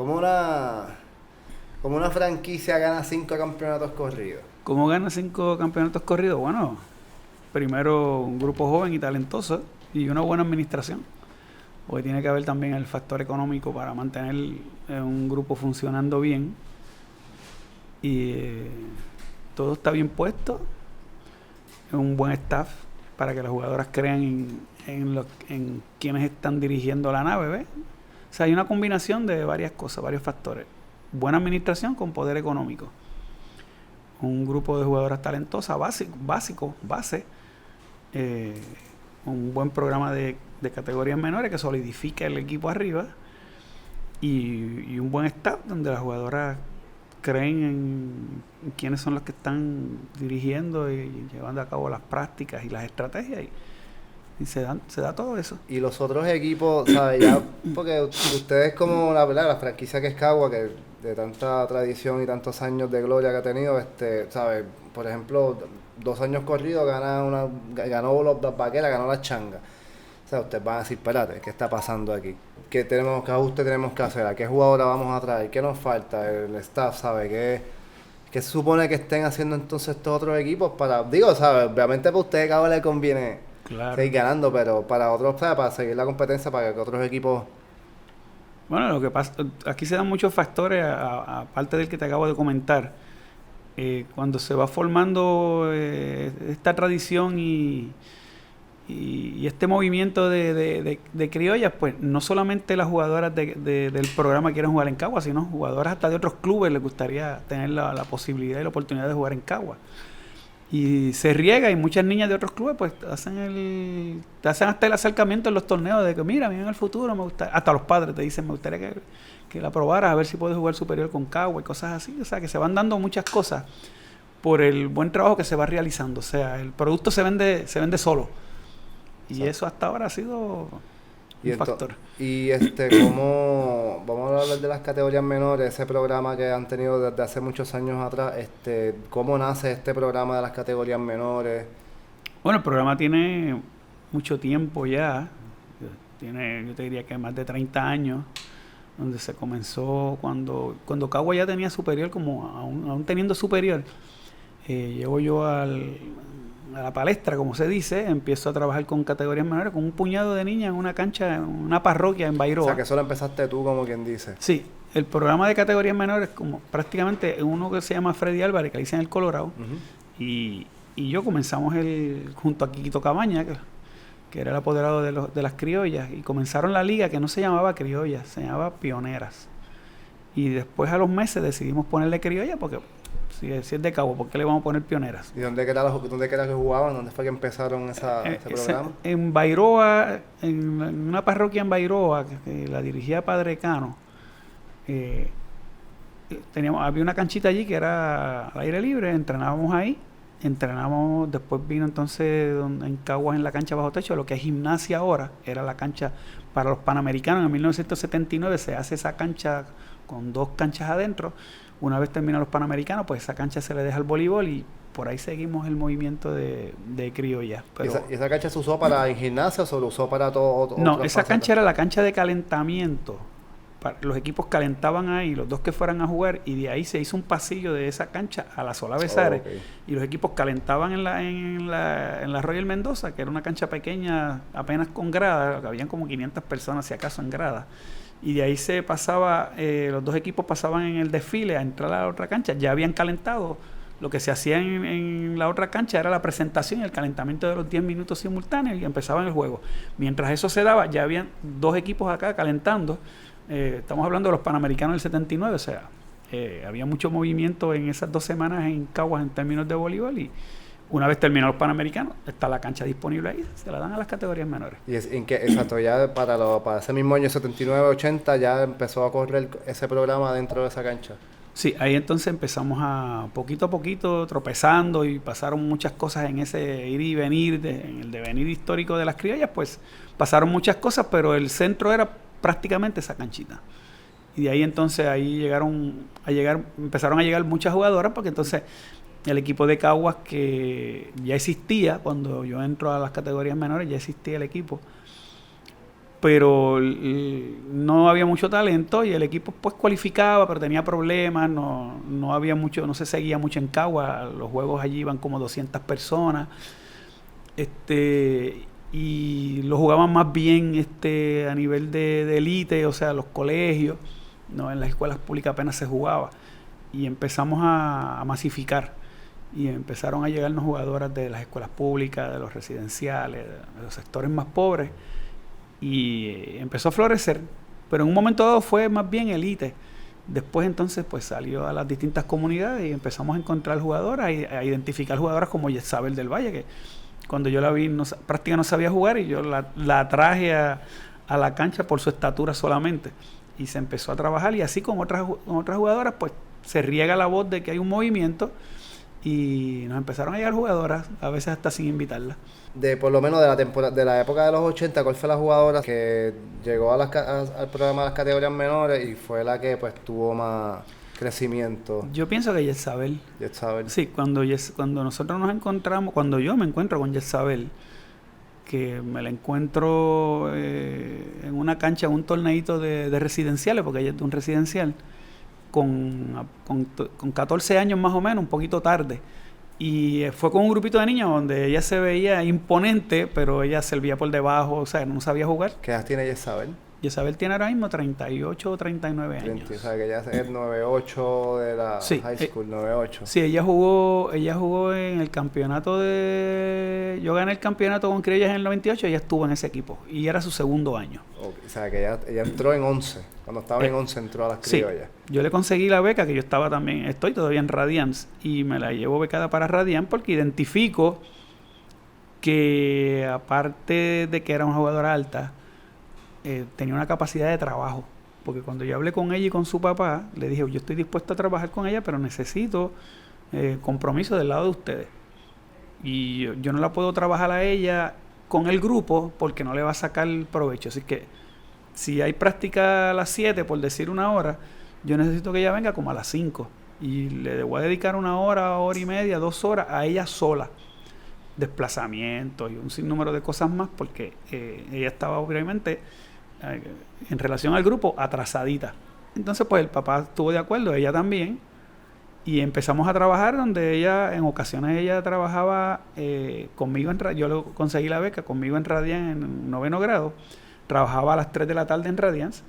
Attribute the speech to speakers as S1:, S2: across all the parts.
S1: ¿Cómo una, cómo una franquicia gana 5 campeonatos corridos?
S2: ¿Cómo gana 5 campeonatos corridos? Bueno, primero un grupo joven y talentoso y una buena administración. Porque tiene que haber también el factor económico para mantener un grupo funcionando bien. Y todo está bien puesto. Un buen staff para que las jugadoras crean en quienes están dirigiendo la nave, ¿ves? O sea, hay una combinación de varias cosas, varios factores. Buena administración con poder económico. Un grupo de jugadoras talentosas, base. Un buen programa de categorías menores que solidifique el equipo arriba. Y un buen staff donde las jugadoras creen en quiénes son los que están dirigiendo y llevando a cabo las prácticas y las estrategias. Y se da todo eso.
S1: Y los otros equipos, ¿sabes? Ya, porque ustedes como la franquicia que es Cagua, que de tanta tradición y tantos años de gloria que ha tenido, ¿sabes? Por ejemplo, 2 años corridos ganó las vaqueras, ganó la changa. O sea, ustedes van a decir, espérate, ¿qué está pasando aquí? ¿Qué ajuste tenemos que hacer? ¿A qué jugadora vamos a traer? ¿Qué nos falta? El staff, ¿sabe? ¿Qué se supone que estén haciendo entonces estos otros equipos para... Digo, ¿sabes? Obviamente para ustedes Cagua le conviene seguir ganando, pero para otros, ¿sabes? Para seguir la competencia, para que otros equipos...
S2: Bueno, lo que pasa, aquí se dan muchos factores, aparte del que te acabo de comentar. Cuando se va formando esta tradición y este movimiento de criollas, pues no solamente las jugadoras del programa quieren jugar en Cagua, sino jugadoras hasta de otros clubes les gustaría tener la posibilidad y la oportunidad de jugar en Cagua. Y se riega y muchas niñas de otros clubes pues hacen hasta el acercamiento en los torneos de que mira, a mí en el futuro me gusta, hasta los padres te dicen me gustaría que la probaras a ver si puedes jugar superior con Cagua y cosas así. O sea que se van dando muchas cosas por el buen trabajo que se va realizando. O sea, el producto se vende solo. Y eso hasta ahora ha sido un factor.
S1: Y como vamos a hablar de las categorías menores, ese programa que han tenido desde hace muchos años atrás, ¿cómo nace este programa de las categorías menores?
S2: Bueno, el programa tiene mucho tiempo ya, yo te diría que más de 30 años, donde se comenzó cuando Cagua ya tenía superior, como aún teniendo superior, llego yo a la palestra, como se dice, empiezo a trabajar con categorías menores, con un puñado de niñas en una cancha, en una parroquia en Bairoa.
S1: O sea, que eso lo empezaste tú, como quien dice.
S2: Sí, el programa de categorías menores, como prácticamente uno que se llama Freddy Álvarez, que le dicen el Colorado, y yo comenzamos junto a Quiquito Cabaña, que era el apoderado de las criollas, y comenzaron la liga que no se llamaba criollas, se llamaba Pioneras. Y después a los meses decidimos ponerle criolla porque... Si es de Cagua, ¿por qué le vamos a poner Pioneras?
S1: ¿Y dónde era que jugaban? ¿Dónde fue que empezaron ese programa?
S2: En Bairoa, en una parroquia en Bairoa, que la dirigía Padre Cano. Había una canchita allí que era al aire libre, entrenábamos ahí. Después vino entonces en Caguas, en la cancha bajo techo, lo que es gimnasia ahora, era la cancha para los Panamericanos. En 1979 se hace esa cancha con 2 canchas adentro. Una vez terminan los Panamericanos, pues esa cancha se le deja al voleibol y por ahí seguimos el movimiento de criolla.
S1: ¿Y esa cancha se usó en gimnasia o se lo usó para todo?
S2: No, esa cancha era la cancha de calentamiento. Los equipos calentaban ahí, los dos que fueran a jugar, y de ahí se hizo un pasillo de esa cancha a la Sola Besares. Y los equipos calentaban en la Royal Mendoza, que era una cancha pequeña, apenas con grada, habían como 500 personas si acaso en grada. Y de ahí se pasaba, los dos equipos pasaban en el desfile a entrar a la otra cancha, ya habían calentado. Lo que se hacía en la otra cancha era la presentación y el calentamiento de los 10 minutos simultáneos y empezaban el juego. Mientras eso se daba, ya habían 2 equipos acá calentando. Estamos hablando de los Panamericanos del 79, o sea, había mucho movimiento en esas 2 semanas en Caguas en términos de voleibol, y una vez terminados los Panamericanos, está la cancha disponible ahí, se la dan a las categorías menores.
S1: Y exacto, ya para ese mismo año 79-80 ya empezó a correr ese programa dentro de esa cancha.
S2: Sí, ahí entonces empezamos a poquito tropezando, y pasaron muchas cosas en ese ir y venir, en el devenir histórico de las criollas, pues pasaron muchas cosas, pero el centro era prácticamente esa canchita. Y de ahí entonces empezaron a llegar muchas jugadoras, porque entonces el equipo de Caguas, que ya existía cuando yo entro a las categorías menores, ya existía el equipo, pero no había mucho talento y el equipo pues cualificaba, pero tenía problemas, no había mucho, no se seguía mucho en Cagua, los juegos allí iban como 200 personas, y lo jugaban más bien a nivel de élite, o sea, los colegios, no, en las escuelas públicas apenas se jugaba, y empezamos a masificar, y empezaron a llegarnos jugadoras de las escuelas públicas, de los residenciales, de los sectores más pobres, y empezó a florecer, pero en un momento dado fue más bien élite. Después entonces pues salió a las distintas comunidades y empezamos a encontrar jugadoras, a identificar jugadoras como Yesabel del Valle, que cuando yo la vi prácticamente no sabía jugar, y yo la traje a la cancha por su estatura solamente, y se empezó a trabajar, y así con otras jugadoras pues se riega la voz de que hay un movimiento, y nos empezaron a llegar jugadoras, a veces hasta sin invitarlas.
S1: Por lo menos de la época de los 80, ¿cuál fue la jugadora que llegó al programa de las categorías menores y fue la que pues tuvo más crecimiento?
S2: Yo pienso que Yesabel. Sí, cuando nosotros nos encontramos, cuando yo me encuentro con Yesabel, que me la encuentro en una cancha, en un torneito de residenciales, porque ella es de un residencial, con 14 años más o menos, un poquito tarde. Y fue con un grupito de niños donde ella se veía imponente, pero ella servía por debajo, o sea, no sabía jugar.
S1: ¿Qué edad tiene Yesabel?
S2: Yesabel tiene ahora mismo 38 o 39 años.
S1: O sea, que ella es 9-8 de la high school, 9-8.
S2: Sí, ella jugó en el campeonato yo gané el campeonato con criollas en el 98, ella estuvo en ese equipo, y era su segundo año.
S1: Okay, o sea, que ella entró en 11, cuando estaba en 11 entró a las criollas.
S2: Sí, yo le conseguí la beca, que yo estoy todavía en Radiance, y me la llevo becada para Radiance porque identifico que aparte de que era una jugadora alta, tenía una capacidad de trabajo, porque cuando yo hablé con ella y con su papá, le dije, yo estoy dispuesto a trabajar con ella, pero necesito compromiso del lado de ustedes, y yo no la puedo trabajar a ella con el grupo porque no le va a sacar provecho, así que si hay práctica a las 7, por decir una hora, yo necesito que ella venga como a las 5, y le voy a dedicar 1 hora, 1 hora y media, 2 horas a ella sola, desplazamiento y un sinnúmero de cosas más, porque ella estaba obviamente en relación al grupo atrasadita. Entonces pues el papá estuvo de acuerdo, ella también, y empezamos a trabajar donde ella, en ocasiones ella trabajaba conmigo, yo le conseguí la beca conmigo en Radiance en 9º grado, trabajaba a las 3 de la tarde en Radiance,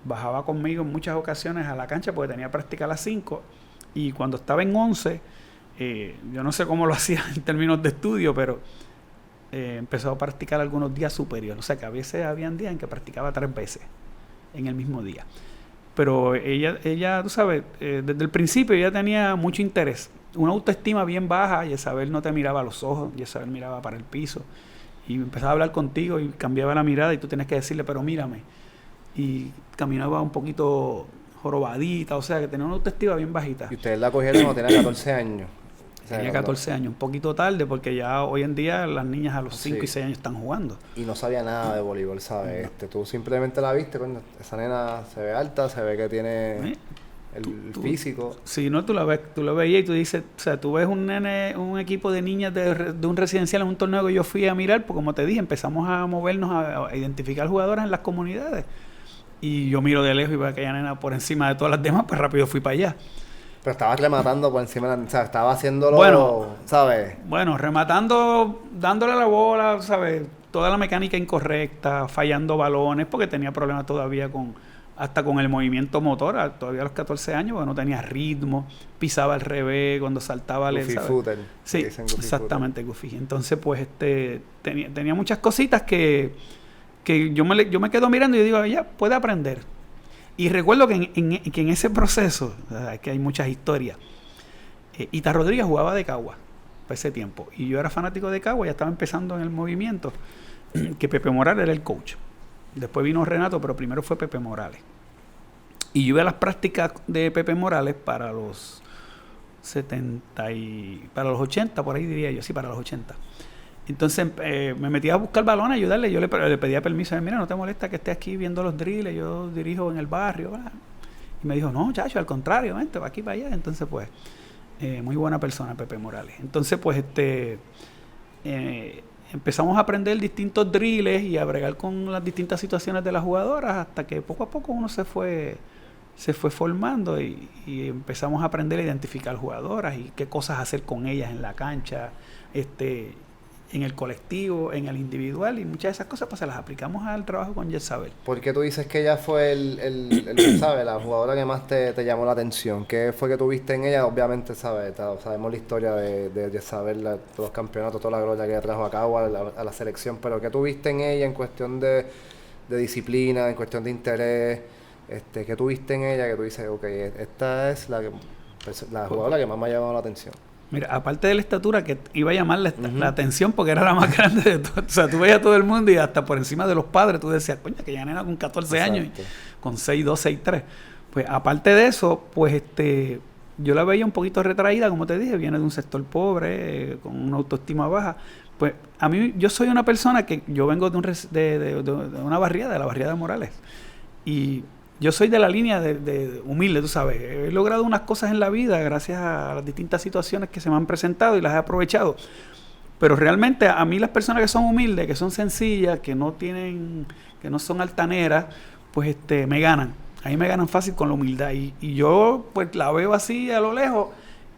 S2: bajaba conmigo en muchas ocasiones a la cancha porque tenía práctica a las 5, y cuando estaba en 11, yo no sé cómo lo hacía en términos de estudio, pero empezó a practicar algunos días superiores, o sea que a veces habían días en que practicaba 3 veces en el mismo día. Pero ella tú sabes, desde el principio ella tenía mucho interés, una autoestima bien baja. Yesabel no te miraba a los ojos, Yesabel miraba para el piso, y empezaba a hablar contigo y cambiaba la mirada, y tú tenías que decirle, pero mírame, y caminaba un poquito jorobadita, o sea que tenía una autoestima bien bajita.
S1: ¿Y ustedes la cogieron cuando tenía 14 años?
S2: Tenía 14 años, un poquito tarde, porque ya hoy en día las niñas a los 5 y 6 años están jugando.
S1: Y no sabía nada de voleibol, ¿sabes? No. Tú simplemente la viste, coño, esa nena se ve alta, se ve que tiene el físico.
S2: Sí, no, tú la veías y tú dices, o sea, tú ves un equipo de niñas de un residencial en un torneo que yo fui a mirar, pues como te dije, empezamos a movernos, a identificar jugadoras en las comunidades. Y yo miro de lejos y veo a aquella nena por encima de todas las demás, pues rápido fui para allá.
S1: Pero estabas rematando por encima, o sea, estaba haciéndolo, ¿sabes?
S2: Bueno, rematando, dándole la bola, ¿sabes? Toda la mecánica incorrecta, fallando balones, porque tenía problemas todavía hasta con el movimiento motor, todavía a los 14 años, porque no tenía ritmo, pisaba al revés, cuando saltaba...
S1: Goofy footer.
S2: Sí, exactamente, goofy. Entonces, pues, tenía muchas cositas que yo me quedo mirando y digo, ella puede aprender. Y recuerdo que en ese proceso, que hay muchas historias, Ita Rodríguez jugaba de Cagua para ese tiempo, y yo era fanático de Cagua, ya estaba empezando en el movimiento, que Pepe Morales era el coach. Después vino Renato, pero primero fue Pepe Morales. Y yo iba a las prácticas de Pepe Morales para los 80, por ahí diría yo, sí, para los 80. Entonces me metí a buscar balón, a ayudarle. Yo le pedía permiso. Mira, no te molesta que esté aquí viendo los drills, yo dirijo en el barrio, ¿verdad? Y me dijo, no, chacho, al contrario, vente, va aquí para allá. Entonces, pues, muy buena persona Pepe Morales. Entonces, pues, empezamos a aprender distintos drills y a bregar con las distintas situaciones de las jugadoras hasta que poco a poco uno se fue formando y empezamos a aprender a identificar jugadoras y qué cosas hacer con ellas en la cancha, en el colectivo, en el individual, y muchas de esas cosas pues se las aplicamos al trabajo con Jezabel.
S1: ¿Por qué tú dices que ella fue ¿sabes? La jugadora que más te llamó la atención? ¿Qué fue que tuviste en ella? Obviamente, ¿sabes? Sabemos la historia de Jezabel, todos los campeonatos, toda la gloria que ella trajo a cabo a la selección, pero ¿qué tuviste en ella en cuestión de disciplina, en cuestión de interés? ¿Qué tuviste en ella que tú dices, ok, esta es la jugadora que más me ha llamado la atención?
S2: Mira, aparte de la estatura que iba a llamar la atención porque era la más grande de todo. O sea, tú veías a todo el mundo y hasta por encima de los padres tú decías, coño, que ya nena con 14 años y con 6'2", 6'3". Pues aparte de eso, pues yo la veía un poquito retraída, como te dije, viene de un sector pobre, con una autoestima baja. Pues a mí, yo soy una persona que yo vengo de una barriada, de la barriada de Morales. Y yo soy de la línea de humilde, tú sabes. He logrado unas cosas en la vida gracias a las distintas situaciones que se me han presentado y las he aprovechado. Pero realmente a mí las personas que son humildes, que son sencillas, que no son altaneras, pues me ganan. A mí me ganan fácil con la humildad. Y yo pues la veo así a lo lejos,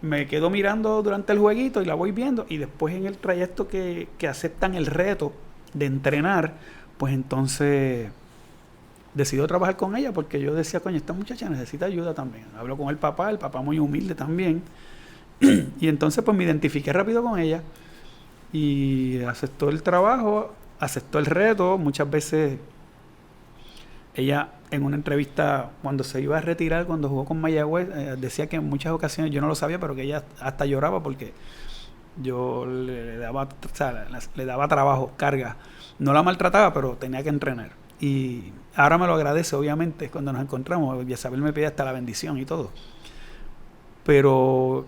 S2: me quedo mirando durante el jueguito y la voy viendo. Y después en el trayecto que aceptan el reto de entrenar, pues entonces decido trabajar con ella porque yo decía, coño, esta muchacha necesita ayuda también. Hablo con el papá muy humilde también. Y entonces pues me identifiqué rápido con ella y aceptó el trabajo, aceptó el reto. Muchas veces ella en una entrevista cuando se iba a retirar, cuando jugó con Mayagüez, decía que en muchas ocasiones, yo no lo sabía, pero que ella hasta lloraba porque yo le daba trabajo, carga. No la maltrataba, pero tenía que entrenar. Y ahora me lo agradece, obviamente, cuando nos encontramos. Jezabel me pide hasta la bendición y todo. Pero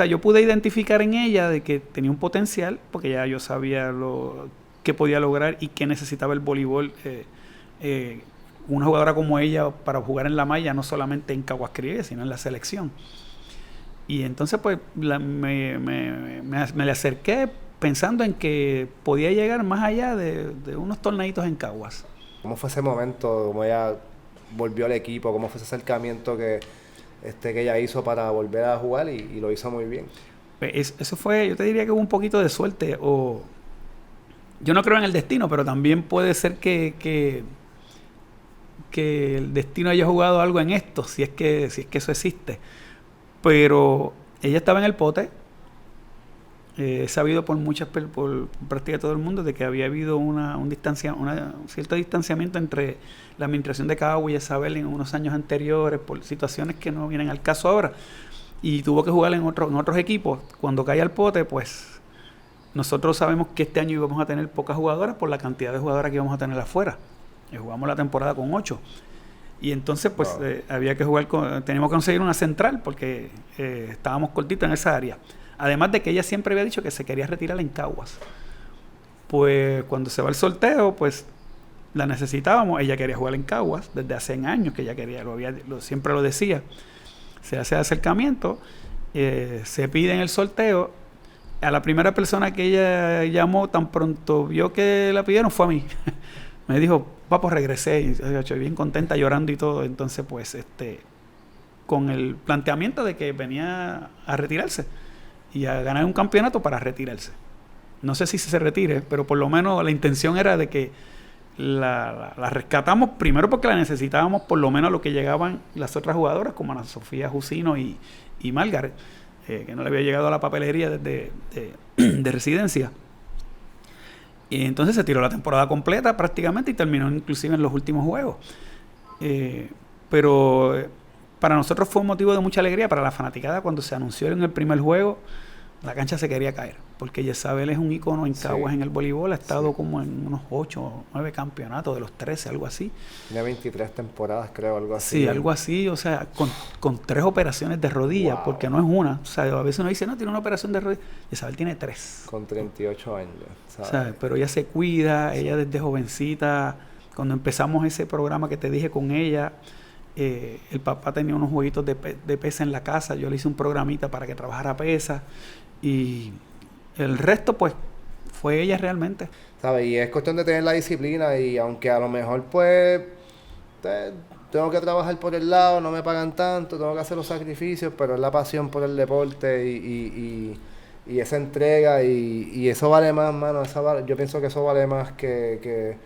S2: yo pude identificar en ella de que tenía un potencial, porque ya yo sabía lo que podía lograr y que necesitaba el voleibol. Una jugadora como ella para jugar en la malla, no solamente en Caguas Criollas, sino en la selección. Y entonces pues me le acerqué pensando en que podía llegar más allá de unos torneitos en Caguas.
S1: ¿Cómo fue ese momento? ¿Cómo ella volvió al equipo? ¿Cómo fue ese acercamiento que ella hizo para volver a jugar y lo hizo muy bien?
S2: Pues eso fue, yo te diría que hubo un poquito de suerte. O yo no creo en el destino, pero también puede ser que el destino haya jugado algo en esto, si es que eso existe. Pero ella estaba en el pote. He sabido por prácticamente todo el mundo de que había habido un cierto distanciamiento entre la administración de Caguas y Jezabel en unos años anteriores por situaciones que no vienen al caso ahora, y tuvo que jugar en otros equipos. Cuando cae al pote, pues nosotros sabemos que este año íbamos a tener pocas jugadoras por la cantidad de jugadoras que íbamos a tener afuera. Jugamos la temporada con 8 y entonces pues había que jugar teníamos que conseguir una central porque estábamos cortitos en esa área. Además de que ella siempre había dicho que se quería retirar en Caguas. Pues cuando se va el sorteo, pues la necesitábamos. Ella quería jugar en Caguas desde hace años, que ella quería, siempre lo decía. Se hace el acercamiento, se pide en el sorteo. A la primera persona que ella llamó, tan pronto vio que la pidieron, fue a mí. Me dijo, papo, regresé. Y yo estoy bien contenta, llorando y todo. Entonces, pues, con el planteamiento de que venía a retirarse y a ganar un campeonato para retirarse. No sé si se retire, pero por lo menos la intención era de que la rescatamos, primero porque la necesitábamos por lo menos lo que llegaban las otras jugadoras, como Ana Sofía Jusino y Margaret, que no le había llegado a la papelería de residencia. Y entonces se tiró la temporada completa prácticamente y terminó inclusive en los últimos juegos. Pero para nosotros fue un motivo de mucha alegría. Para la fanaticada, cuando se anunció en el primer juego, la cancha se quería caer, porque Jezabel es un ícono en Caguas en el voleibol. Ha estado como en unos 8 o 9 campeonatos de los 13, algo así.
S1: Tiene 23 temporadas, creo, algo así.
S2: Sí, algo así, o sea, con 3 operaciones de rodilla, porque no es una. O sea, a veces uno dice, no, tiene una operación de rodilla. Jezabel tiene 3.
S1: Con 38 años, ¿sabes?
S2: O sea, pero ella se cuida, ella desde jovencita. Cuando empezamos ese programa que te dije con ella, el papá tenía unos jueguitos de pesa en la casa. Yo le hice un programita para que trabajara pesa. Y el resto, pues, fue ella realmente.
S1: ¿Sabes? Y es cuestión de tener la disciplina y aunque a lo mejor pues tengo que trabajar por el lado, no me pagan tanto, tengo que hacer los sacrificios, pero es la pasión por el deporte y esa entrega y eso vale más, mano. Yo pienso que eso vale más que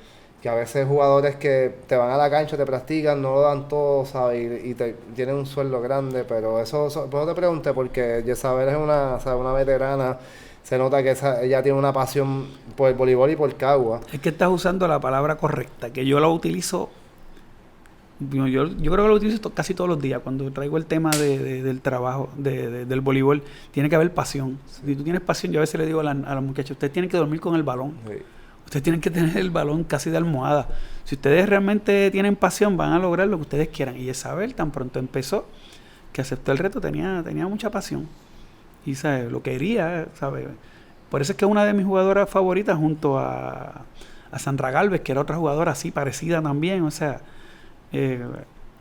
S1: a veces jugadores que te van a la cancha, te practican, no lo dan todo, ¿sabes? Y tienen un sueldo grande, pero pues te pregunté porque Jezabel es una veterana. Se nota que ella tiene una pasión por el voleibol y por Cagua.
S2: Es que estás usando la palabra correcta, que yo la utilizo, yo creo que lo utilizo casi todos los días. Cuando traigo el tema del trabajo, del voleibol, tiene que haber pasión. Si tú tienes pasión, yo a veces le digo a los muchachos, ustedes tienen que dormir con el balón. Sí. Ustedes tienen que tener el balón casi de almohada. Si ustedes realmente tienen pasión, van a lograr lo que ustedes quieran. Y Jezabel tan pronto empezó, que aceptó el reto, tenía mucha pasión. Y ¿sabes? Lo quería, ¿sabes? Por eso es que es una de mis jugadoras favoritas junto a Sandra Galvez, que era otra jugadora así parecida también. O sea,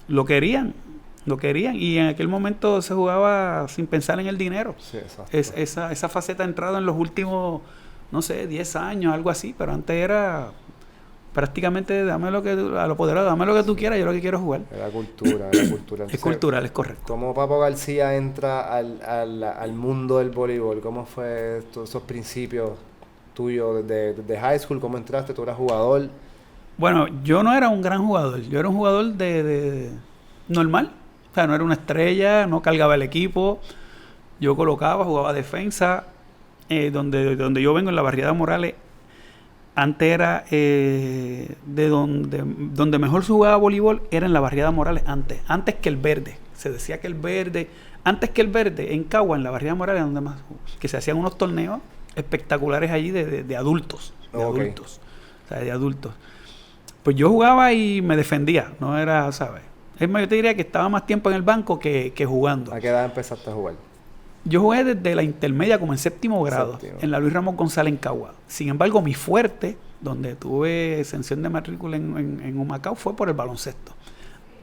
S2: lo querían. Y en aquel momento se jugaba sin pensar en el dinero. Sí, exacto. Esa faceta ha entrado en los últimos, no sé, 10 años, algo así. Pero antes era prácticamente dame lo que tú quieras, yo lo que quiero es jugar.
S1: Era cultura. Entonces,
S2: es cultural, es correcto.
S1: ¿Cómo Papo García entra al mundo del voleibol? ¿Cómo fue esos principios tuyos de high school? ¿Cómo entraste? ¿Tú eras jugador?
S2: Bueno, yo no era un gran jugador. Yo era un jugador de normal. O sea, no era una estrella, no cargaba el equipo. Yo jugaba defensa. Donde yo vengo, en la barriada Morales, antes era donde mejor se jugaba voleibol, era en la barriada Morales antes que el Verde. Se decía que el Verde, antes que el Verde, en Cagua, en la barriada Morales, donde más, que se hacían unos torneos espectaculares allí de adultos. Adultos. O sea, de adultos. Pues yo jugaba y me defendía, no era, ¿sabes? Es más, yo te diría que estaba más tiempo en el banco que jugando.
S1: ¿A qué edad empezaste a jugar?
S2: Yo jugué desde la intermedia como en séptimo grado, en la Luis Ramos González en Cagua. Sin embargo, mi fuerte, donde tuve exención de matrícula en Humacao, fue por el baloncesto.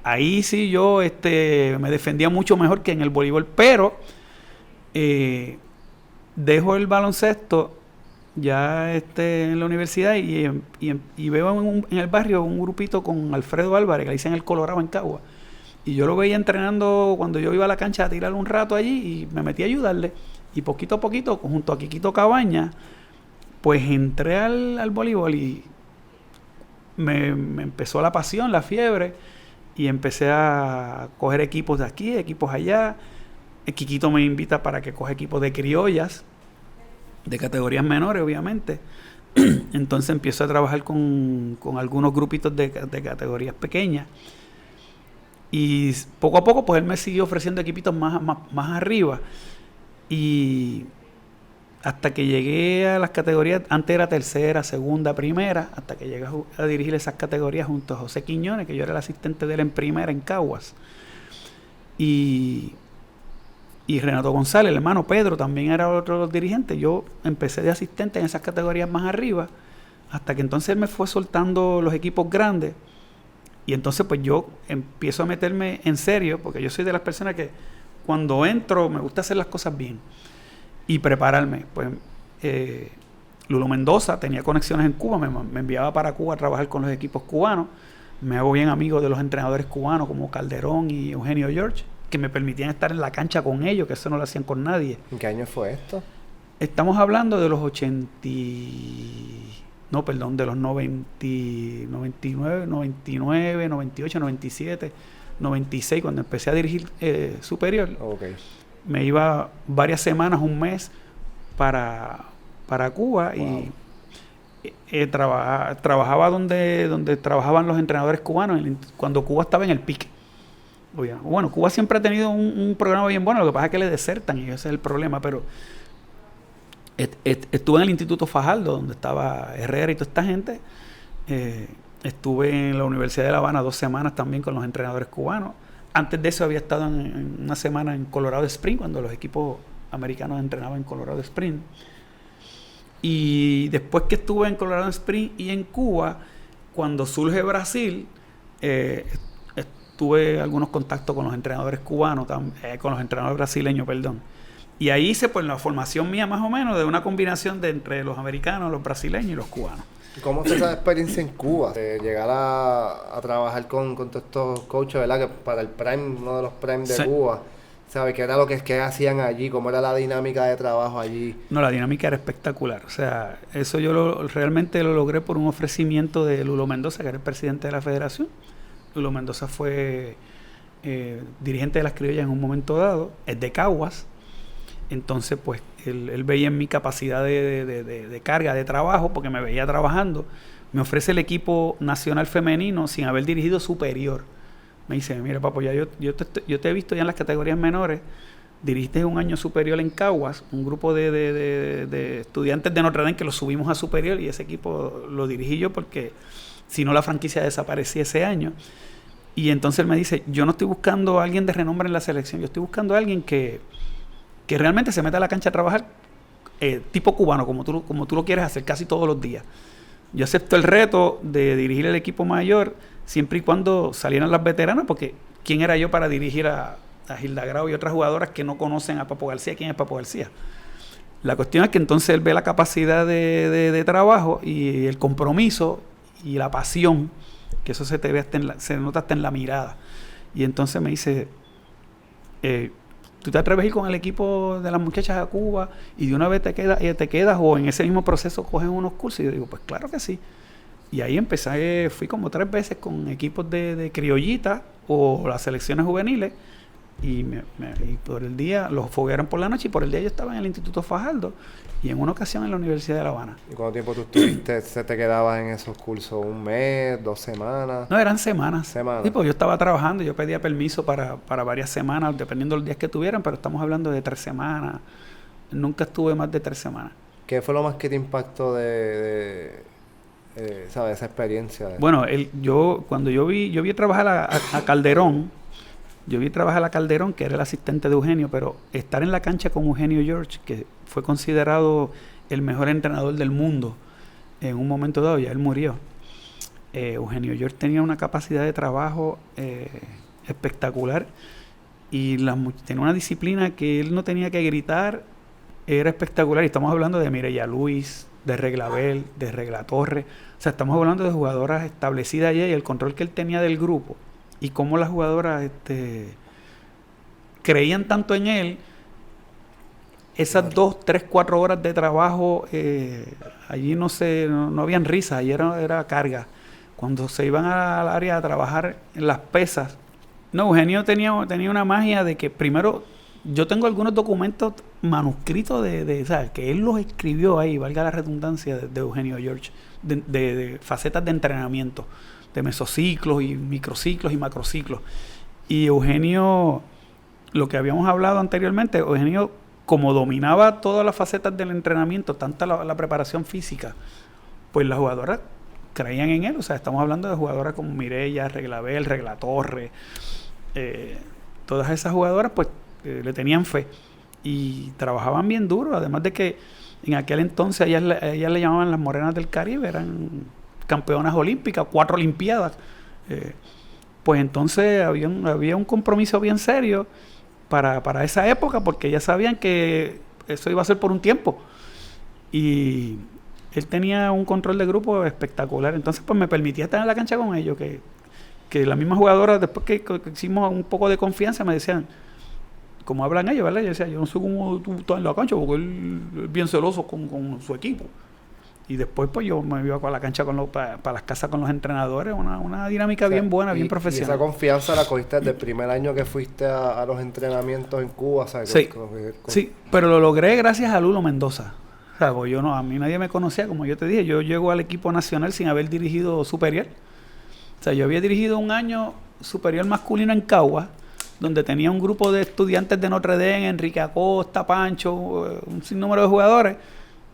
S2: Ahí sí yo me defendía mucho mejor que en el voleibol, pero dejo el baloncesto ya en la universidad y veo en el barrio un grupito con Alfredo Álvarez, que le dicen el Colorado en Cagua. Y yo lo veía entrenando cuando yo iba a la cancha a tirar un rato allí y me metí a ayudarle. Y poquito a poquito, junto a Quiquito Cabaña, pues entré al voleibol y me empezó la pasión, la fiebre. Y empecé a coger equipos de aquí, equipos allá. El Quiquito me invita para que coja equipos de criollas, de categorías menores, obviamente. Entonces empiezo a trabajar con algunos grupitos de categorías pequeñas. Y poco a poco, pues él me siguió ofreciendo equipitos más arriba. Y hasta que llegué a las categorías, antes era tercera, segunda, primera, hasta que llegué a dirigir esas categorías junto a José Quiñones, que yo era el asistente de él en primera en Caguas. Y Renato González, el hermano Pedro, también era otro dirigente. Yo empecé de asistente en esas categorías más arriba, hasta que entonces él me fue soltando los equipos grandes. Y entonces pues yo empiezo a meterme en serio, porque yo soy de las personas que cuando entro me gusta hacer las cosas bien y prepararme. Pues Lulo Mendoza tenía conexiones en Cuba, me enviaba para Cuba a trabajar con los equipos cubanos. Me hago bien amigo de los entrenadores cubanos como Calderón y Eugenio George, que me permitían estar en la cancha con ellos, que eso no lo hacían con nadie.
S1: ¿En qué año fue esto?
S2: Estamos hablando de los de los 99, 98, 97, 96, cuando empecé a dirigir superior.
S1: Okay.
S2: Me iba varias semanas, un mes para Cuba. Wow. Y trabajaba donde trabajaban los entrenadores cubanos, cuando Cuba estaba en el pique. Bueno, Cuba siempre ha tenido un programa bien bueno, lo que pasa es que le desertan y ese es el problema, pero estuve en el Instituto Fajardo, donde estaba Herrera y toda esta gente. Estuve en la Universidad de La Habana 2 semanas también con los entrenadores cubanos. Antes de eso había estado en una semana en Colorado Springs, cuando los equipos americanos entrenaban en Colorado Springs. Y después que estuve en Colorado Springs y en Cuba, cuando surge Brasil, tuve algunos contactos con los entrenadores cubanos, con los entrenadores brasileños, perdón. Y ahí hice pues la formación mía más o menos de una combinación de entre los americanos, los brasileños y los cubanos.
S1: ¿Cómo fue esa experiencia en Cuba? De llegar a trabajar con todos estos coaches, ¿verdad? Que para el Prime, uno de los Prime de Cuba, ¿sabes? ¿Qué era lo que hacían allí? ¿Cómo era la dinámica de trabajo allí?
S2: No, la dinámica era espectacular. O sea, eso yo realmente lo logré por un ofrecimiento de Lulo Mendoza, que era el presidente de la federación. Lulo Mendoza fue dirigente de las criollas en un momento dado, es de Caguas. Entonces, pues, él veía en mi capacidad de carga, de trabajo, porque me veía trabajando. Me ofrece el equipo nacional femenino sin haber dirigido superior. Me dice, mira, papo, ya yo te he visto ya en las categorías menores. Dirigiste un año superior en Caguas, un grupo de estudiantes de Notre Dame que lo subimos a superior, y ese equipo lo dirigí yo porque si no la franquicia desaparecía ese año. Y entonces él me dice, yo no estoy buscando a alguien de renombre en la selección, yo estoy buscando a alguien que realmente se meta a la cancha a trabajar tipo cubano, como tú lo quieres hacer casi todos los días. Yo acepto el reto de dirigir el equipo mayor siempre y cuando salieran las veteranas, porque ¿quién era yo para dirigir a Gilda Grau y otras jugadoras que no conocen a Papo García? ¿Quién es Papo García? La cuestión es que entonces él ve la capacidad de trabajo y el compromiso y la pasión, que eso se te ve se nota hasta en la mirada. Y entonces me dice, ¿tú te atreves a ir con el equipo de las muchachas a Cuba y de una vez te quedas o en ese mismo proceso cogen unos cursos? Y yo digo, pues claro que sí. Y ahí empecé, fui como 3 veces con equipos de criollitas o las selecciones juveniles, y por el día los foguearon por la noche, y por el día yo estaba en el Instituto Fajardo y en una ocasión en la Universidad de La Habana.
S1: ¿Y cuánto tiempo tú estuviste, se te quedabas en esos cursos? ¿1 mes, 2 semanas?
S2: No, eran semanas.
S1: ¿Semanas?
S2: Yo estaba trabajando, yo pedía permiso para varias semanas, dependiendo de los días que tuvieran, pero estamos hablando de 3 semanas. Nunca estuve más de 3 semanas.
S1: ¿Qué fue lo más que te impactó ¿sabes? Esa experiencia?
S2: Bueno, cuando yo vi trabajar a Calderón, que era el asistente de Eugenio, pero estar en la cancha con Eugenio George, que fue considerado el mejor entrenador del mundo en un momento dado, ya él murió. Eugenio George tenía una capacidad de trabajo espectacular, y tenía una disciplina que él no tenía que gritar, era espectacular. Y estamos hablando de Mireya Luis, de Reglabel, de Reglatorre. O sea, estamos hablando de jugadoras establecidas allá, y el control que él tenía del grupo y cómo las jugadoras creían tanto en él. Esas 2, 3, 4 horas de trabajo, allí no habían risas, allí era carga. Cuando se iban al área a trabajar en las pesas, Eugenio tenía una magia de que primero, yo tengo algunos documentos manuscritos o sea, que él los escribió ahí, valga la redundancia, de Eugenio George, de facetas de entrenamiento, de mesociclos y microciclos y macrociclos. Y Eugenio, lo que habíamos hablado anteriormente, Eugenio, como dominaba todas las facetas del entrenamiento, tanta la preparación física, pues las jugadoras creían en él. O sea, estamos hablando de jugadoras como Mireya, Reglabel, Reglatorre, todas esas jugadoras pues le tenían fe y trabajaban bien duro, además de que en aquel entonces ellas le llamaban las morenas del Caribe, eran campeonas olímpicas, 4 olimpiadas. Pues entonces había un compromiso bien serio para esa época, porque ya sabían que eso iba a ser por un tiempo, y él tenía un control de grupo espectacular. Entonces pues me permitía estar en la cancha con ellos, que las mismas jugadoras, después que hicimos un poco de confianza, me decían, como hablan ellos, ¿verdad? Yo decía, yo no sé cómo tú estás en la cancha, porque él es bien celoso con su equipo. Y después pues yo me iba a la cancha para las casas con los entrenadores, una dinámica, o sea, bien buena, bien profesional.
S1: Y esa confianza la cogiste desde el primer año que fuiste a los entrenamientos en Cuba, ¿sabes?
S2: Sí, sí, pero lo logré gracias a Lulo Mendoza. O sea, pues a mí nadie me conocía, como yo te dije, yo llego al equipo nacional sin haber dirigido superior. O sea, yo había dirigido un año superior masculino en Caguas, donde tenía un grupo de estudiantes de Notre Dame, Enrique Acosta, Pancho, un sinnúmero de jugadores.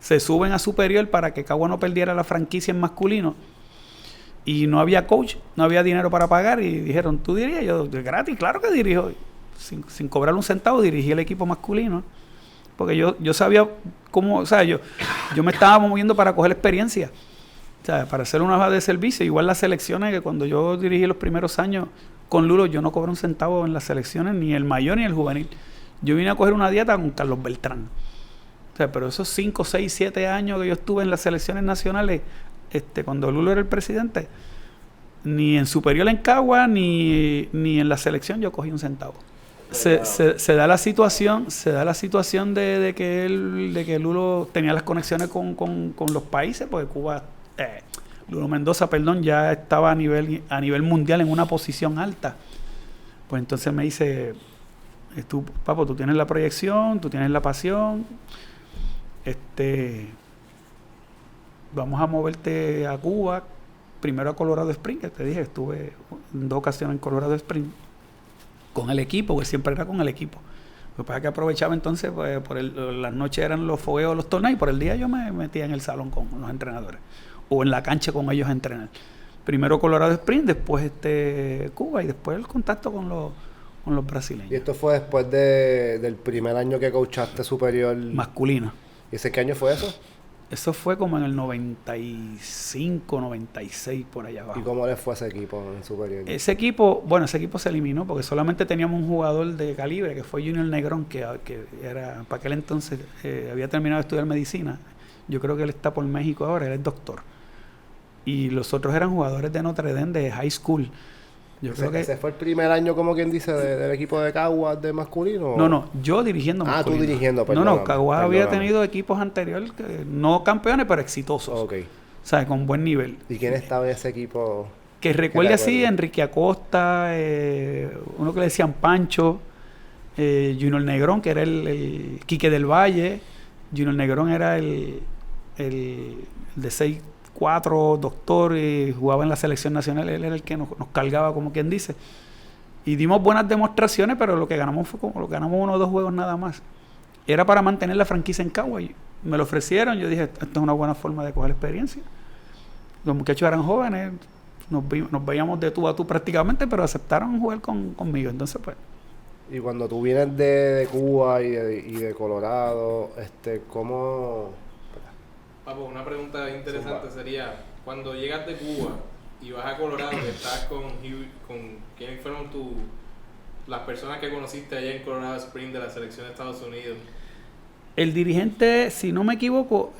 S2: Se suben a superior para que Caguas no perdiera la franquicia en masculino. Y no había coach, no había dinero para pagar. Y dijeron, ¿tú dirías? Yo, de gratis, claro que dirijo. Sin cobrar un centavo, dirigí el equipo masculino. Porque yo sabía cómo, o sea, yo me estaba moviendo para coger experiencia. O sea, para hacer una hoja de servicio. Igual las selecciones, que cuando yo dirigí los primeros años con Lulo, yo no cobré un centavo en las selecciones, ni el mayor ni el juvenil. Yo vine a coger una dieta con Carlos Beltrán. O sea, pero esos 5, 6, 7 años que yo estuve en las selecciones nacionales, cuando Lulo era el presidente, ni en Superior en Cagua, ni en la selección yo cogí un centavo. Se da la situación de que Lulo tenía las conexiones con los países, porque Cuba, Lulo Mendoza, perdón, ya estaba a nivel mundial en una posición alta. Pues entonces me dice, tú, papo, tú tienes la proyección, tú tienes la pasión, vamos a moverte a Cuba, primero a Colorado Springs, que te dije, estuve en 2 ocasiones en Colorado Springs con el equipo, que siempre era con el equipo. Lo que pasa es que aprovechaba entonces, pues, las noches eran los fogueos, los torneos, y por el día yo me metía en el salón con los entrenadores, o en la cancha con ellos a entrenar. Primero Colorado Springs, después Cuba, y después el contacto con los brasileños.
S1: ¿Y esto fue después del primer año que coachaste Superior?
S2: Masculino.
S1: ¿Y ese qué año fue eso?
S2: Eso fue como en el 95, 96, por allá abajo.
S1: ¿Y cómo les fue ese equipo en Superior?
S2: Ese equipo se eliminó porque solamente teníamos un jugador de calibre, que fue Junior Negrón, que era, para aquel entonces, había terminado de estudiar medicina. Yo creo que él está por México ahora, él es doctor. Y los otros eran jugadores de Notre Dame, de high school.
S1: ¿Ese fue el primer año, como quien dice, del equipo de Caguas de masculino?
S2: No, yo dirigiendo masculino.
S1: Tú dirigiendo, perdón.
S2: No, Caguas había tenido equipos anteriores, no campeones, pero exitosos.
S1: Ok.
S2: O sea, con buen nivel.
S1: ¿Y quién estaba en ese equipo?
S2: Que recuerde así, Enrique Acosta, uno que le decían Pancho, Junior Negrón, que era el Quique del Valle. Junior Negrón era el de 6'4", doctor, jugaba en la selección nacional, él era el que nos cargaba, como quien dice. Y dimos buenas demostraciones, pero lo que ganamos fue como 1 o 2 juegos nada más. Era para mantener la franquicia en Cagua. Me lo ofrecieron, yo dije, esto es una buena forma de coger experiencia. Los muchachos eran jóvenes, nos veíamos de tú a tú prácticamente, pero aceptaron jugar conmigo. Entonces, pues.
S1: Y cuando tú vienes de Cuba y de Colorado, ¿cómo...?
S3: Papo, una pregunta interesante sería, cuando llegas de Cuba y vas a Colorado, que estás con ¿quiénes fueron las personas que conociste allá en Colorado Springs de la selección de Estados Unidos?
S2: El dirigente, si no me equivoco,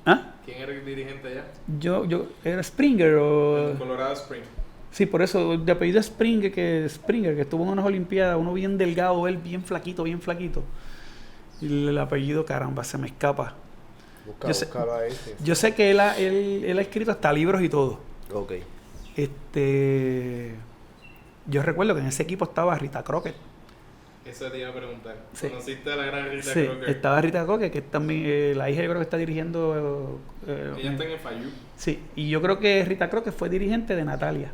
S2: ¿Ah?
S3: ¿Quién era el dirigente allá?
S2: Yo era Springer o...
S3: Colorado Springs.
S2: Sí, por eso, de apellido Springer, que estuvo en unas Olimpiadas, uno bien delgado, él bien flaquito. Y el apellido, caramba, se me escapa.
S1: Búscalo ahí, sí.
S2: Yo sé que él ha escrito hasta libros y todo.
S1: Ok.
S2: Yo recuerdo que en ese equipo estaba Rita Crockett.
S3: Eso te iba a preguntar.
S2: Sí.
S3: ¿Conociste a la gran Rita
S2: Sí,
S3: Crockett?
S2: estaba Rita Crockett, que también, la hija yo creo que está dirigiendo...
S3: Ella está en el FIU.
S2: Sí, y yo creo que Rita Crockett fue dirigente de Natalia.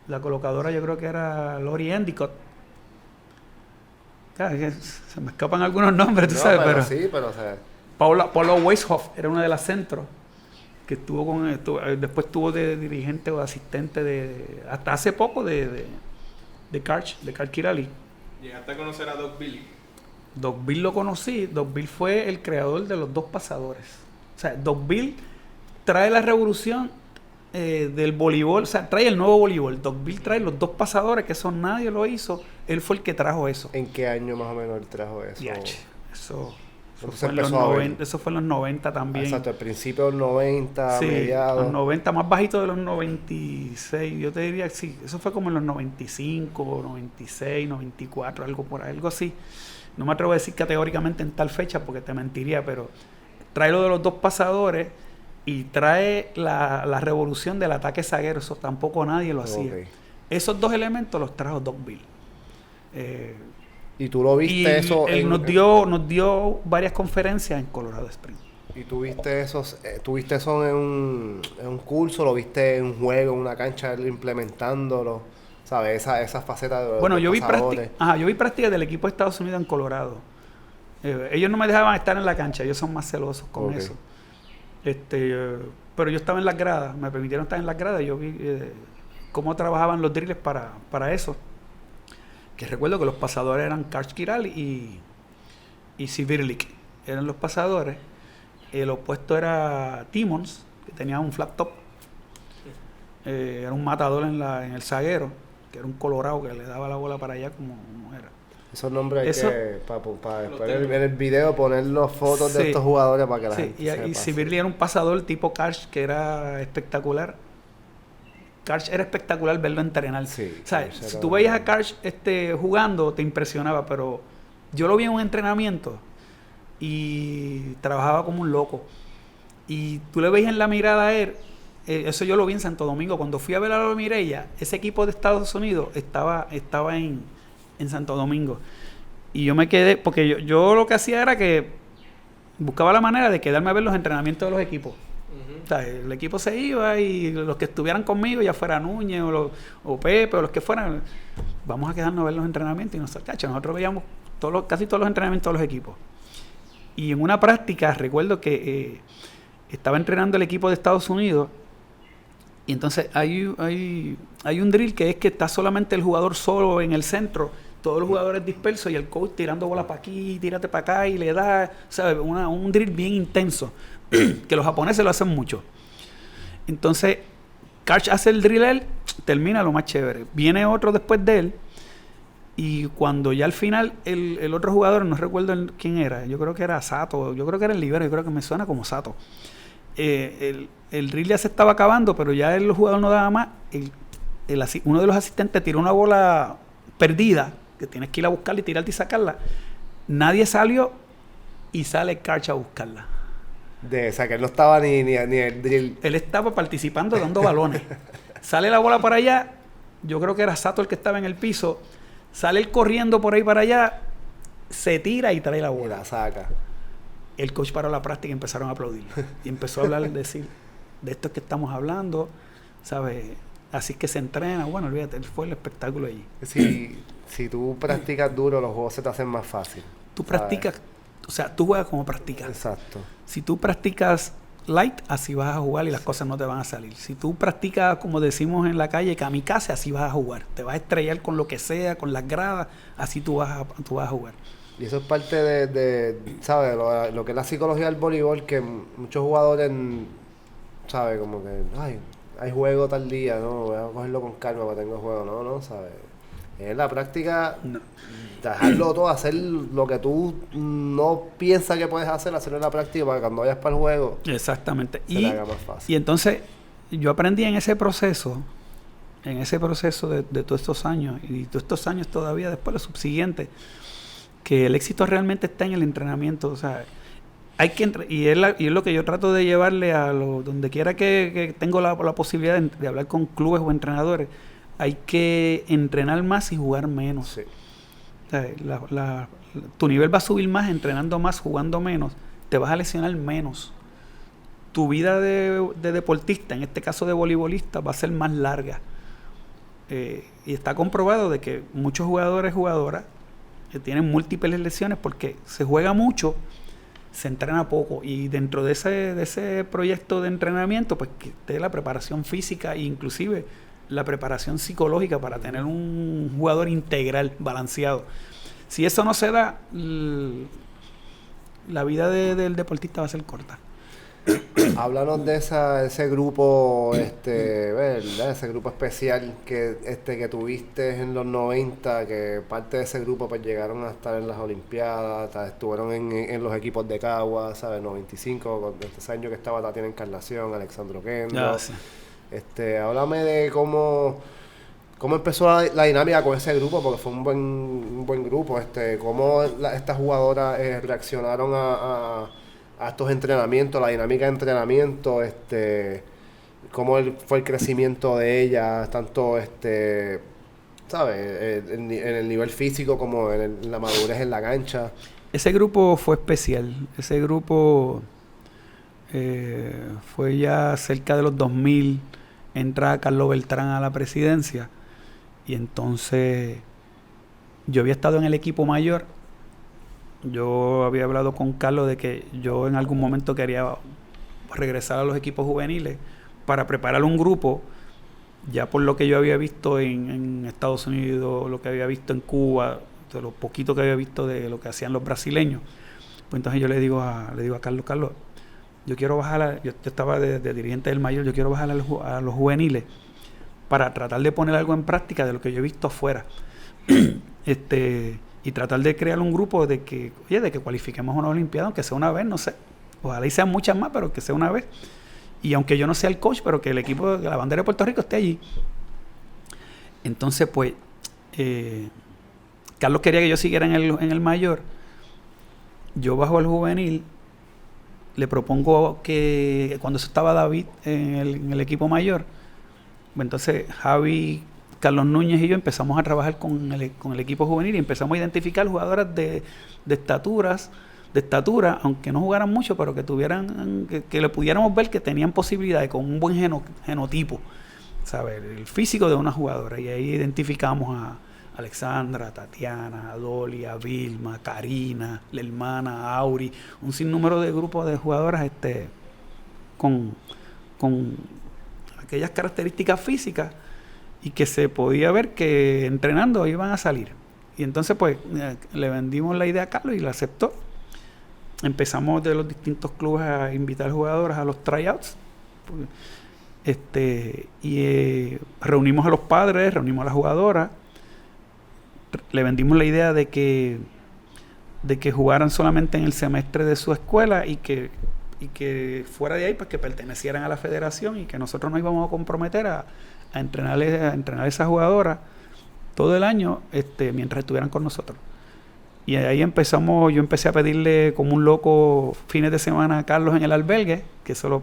S2: La colocadora yo creo que era Lori Endicott. Claro, es que se me escapan algunos nombres, tú sabes, pero...
S1: Sí, pero o sea...
S2: Paula Weishoff era una de las centros que después estuvo de dirigente o de asistente hasta hace poco de Karch Kirali.
S3: ¿Llegaste a conocer a Doc Bill?
S2: Doc Bill lo conocí. Doc Bill fue el creador de los 2 pasadores. O sea, Doc Bill trae la revolución del voleibol, o sea, trae el nuevo voleibol. Doc Bill trae los 2 pasadores, que eso nadie lo hizo. Él fue el que trajo eso.
S1: ¿En qué año más o menos él trajo eso?
S2: Eso fue en los 90 también.
S1: Exacto, al principio de los 90,
S2: sí,
S1: mediados.
S2: Los 90, más bajito de los 96. Yo te diría que sí, eso fue como en los 95, 96, 94, algo así. No me atrevo a decir categóricamente en tal fecha porque te mentiría, pero trae lo de los 2 pasadores y trae la revolución del ataque zaguero. Eso tampoco nadie lo hacía. Okay. Esos 2 elementos los trajo Doc Bill.
S1: ¿Y tú lo viste eso?
S2: Él nos dio varias conferencias en Colorado Springs.
S1: ¿Y tú viste eso en un curso? ¿Lo viste en un juego, en una cancha, implementándolo? ¿Sabes? Esa faceta de
S2: bueno, yo vi prácticas del equipo de Estados Unidos en Colorado. Ellos no me dejaban estar en la cancha, ellos son más celosos con eso. Pero yo estaba en las gradas, me permitieron estar en las gradas, yo vi cómo trabajaban los drills para eso. Que recuerdo que los pasadores eran Karch Kirali y Sivirlik, eran los pasadores. El opuesto era Timmons, que tenía un flat top. Era un matador en el zaguero. que era un colorado que le daba la bola para allá como era.
S1: Esos nombres hay
S2: Eso-
S1: que, para después en el video poner las fotos de
S2: Sí.
S1: estos jugadores para que la
S2: Sí,
S1: gente
S2: y
S1: sepa.
S2: Sivirli era un pasador tipo Karch que era espectacular. Karch era espectacular verlo entrenar.
S1: Sí,
S2: O sea,
S1: Karch
S2: si
S1: era-
S2: tú veías a Karch jugando, te impresionaba, pero yo lo vi en un entrenamiento y trabajaba como un loco. Y tú le veías en la mirada a él, eso yo lo vi en Santo Domingo. Cuando fui a ver a los Mireya, ese equipo de Estados Unidos estaba en Santo Domingo. Y yo me quedé, porque yo lo que hacía era que buscaba la manera de quedarme a ver los entrenamientos de los equipos.
S3: Ujú.
S2: O sea, el equipo se iba y los que estuvieran conmigo, ya fuera Núñez o Pepe o los que fueran, vamos a quedarnos a ver los entrenamientos. Y nosotros veíamos casi todos los entrenamientos de los equipos. Y en una práctica recuerdo que estaba entrenando el equipo de Estados Unidos y entonces hay un drill que es que está solamente el jugador solo en el centro, todos los jugadores dispersos y el coach tirando bola para aquí, tírate para acá y le da, ¿sabes? Un drill bien intenso, que los japoneses lo hacen mucho. Entonces, Karch hace el drill él, termina lo más chévere. Viene otro después de él y cuando ya al final el otro jugador, no recuerdo quién era, yo creo que era Sato, yo creo que era el libero, yo creo que me suena como Sato. El drill ya se estaba acabando, pero ya el jugador no daba más. Uno de los asistentes tiró una bola perdida, que tienes que ir a buscarla y tirarte y sacarla. Nadie salió y sale Karch a buscarla.
S1: O sea, que él no estaba ni el drill.
S2: Él estaba participando dando balones. Sale la bola para allá, yo creo que era Sato el que estaba en el piso, sale él corriendo por ahí para allá, se tira y trae la
S1: Y
S2: bola.
S1: la saca.
S2: El coach paró la práctica y empezaron a aplaudir. Y empezó a hablar, decir, de esto es que estamos hablando, ¿sabes? Así que se entrena. Bueno, olvídate, fue el espectáculo allí.
S1: Si tú practicas duro, los juegos se te hacen más fácil.
S2: Tú
S1: ¿sabes?
S2: practicas, o sea, tú juegas como practicas.
S1: Exacto.
S2: Si tú practicas light, así vas a jugar y las cosas no te van a salir. Si tú practicas, como decimos en la calle, kamikaze, así vas a jugar. Te vas a estrellar con lo que sea, con las gradas, así tú vas a jugar.
S1: Y eso es parte de ¿sabes? Lo que es la psicología del voleibol, que muchos jugadores, ¿sabes? Como que, ay, hay juego tal día, ¿no? Voy a cogerlo con calma porque tengo juego, ¿no? ¿Sabes? En la práctica,
S2: No.
S1: dejarlo todo, hacer lo que tú no piensas que puedes hacer, hacerlo en la práctica para que cuando vayas para el juego
S2: Exactamente.
S1: se te haga más fácil.
S2: Y entonces yo aprendí en ese proceso de todos estos años, y todos estos años todavía después, los subsiguientes, que el éxito realmente está en el entrenamiento. O sea, hay que y es lo que yo trato de llevarle donde quiera que tengo la posibilidad de hablar con clubes o entrenadores. Hay que entrenar más y jugar menos.
S1: Sí.
S2: O sea, tu nivel va a subir más entrenando más, jugando menos. Te vas a lesionar menos. Tu vida de deportista, en este caso de voleibolista, va a ser más larga. Y está comprobado de que muchos jugadores y jugadoras que tienen múltiples lesiones porque se juega mucho, se entrena poco. Y dentro de ese proyecto de entrenamiento, pues que esté la preparación física e inclusive la preparación psicológica para tener un jugador integral, balanceado. Si eso no se da, la vida del deportista va a ser corta.
S1: Háblanos de ese grupo, ¿verdad? Ese grupo especial que tuviste en los 90, que parte de ese grupo pues llegaron a estar en las Olimpiadas, estuvieron en los equipos de Cagua, ¿sabes? 95, con ese año que estaba Tatiana Encarnación, Alexandro Kendo.
S2: Sí.
S1: Háblame de cómo empezó la dinámica con ese grupo, porque fue un buen grupo. Cómo estas jugadoras reaccionaron a estos entrenamientos, la dinámica de entrenamiento, cómo fue el crecimiento de ellas, tanto ¿sabes? En el nivel físico como en la madurez en la cancha.
S2: Ese grupo fue especial. Ese grupo fue ya cerca de los 2000. Entra Carlos Beltrán a la presidencia y entonces yo había estado en el equipo mayor. Yo había hablado con Carlos de que yo en algún momento quería regresar a los equipos juveniles para preparar un grupo, ya por lo que yo había visto en Estados Unidos, lo que había visto en Cuba, de lo poquito que había visto de lo que hacían los brasileños. Pues entonces yo le digo a Carlos, yo quiero bajar, yo estaba de dirigente del mayor, yo quiero bajar a los juveniles para tratar de poner algo en práctica de lo que yo he visto afuera. Y tratar de crear un grupo de que cualifiquemos a una Olimpiada, aunque sea una vez, no sé. Ojalá y sean muchas más, pero que sea una vez. Y aunque yo no sea el coach, pero que el equipo de la bandera de Puerto Rico esté allí. Entonces, pues, Carlos quería que yo siguiera en el mayor. Yo bajo al juvenil, le propongo que cuando estaba David en el equipo mayor, entonces Javi, Carlos Núñez y yo empezamos a trabajar con el equipo juvenil y empezamos a identificar jugadoras de estatura, aunque no jugaran mucho, pero que tuvieran, que le pudiéramos ver que tenían posibilidades con un buen genotipo, ¿sabes? El físico de una jugadora. Y ahí identificamos a Alexandra, Tatiana, Dolia, Vilma, Karina, la hermana, Auri, un sinnúmero de grupos de jugadoras con aquellas características físicas y que se podía ver que entrenando iban a salir. Y entonces pues le vendimos la idea a Carlos y la aceptó. Empezamos de los distintos clubes a invitar jugadoras a los tryouts. Reunimos a los padres, reunimos a las jugadoras, le vendimos la idea de que jugaran solamente en el semestre de su escuela y que fuera de ahí pues que pertenecieran a la federación y que nosotros nos íbamos a comprometer a entrenar a esas jugadoras todo el año mientras estuvieran con nosotros. Y ahí yo empecé a pedirle como un loco fines de semana a Carlos en el albergue, que solo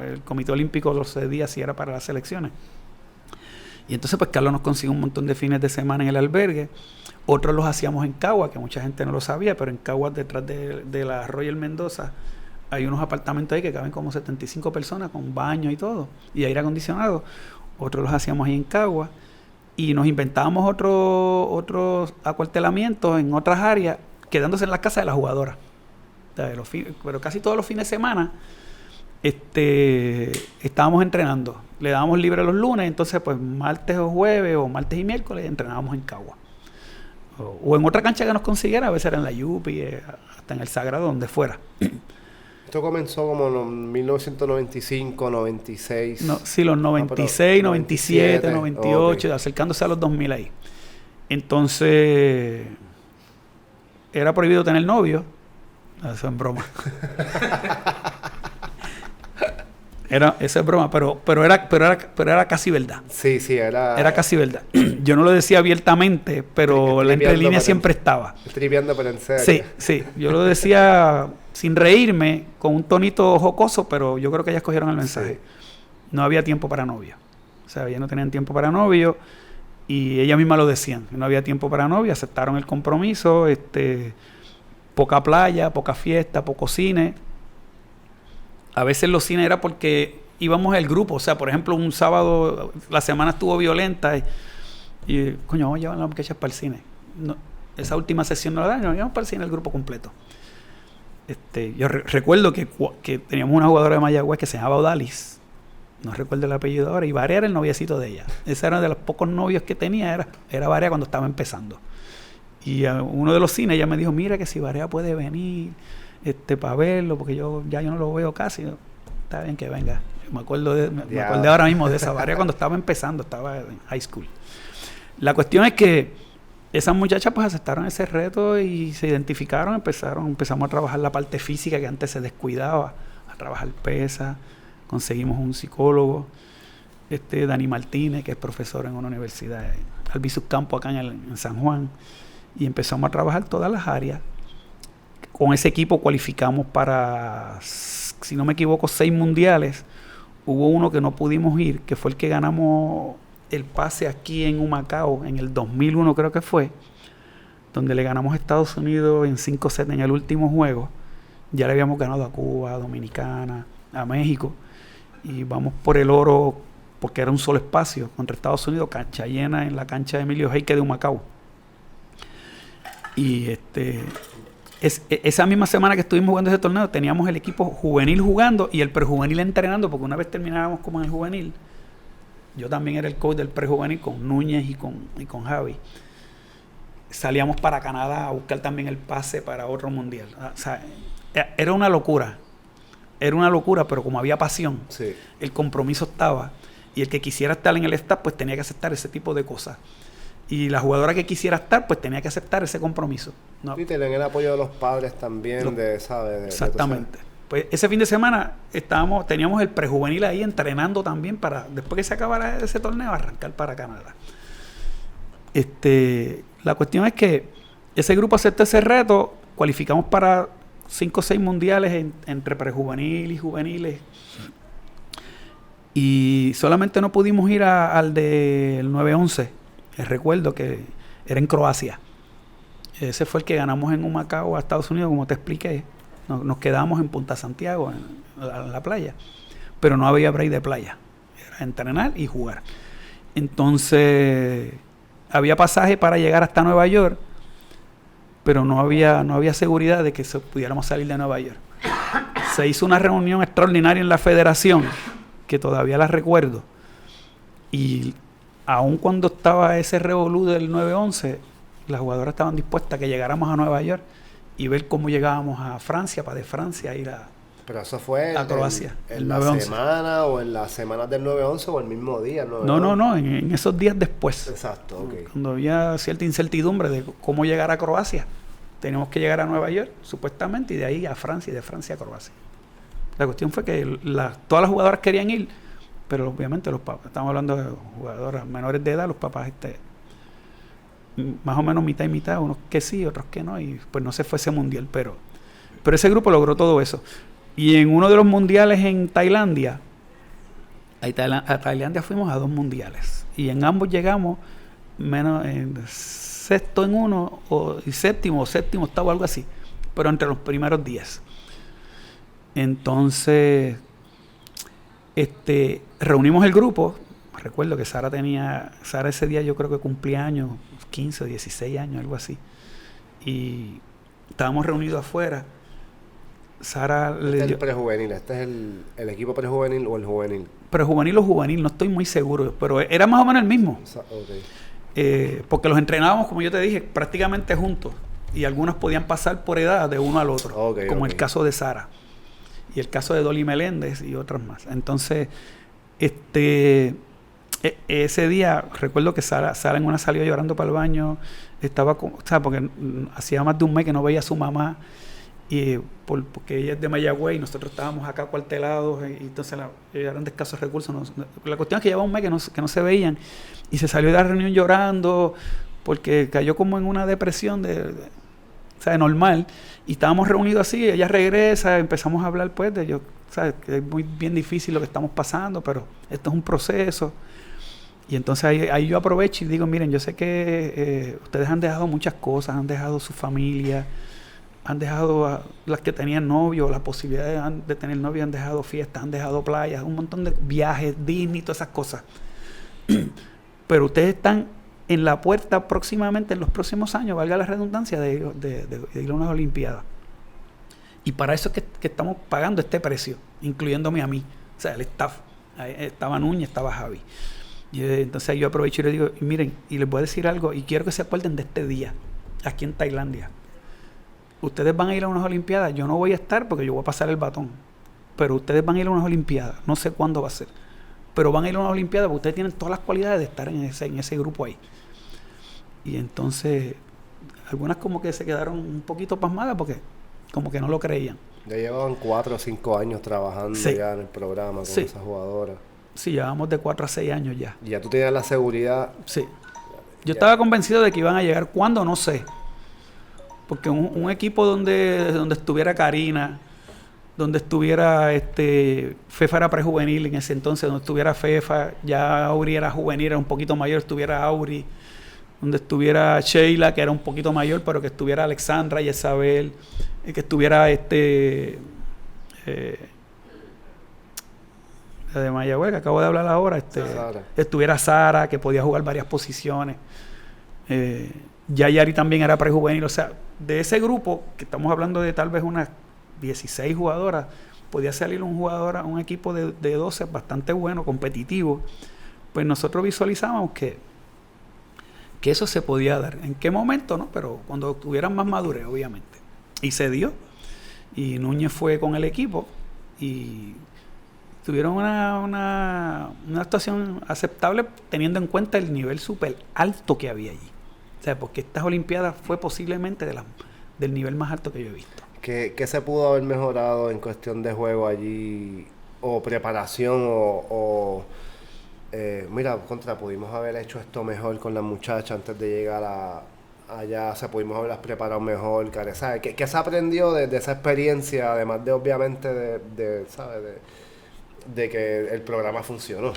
S2: el Comité Olímpico lo cedía si era para las selecciones. Y entonces pues Carlos nos consiguió un montón de fines de semana en el albergue. Otros los hacíamos en Cagua, que mucha gente no lo sabía, pero en Cagua, detrás de la Royal Mendoza, hay unos apartamentos ahí que caben como 75 personas con baño y todo, y aire acondicionado. Otros los hacíamos ahí en Cagua. Y nos inventábamos otros acuartelamientos en otras áreas, quedándose en la casa de las jugadoras. Pero casi todos los fines de semana estábamos entrenando. Le dábamos libre los lunes, entonces pues martes o jueves o martes y miércoles entrenábamos en Cagua. O en otra cancha que nos consiguiera, a veces era en la Yupi, hasta en el Sagrado, donde fuera.
S1: Esto comenzó como en 1995, 96.
S2: No, sí, los 96, 97, 98, okay. Acercándose a los 2000 ahí. Entonces, era prohibido tener novio. Eso es broma. Eso es broma, pero era casi verdad.
S1: Sí,
S2: era casi verdad. Yo no lo decía abiertamente, pero la entrelínea siempre estaba.
S1: Tripeando pero en serio.
S2: Sí. Yo lo decía sin reírme, con un tonito jocoso, pero yo creo que ellas cogieron el mensaje. Sí. No había tiempo para novio. O sea, ellas no tenían tiempo para novio y ellas mismas lo decían. No había tiempo para novio, aceptaron el compromiso, poca playa, poca fiesta, poco cine. A veces los cines era porque íbamos el grupo. O sea, por ejemplo, un sábado la semana estuvo violenta y coño, vamos a llevar a las muchachas para el cine. No, esa última sesión no la dan, nos llevamos para el cine el grupo completo. Yo recuerdo que teníamos una jugadora de Mayagüez que se llamaba Odalis. No recuerdo el apellido ahora. Y Barea era el noviecito de ella. Ese era de los pocos novios que tenía. Era Barea cuando estaba empezando. Y a uno de los cines ella me dijo, mira que si Barea puede venir para verlo, porque yo no lo veo casi. Está bien que venga. Me acordé ahora mismo de esa Barea cuando estaba empezando. Estaba en high school. La cuestión es que esas muchachas pues aceptaron ese reto y se identificaron, empezamos a trabajar la parte física que antes se descuidaba, a trabajar pesas, conseguimos un psicólogo, Dani Martínez, que es profesor en una universidad, Albizu Campo acá en San Juan, y empezamos a trabajar todas las áreas. Con ese equipo cualificamos para, si no me equivoco, 6 mundiales. Hubo uno que no pudimos ir, que fue el que ganamos el pase aquí en Humacao en el 2001 creo que fue, donde le ganamos a Estados Unidos en 5 sets en el último juego. Ya le habíamos ganado a Cuba, a Dominicana, a México, y vamos por el oro porque era un solo espacio contra Estados Unidos, cancha llena en la cancha de Emilio Heique de Humacao. Y esa misma semana que estuvimos jugando ese torneo teníamos el equipo juvenil jugando y el prejuvenil entrenando, porque una vez terminábamos como en el juvenil. Yo también era el coach del prejuvenil con Núñez y con Javi. Salíamos para Canadá a buscar también el pase para otro mundial. O sea, era una locura. Era una locura, pero como había pasión, sí, el compromiso estaba. Y el que quisiera estar en el staff, pues tenía que aceptar ese tipo de cosas. Y la jugadora que quisiera estar, pues tenía que aceptar ese compromiso. ¿No?
S1: Y tener el apoyo de los padres también, ¿sabes?
S2: Exactamente. Pues ese fin de semana teníamos el prejuvenil ahí entrenando también para, después que se acabara ese torneo, arrancar para Canadá. La cuestión es que ese grupo aceptó ese reto, cualificamos para 5 o 6 mundiales entre prejuvenil y juveniles. Y solamente no pudimos ir al del 9-11. Recuerdo que era en Croacia. Ese fue el que ganamos en Humacao a Estados Unidos, como te expliqué. Nos quedamos en Punta Santiago, en la playa. Pero no había break de playa. Era entrenar y jugar. Entonces, había pasaje para llegar hasta Nueva York, pero no había seguridad de que pudiéramos salir de Nueva York. Se hizo una reunión extraordinaria en la federación, que todavía la recuerdo. Y aun cuando estaba ese revolú del 9-11, las jugadoras estaban dispuestas a que llegáramos a Nueva York y ver cómo llegábamos a Francia, para de Francia ir a
S1: Pero eso fue
S2: a Croacia.
S1: En la semana o en las semanas del 9-11 o el mismo día.
S2: No, en esos días después.
S1: Exacto, ok.
S2: Cuando había cierta incertidumbre de cómo llegar a Croacia, teníamos que llegar a Nueva York, supuestamente, y de ahí a Francia, y de Francia a Croacia. La cuestión fue que todas las jugadoras querían ir, pero obviamente los papás, estamos hablando de jugadoras menores de edad, los papás más o menos mitad y mitad, unos que sí, otros que no, y pues no se fue ese mundial, pero ese grupo logró todo eso. Y en uno de los mundiales en Tailandia, a Tailandia fuimos a 2 mundiales, y en ambos llegamos sexto en uno, y séptimo, octavo, algo así, pero entre los primeros 10. Entonces, reunimos el grupo. Recuerdo que Sara ese día yo creo que cumplía años, 15 o 16 años, algo así. Y estábamos reunidos afuera. Sara
S1: Este es el prejuvenil, este es el equipo prejuvenil o el juvenil.
S2: Prejuvenil o juvenil, no estoy muy seguro, pero era más o menos el mismo.
S1: Okay.
S2: Porque los entrenábamos, como yo te dije, prácticamente juntos. Y algunos podían pasar por edad de uno al otro, como el caso de Sara. Y el caso de Dolly Meléndez y otras más. Entonces, ese día recuerdo que Sara en una salió llorando para el baño, porque hacía más de un mes que no veía a su mamá, y porque ella es de Mayagüez y nosotros estábamos acá cuartelados, y entonces ellos eran de escasos recursos. La cuestión es que llevaba un mes que no se veían, y se salió de la reunión llorando porque cayó como en una depresión normal, y estábamos reunidos así. Ella regresa, empezamos a hablar pues de que es muy bien difícil lo que estamos pasando, pero esto es un proceso. Y entonces ahí yo aprovecho y digo, miren, yo sé que ustedes han dejado muchas cosas, han dejado su familia, han dejado a las que tenían novio, la posibilidad de tener novio, han dejado fiestas, han dejado playas, un montón de viajes, Disney, todas esas cosas. Pero ustedes están en la puerta próximamente, en los próximos años, valga la redundancia, de ir a unas Olimpiadas. Y para eso es que estamos pagando este precio, incluyéndome a mí, o sea, el staff. Ahí estaba Núñez, estaba Javi. Y entonces yo aprovecho y les digo, miren, y les voy a decir algo, y quiero que se acuerden de este día, aquí en Tailandia. Ustedes van a ir a unas Olimpiadas, yo no voy a estar porque yo voy a pasar el batón, pero ustedes van a ir a unas Olimpiadas, no sé cuándo va a ser, pero van a ir a unas Olimpiadas porque ustedes tienen todas las cualidades de estar en ese grupo ahí. Y entonces, algunas como que se quedaron un poquito pasmadas porque como que no lo creían.
S1: Ya llevaban 4 o 5 años trabajando ya en el programa con esas jugadoras.
S2: Sí, llevamos de 4 a 6 años ya.
S1: Y ya tú tenías la seguridad.
S2: Sí. Yo estaba convencido de que iban a llegar. ¿Cuándo? No sé. Porque un equipo donde estuviera Karina, donde estuviera Fefa era prejuvenil en ese entonces, donde estuviera Fefa, ya Auri era juvenil, era un poquito mayor, estuviera Auri, donde estuviera Sheila, que era un poquito mayor, pero que estuviera Alexandra y Isabel, que estuviera de Mayagüez, que acabo de hablar ahora, estuviera Sara, que podía jugar varias posiciones. Yari también era prejuvenil. O sea, de ese grupo, que estamos hablando de tal vez unas 16 jugadoras, podía salir un equipo de 12 bastante bueno, competitivo. Pues nosotros visualizamos que eso se podía dar. ¿En qué momento? No, pero cuando tuvieran más madurez, obviamente. Y se dio. Y Núñez fue con el equipo y tuvieron una actuación aceptable teniendo en cuenta el nivel súper alto que había allí. O sea, porque estas Olimpiadas fue posiblemente del nivel más alto que yo he visto.
S1: ¿Qué se pudo haber mejorado en cuestión de juego allí? O preparación, mira, pudimos haber hecho esto mejor con las muchachas antes de llegar allá, o sea, pudimos haberlas preparado mejor, ¿sabes? ¿Qué se aprendió de esa experiencia, además de obviamente ¿sabes? De que el programa funcionó?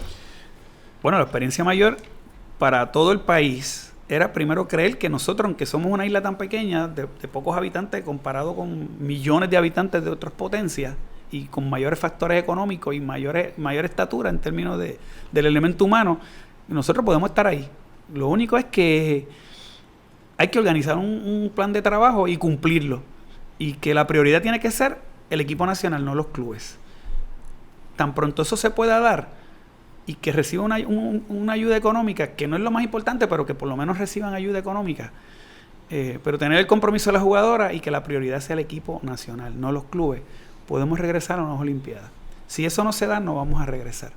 S2: Bueno, la experiencia mayor para todo el país era primero creer que nosotros, aunque somos una isla tan pequeña, de pocos habitantes, comparado con millones de habitantes de otras potencias, y con mayores factores económicos y mayor estatura en términos del elemento humano, nosotros podemos estar ahí. Lo único es que hay que organizar un plan de trabajo y cumplirlo. Y que la prioridad tiene que ser el equipo nacional, no los clubes. Tan pronto eso se pueda dar y que reciban una ayuda económica, que no es lo más importante, pero que por lo menos reciban ayuda económica. Pero tener el compromiso de la jugadora y que la prioridad sea el equipo nacional, no los clubes. Podemos regresar a unas Olimpiadas. Si eso no se da, no vamos a regresar.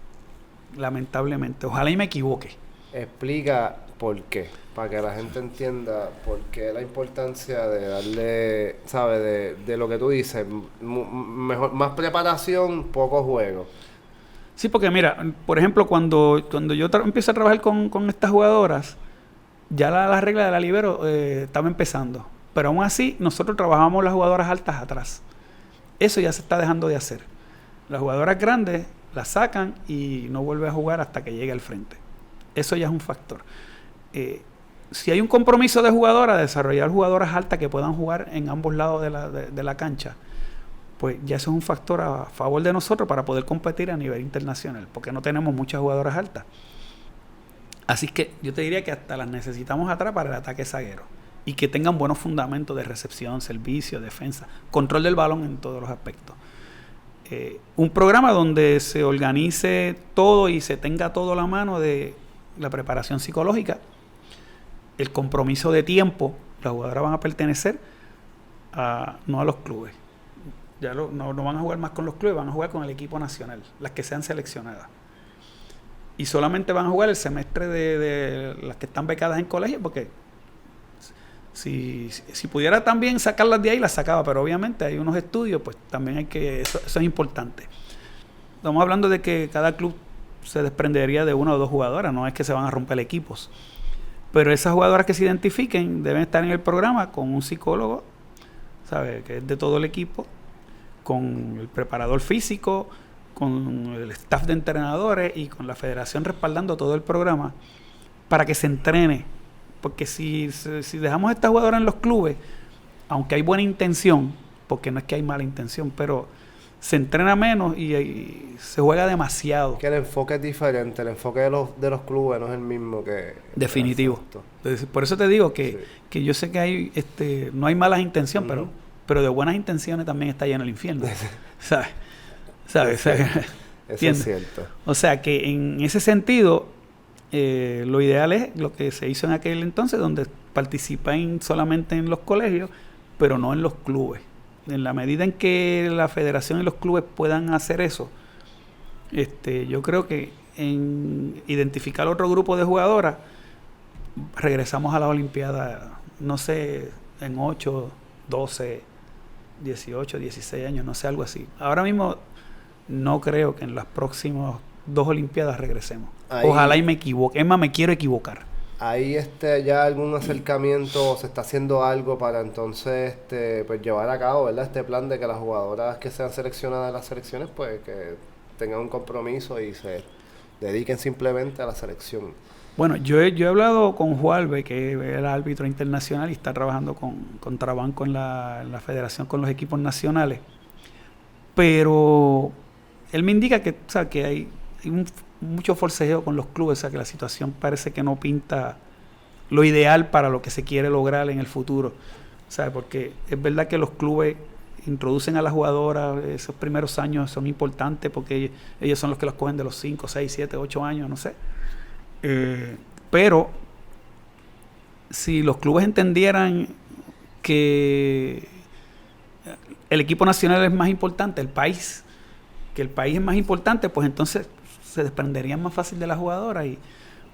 S2: Lamentablemente. Ojalá y me equivoque.
S1: Explica por qué, para que la gente entienda por qué la importancia de darle, ¿sabes? De lo que tú dices, más preparación, poco juego.
S2: Sí, porque mira, por ejemplo, cuando yo empiezo a trabajar con estas jugadoras, ya la regla de la libero estaba empezando. Pero aún así, nosotros trabajábamos las jugadoras altas atrás. Eso ya se está dejando de hacer. Las jugadoras grandes las sacan y no vuelve a jugar hasta que llegue al frente. Eso ya es un factor. Si hay un compromiso de jugadoras, de desarrollar jugadoras altas que puedan jugar en ambos lados de la cancha, pues ya eso es un factor a favor de nosotros para poder competir a nivel internacional, porque no tenemos muchas jugadoras altas. Así que yo te diría que hasta las necesitamos atrás para el ataque zaguero. Y que tengan buenos fundamentos de recepción, servicio, defensa, control del balón en todos los aspectos. Un programa donde se organice todo y se tenga todo a la mano de la preparación psicológica, el compromiso de tiempo. Las jugadoras van a pertenecer no a los clubes. Ya no van a jugar más con los clubes, van a jugar con el equipo nacional, las que sean seleccionadas. Y solamente van a jugar el semestre de las que están becadas en colegio, porque si pudiera también sacarlas de ahí, las sacaba, pero obviamente hay unos estudios, pues también hay que, eso es importante. Estamos hablando de que cada club se desprendería de una o dos jugadoras, no es que se van a romper equipos. Pero esas jugadoras que se identifiquen deben estar en el programa con un psicólogo, ¿sabe? Que es de todo el equipo, con el preparador físico, con el staff de entrenadores y con la federación respaldando todo el programa para que se entrene. Porque si dejamos a esta jugadora en los clubes, aunque hay buena intención, porque no es que hay mala intención, pero se entrena menos y se juega demasiado.
S1: Que el enfoque es diferente, el enfoque de los clubes no es el mismo que...
S2: Definitivo. Entonces, por eso te digo que yo sé que hay no hay malas intenciones, pero de buenas intenciones también está lleno el infierno. ¿Sabes?
S1: Eso es cierto.
S2: O sea que en ese sentido... lo ideal es lo que se hizo en aquel entonces, donde participan solamente en los colegios, pero no en los clubes. En la medida en que la federación y los clubes puedan hacer eso, yo creo que en identificar otro grupo de jugadoras, regresamos a la Olimpiada, no sé, en 8, 12, 18, 16 años, no sé, algo así. Ahora mismo no creo que en las próximas 2 Olimpiadas regresemos. Ahí, ojalá y me equivoque. Es más, me quiero equivocar.
S1: Ahí ya algún acercamiento, se está haciendo algo para entonces pues llevar a cabo, ¿verdad? Este plan de que las jugadoras que sean seleccionadas de las selecciones, pues que tengan un compromiso y se dediquen simplemente a la selección.
S2: Bueno, yo he hablado con Jualve, que es el árbitro internacional y está trabajando con Trabanco en la federación con los equipos nacionales. Pero él me indica que, o sea, que hay mucho forcejeo con los clubes, o sea que la situación parece que no pinta lo ideal para lo que se quiere lograr en el futuro, ¿sabes? Porque es verdad que los clubes introducen a las jugadoras, esos primeros años son importantes porque ellos son los que los cogen de los 5, 6, 7, 8 años, no sé. Pero si los clubes entendieran que el equipo nacional es más importante, el país, que el país es más importante, pues entonces se desprenderían más fácil de la jugadora.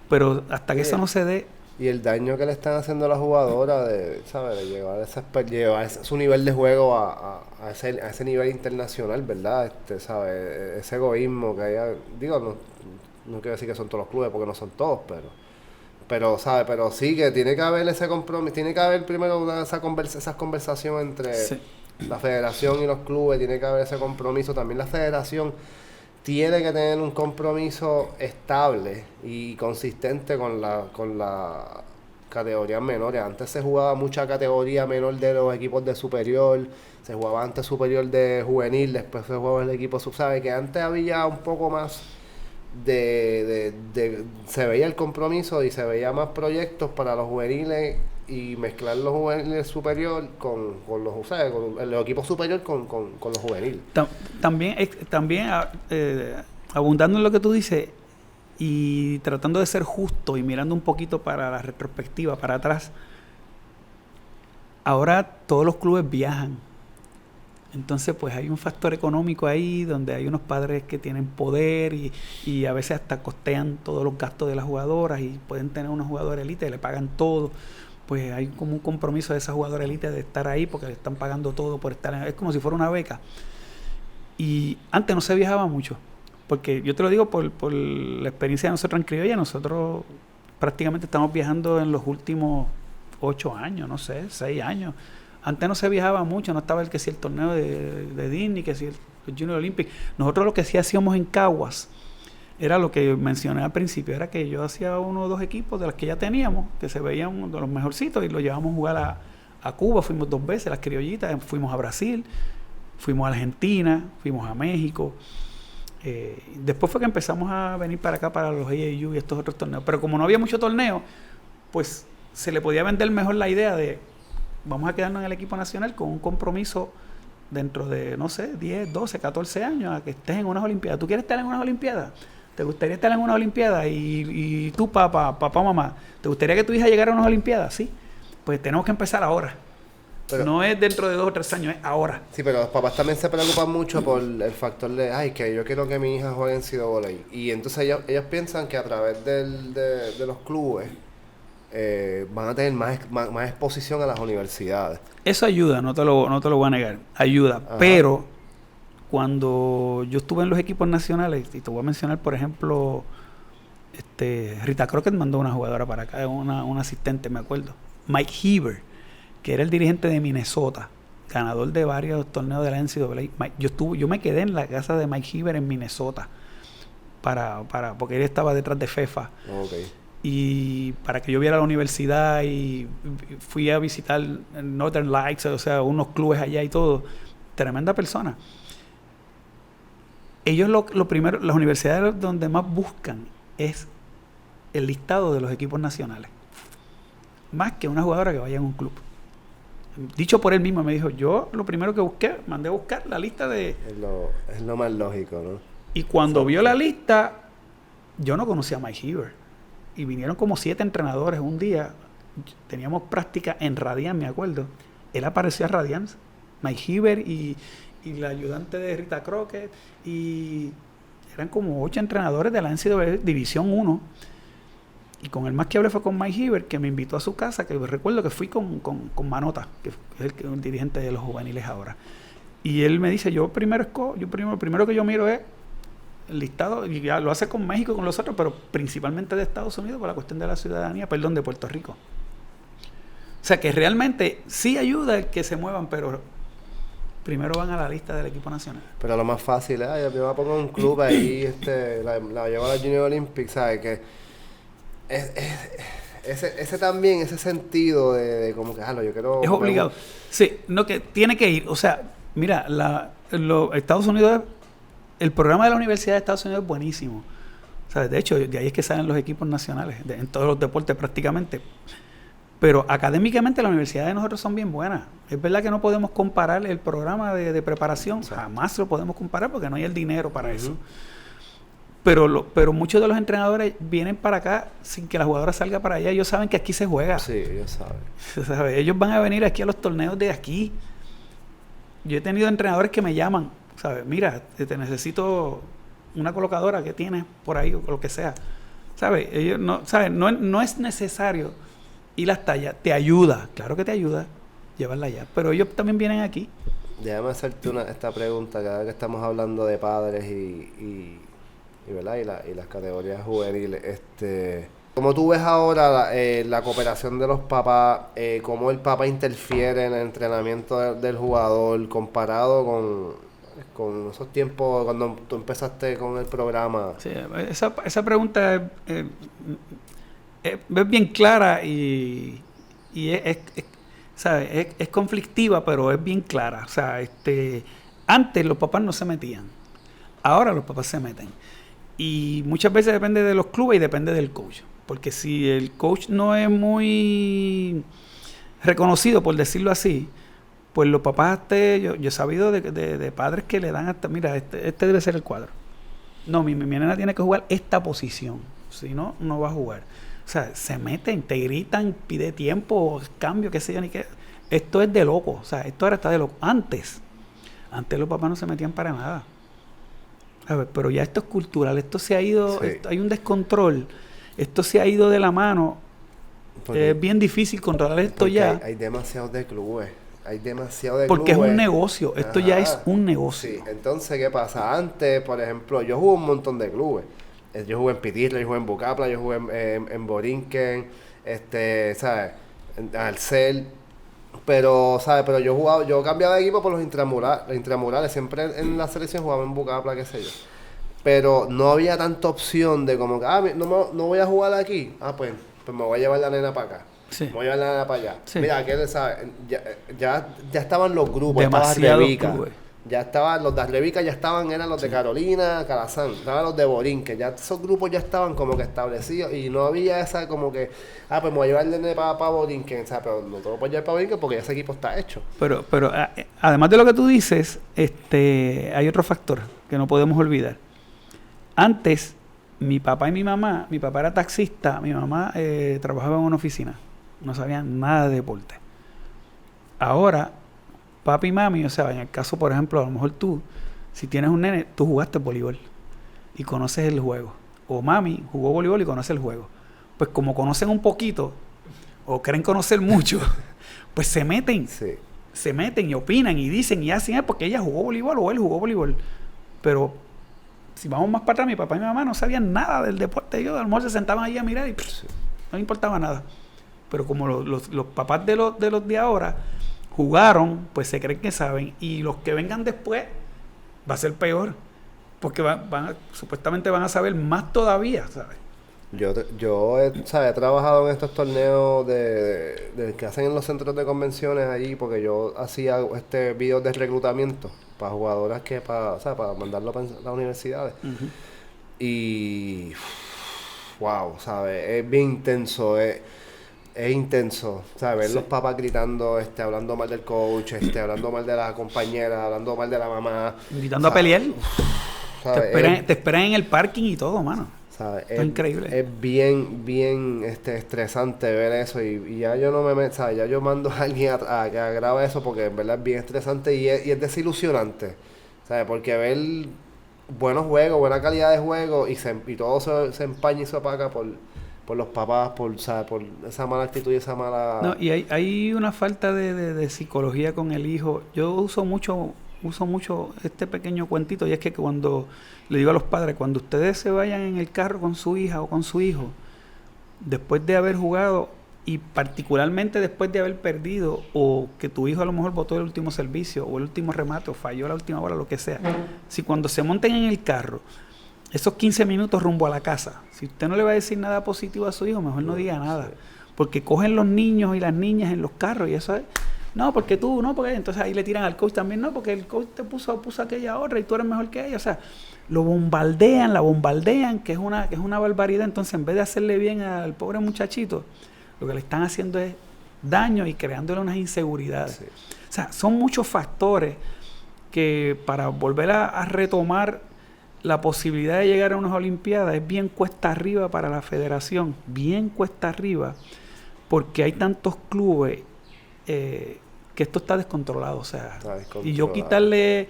S2: Pero hasta que eso no se dé...
S1: Y el daño que le están haciendo a la jugadora de, ¿sabes? De llevar su nivel de juego a ese nivel internacional, ¿verdad? ¿Sabes? Ese egoísmo que hay, digo, no quiero decir que son todos los clubes porque no son todos, pero ¿sabes? Pero sí que tiene que haber ese compromiso, tiene que haber primero esa conversación entre la federación y los clubes, tiene que haber ese compromiso. También la federación tiene que tener un compromiso estable y consistente con la categorías menores. Antes se jugaba mucha categoría menor de los equipos de superior, se jugaba antes superior de juvenil, después se jugaba el equipo sub, ¿sabes? Que antes había un poco más se veía el compromiso y se veía más proyectos para los juveniles y mezclar los juveniles superior con los, ¿sabes? Con el equipo superior con los juveniles.
S2: También abundando en lo que tú dices y tratando de ser justo y mirando un poquito para la retrospectiva, para atrás, ahora todos los clubes viajan. Entonces, pues hay un factor económico ahí donde hay unos padres que tienen poder y a veces hasta costean todos los gastos de las jugadoras y pueden tener una jugadora élite y le pagan todo. Pues hay como un compromiso de esa jugadora élite de estar ahí porque le están pagando todo por estar es como si fuera una beca. Y antes no se viajaba mucho, porque yo te lo digo por la experiencia de nosotros en Criolla. Nosotros prácticamente estamos viajando en los últimos 8 años, no sé, 6 años. Antes no se viajaba mucho, no estaba el torneo de Disney, que si el Junior Olympic. Nosotros lo que sí hacíamos en Caguas era lo que mencioné al principio, era que yo hacía 1 o 2 equipos de los que ya teníamos, que se veían de los mejorcitos, y los llevamos a jugar a Cuba. Fuimos 2 veces, las criollitas, fuimos a Brasil, fuimos a Argentina, fuimos a México. Después fue que empezamos a venir para acá, para los AAU y estos otros torneos. Pero como no había mucho torneo, pues se le podía vender mejor la idea de vamos a quedarnos en el equipo nacional con un compromiso dentro de, no sé, 10, 12, 14 años a que estés en unas Olimpiadas. ¿Tú quieres estar en unas Olimpiadas? ¿Te gustaría estar en unas Olimpiadas? Y tú, papá, mamá, ¿te gustaría que tu hija llegara a unas Olimpiadas? Sí. Pues tenemos que empezar ahora. Pero no es dentro de 2 o 3 años, es ahora.
S1: Sí, pero los papás también se preocupan mucho por el factor de, que yo quiero que mi hija juegue en NCAA. Y entonces ellos piensan que a través de los clubes van a tener más exposición a las universidades.
S2: Eso ayuda, no te lo voy a negar, ayuda. Ajá. Pero cuando yo estuve en los equipos nacionales, y te voy a mencionar, por ejemplo, Rita Crockett mandó una jugadora para acá, una asistente, me acuerdo, Mike Heber, que era el dirigente de Minnesota, ganador de varios torneos de la NCAA. Yo me quedé en la casa de Mike Heber en Minnesota porque él estaba detrás de FEFA.
S1: Okay.
S2: Y para que yo viera la universidad, y fui a visitar Northern Lights, o sea, unos clubes allá y todo. Tremenda persona. Ellos lo primero, las universidades donde más buscan es el listado de los equipos nacionales, más que una jugadora que vaya en un club. Dicho por él mismo, me dijo, yo lo primero que mandé a buscar la lista de...
S1: Es lo más lógico, ¿no?
S2: Y cuando vio la lista, yo no conocía a Mike Heber. Y vinieron como 7 entrenadores un día. Teníamos práctica en Radiant, me acuerdo. Él apareció a Radiant, Mike Heber y la ayudante de Rita Crockett. Y eran como 8 entrenadores de la NCAA División 1. Y con el más que hablé fue con Mike Heber, que me invitó a su casa, que recuerdo que fui con Manota, que es el dirigente de los juveniles ahora. Y él me dice, primero que yo miro es el listado, y ya lo hace con México y con los otros, pero principalmente de Estados Unidos por la cuestión de la ciudadanía, de Puerto Rico. O sea que realmente sí ayuda el que se muevan, pero primero van a la lista del equipo nacional.
S1: Pero lo más fácil es, yo me pongo en un club ahí, la llevo a la Junior Olympic, ¿sabes? Que ese también, ese sentido de como que, yo quiero...
S2: Es obligado. Sí, no, que tiene que ir. O sea, mira, Estados Unidos... El programa de la Universidad de Estados Unidos es buenísimo. O sea, de hecho, de ahí es que salen los equipos nacionales, en todos los deportes prácticamente. Pero académicamente las universidades de nosotros son bien buenas. Es verdad que no podemos comparar el programa de preparación, jamás lo podemos comparar porque no hay el dinero para eso. Pero muchos de los entrenadores vienen para acá sin que la jugadora salga para allá. Ellos saben que aquí se juega.
S1: Sí, ellos saben.
S2: Ellos van a venir aquí a los torneos de aquí. Yo he tenido entrenadores que me llaman ¿sabes? Mira, te necesito una colocadora que tienes por ahí o lo que sea. ¿Sabes? Ellos no, ¿sabes? No es necesario ir hasta allá. Te ayuda, claro que te ayuda llevarla allá. Pero ellos también vienen aquí.
S1: Déjame hacerte esta pregunta, cada vez que estamos hablando de padres ¿verdad? Y las categorías juveniles. ¿Cómo tú ves ahora la cooperación de los papás? ¿Cómo el papá interfiere en el entrenamiento del jugador comparado con esos tiempos cuando tú empezaste con el programa?
S2: Sí, esa pregunta es bien clara y ¿sabes? Es conflictiva, pero es bien clara. O sea, antes los papás no se metían, ahora los papás se meten. Y muchas veces depende de los clubes y depende del coach. Porque si el coach no es muy reconocido, por decirlo así, pues los papás, yo he sabido de padres que le dan hasta, mira, este debe ser el cuadro. No, mi nena tiene que jugar esta posición. Si no, no va a jugar. O sea, se meten, te gritan, pide tiempo, cambio, qué sé yo, ni qué. Esto es de loco. O sea, esto ahora está de loco. Antes los papás no se metían para nada. A ver, pero ya esto es cultural. Esto se ha ido,
S1: Sí.
S2: hay un descontrol. Esto se ha ido de la mano. Es bien difícil controlar esto ya.
S1: Hay demasiados de clubes. Hay demasiado de
S2: Porque
S1: clubes.
S2: es un negocio. Esto ya es un negocio.
S1: Sí, entonces, ¿qué pasa? Antes, por ejemplo, yo jugué un montón de clubes. Yo jugué en Pitirre, yo jugué en Bucapla, yo jugué en Borinquen, ¿sabes? En Arcel. Pero, ¿sabes? Pero yo cambiaba de equipo por los intramurales. Siempre en la selección jugaba en Bucapla, qué sé yo. Pero no había tanta opción de como que, no voy a jugar aquí. Pues me voy a llevar la nena para acá.
S2: Sí.
S1: Me voy a llevar la nena para allá.
S2: Sí.
S1: Mira, ¿sabes? Ya estaban los grupos.
S2: Demasiados
S1: Revica.
S2: clubes.
S1: Ya estaban, los de Revica eran los de Carolina, Calazán, estaban los de Borinquen, ya esos grupos ya estaban como que establecidos y no había esa como que, pues me voy a llevar el nene para Borinquen, ¿sabes? Pero no te lo puedo llevar para Borinquen porque ya ese equipo está hecho.
S2: Pero además de lo que tú dices, hay otro factor que no podemos olvidar. Antes, mi papá y mi papá era taxista, mi mamá trabajaba en una oficina, no sabían nada de deporte. Ahora, papi y mami, o sea, en el caso, por ejemplo, a lo mejor tú, si tienes un nene, tú jugaste voleibol y conoces el juego. O mami jugó voleibol y conoce el juego. Pues como conocen un poquito, o creen conocer mucho, pues se meten.
S1: Sí.
S2: Se meten y opinan y dicen y hacen, porque ella jugó voleibol o él jugó voleibol. Pero si vamos más para atrás, mi papá y mi mamá no sabían nada del deporte. Ellos a lo mejor se sentaban ahí a mirar y no les importaba nada. Pero como los papás de los de ahora jugaron, pues se creen que saben. Y los que vengan después va a ser peor. Porque supuestamente van a saber más todavía, ¿sabes?
S1: Yo he trabajado en estos torneos de que hacen en los centros de convenciones allí, porque yo hacía videos de reclutamiento para jugadoras para mandarlo a las universidades.
S2: Uh-huh.
S1: Y wow, ¿sabes? Es bien intenso, es intenso, ¿sabes? Ver
S2: Sí.
S1: los papás gritando, hablando mal del coach, hablando mal de la compañera, hablando mal de la mamá.
S2: Invitando a pelear.
S1: ¿Sabes?
S2: Te esperan en el parking y todo, mano.
S1: ¿Sabes?
S2: Esto es increíble.
S1: Es bien estresante ver eso y ya yo no me meto, ¿sabes? Ya yo mando a alguien a que grabe eso porque en verdad es bien estresante y es desilusionante, ¿sabes? Porque ver buenos juegos, buena calidad de juego y todo se empaña y se opaca por los papás, ¿sabes? Por esa mala actitud y esa mala...
S2: No, y hay una falta de psicología con el hijo. Yo uso mucho este pequeño cuentito, y es que cuando le digo a los padres, cuando ustedes se vayan en el carro con su hija o con su hijo, después de haber jugado y particularmente después de haber perdido, o que tu hijo a lo mejor botó el último servicio o el último remate o falló la última bola, lo que sea, si cuando se monten en el carro, esos 15 minutos rumbo a la casa, si usted no le va a decir nada positivo a su hijo, mejor no diga nada, porque cogen los niños y las niñas en los carros y eso es... No, porque tú, no, porque entonces ahí le tiran al coach también, no, porque el coach te puso aquella otra y tú eres mejor que ella, o sea, la bombardean, que es una barbaridad. Entonces, en vez de hacerle bien al pobre muchachito, lo que le están haciendo es daño y creándole unas inseguridades.
S1: Sí.
S2: O sea, son muchos factores que para volver a retomar la posibilidad de llegar a unas Olimpiadas es bien cuesta arriba para la federación, bien cuesta arriba, porque hay tantos clubes que esto está descontrolado, o sea, y yo quitarle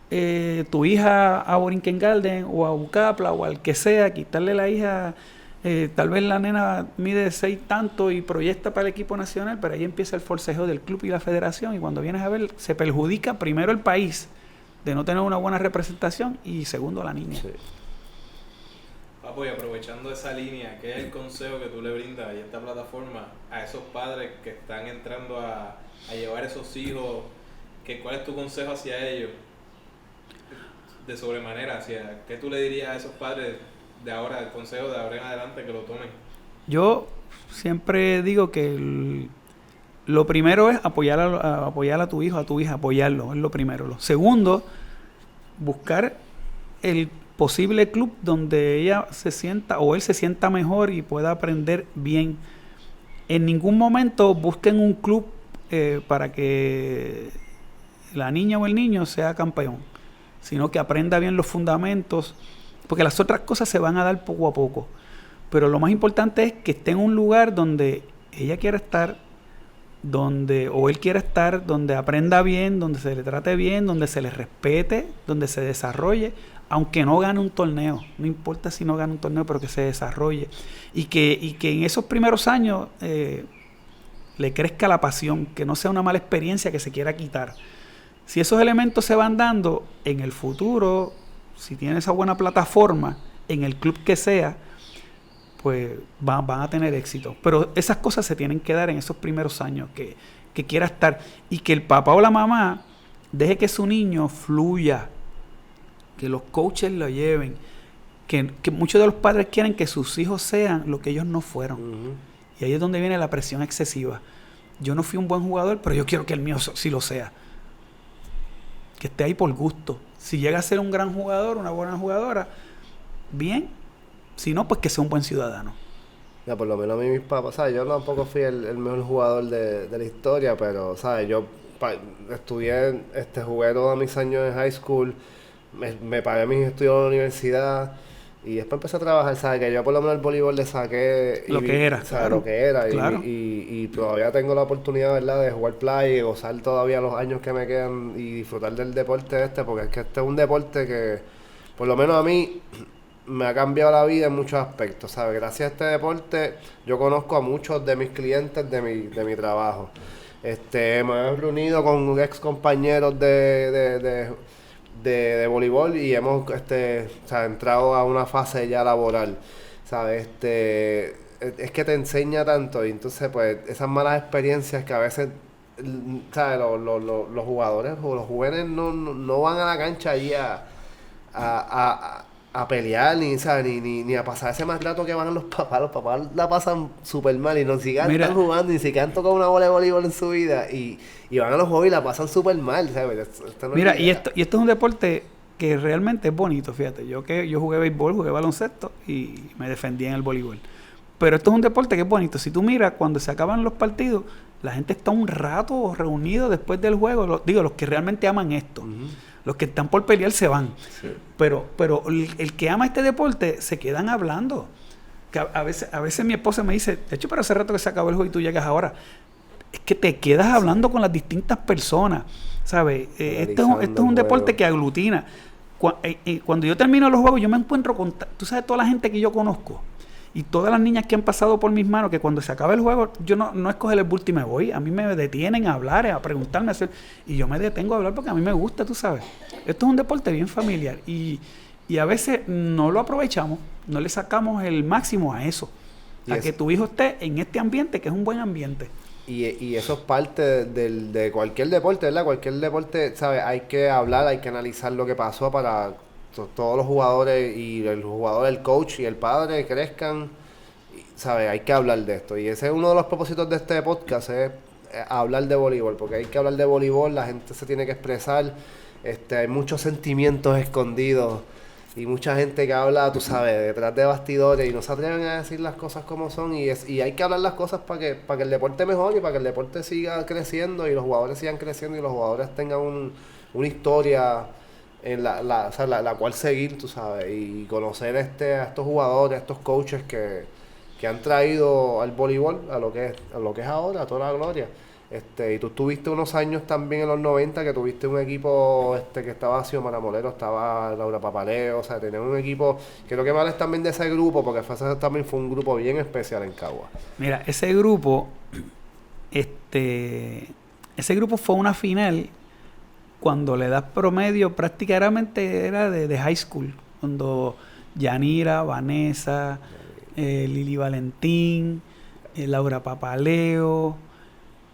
S2: tu hija a Borinquen Garden o a Bucapla o al que sea, quitarle la hija, tal vez la nena mide 6 tanto y proyecta para el equipo nacional, pero ahí empieza el forcejeo del club y la federación, y cuando vienes a ver, se perjudica primero el país de no tener una buena representación y segundo la niña.
S1: Sí.
S3: Papo, y aprovechando esa línea, ¿qué es el consejo que tú le brindas y esta plataforma a esos padres que están entrando a llevar esos hijos? ¿Cuál es tu consejo hacia ellos? De sobremanera, ¿qué tú le dirías a esos padres de ahora, el consejo de ahora en adelante, que lo tomen?
S2: Yo siempre digo que lo primero es apoyar a tu hijo, a tu hija, apoyarlo, es lo primero. Lo segundo, buscar el posible club donde ella se sienta o él se sienta mejor y pueda aprender bien. En ningún momento busquen un club para que la niña o el niño sea campeón, sino que aprenda bien los fundamentos, porque las otras cosas se van a dar poco a poco. Pero lo más importante es que esté en un lugar donde ella quiera estar, o él quiera estar, donde aprenda bien, donde se le trate bien, donde se le respete, donde se desarrolle, aunque no gane un torneo. No importa si no gane un torneo, pero que se desarrolle. Y que en esos primeros años le crezca la pasión, que no sea una mala experiencia que se quiera quitar. Si esos elementos se van dando en el futuro, si tiene esa buena plataforma en el club que sea, pues van a tener éxito. Pero esas cosas se tienen que dar en esos primeros años, que quiera estar, y que el papá o la mamá deje que su niño fluya, que los coaches lo lleven, que muchos de los padres quieren que sus hijos sean lo que ellos no fueron. Uh-huh. Y ahí es donde viene la presión excesiva. Yo no fui un buen jugador, pero yo quiero que el mío sí lo sea. Que esté ahí por gusto. Si llega a ser un gran jugador, una buena jugadora, bien. Si no, pues que sea un buen ciudadano.
S1: Ya, por lo menos a mí mis papás, ¿sabes? Yo tampoco fui el mejor jugador de la historia, pero, ¿sabes? Yo estudié, jugué todos mis años en high school, me pagué mis estudios en la universidad y después empecé a trabajar, ¿sabes? Que yo por lo menos el voleibol le saqué...
S2: Lo que era,
S1: claro. Lo que era.
S2: Claro.
S1: Y todavía tengo la oportunidad, ¿verdad? De jugar play y gozar todavía los años que me quedan y disfrutar del deporte porque es que este es un deporte que, por lo menos a mí, me ha cambiado la vida en muchos aspectos, ¿sabes? Gracias a este deporte yo conozco a muchos de mis clientes de mi trabajo. Me he reunido con ex compañeros de voleibol y hemos entrado a una fase ya laboral, ¿sabes? Es que te enseña tanto y entonces pues esas malas experiencias que a veces, ¿sabes? Los jugadores o los jóvenes no van a la cancha allí a pelear ni a pasar ese mal rato que van los papás la pasan súper mal y no siquiera están jugando ni siquiera han tocado una bola de voleibol en su vida y van a los juegos y la pasan súper mal, ¿sabes?
S2: Mira, y esto es un deporte que realmente es bonito, fíjate, yo jugué béisbol, jugué baloncesto y me defendí en el voleibol, pero esto es un deporte que es bonito. Si tú miras, cuando se acaban los partidos, la gente está un rato reunido después del juego, los que realmente aman esto. Uh-huh. Los que están por pelear se van. Sí. Pero el que ama este deporte se quedan hablando. Que a veces mi esposa me dice, de hecho, pero hace rato que se acabó el juego y tú llegas ahora. Es que te quedas hablando con las distintas personas, ¿sabes? Esto es un deporte que aglutina. Cuando yo termino los juegos, yo me encuentro con, tú sabes, toda la gente que yo conozco. Y todas las niñas que han pasado por mis manos, que cuando se acaba el juego, yo no es coger el bulto y me voy. A mí me detienen a hablar, a preguntarme, y yo me detengo a hablar porque a mí me gusta, tú sabes. Esto es un deporte bien familiar y a veces no lo aprovechamos, no le sacamos el máximo a eso. A que tu hijo esté en este ambiente, que es un buen ambiente.
S1: Y eso es parte de cualquier deporte, ¿verdad? Cualquier deporte, ¿sabes? Hay que hablar, hay que analizar lo que pasó para todos los jugadores y el jugador, el coach y el padre crezcan, ¿sabes? Hay que hablar de esto. Y ese es uno de los propósitos de este podcast, es hablar de voleibol, porque hay que hablar de voleibol, la gente se tiene que expresar, hay muchos sentimientos escondidos y mucha gente que habla, tú sabes, detrás de bastidores y no se atreven a decir las cosas como son y hay que hablar las cosas para que el deporte mejore y para que el deporte siga creciendo y los jugadores sigan creciendo y los jugadores tengan una historia en la cual seguir, tú sabes, y conocer a estos jugadores, a estos coaches que han traído al voleibol a lo que es ahora, a toda la gloria. Y tú tuviste unos años también en los 90 que tuviste un equipo que estaba Xiomara Molero, estaba Laura Papaleo, o sea, tenía un equipo que lo que vale es también de ese grupo, porque también fue un grupo bien especial en Cagua.
S2: Mira, ese grupo fue una final cuando la edad promedio prácticamente era de high school, cuando Yanira, Vanessa, Lili Valentín, Laura Papaleo,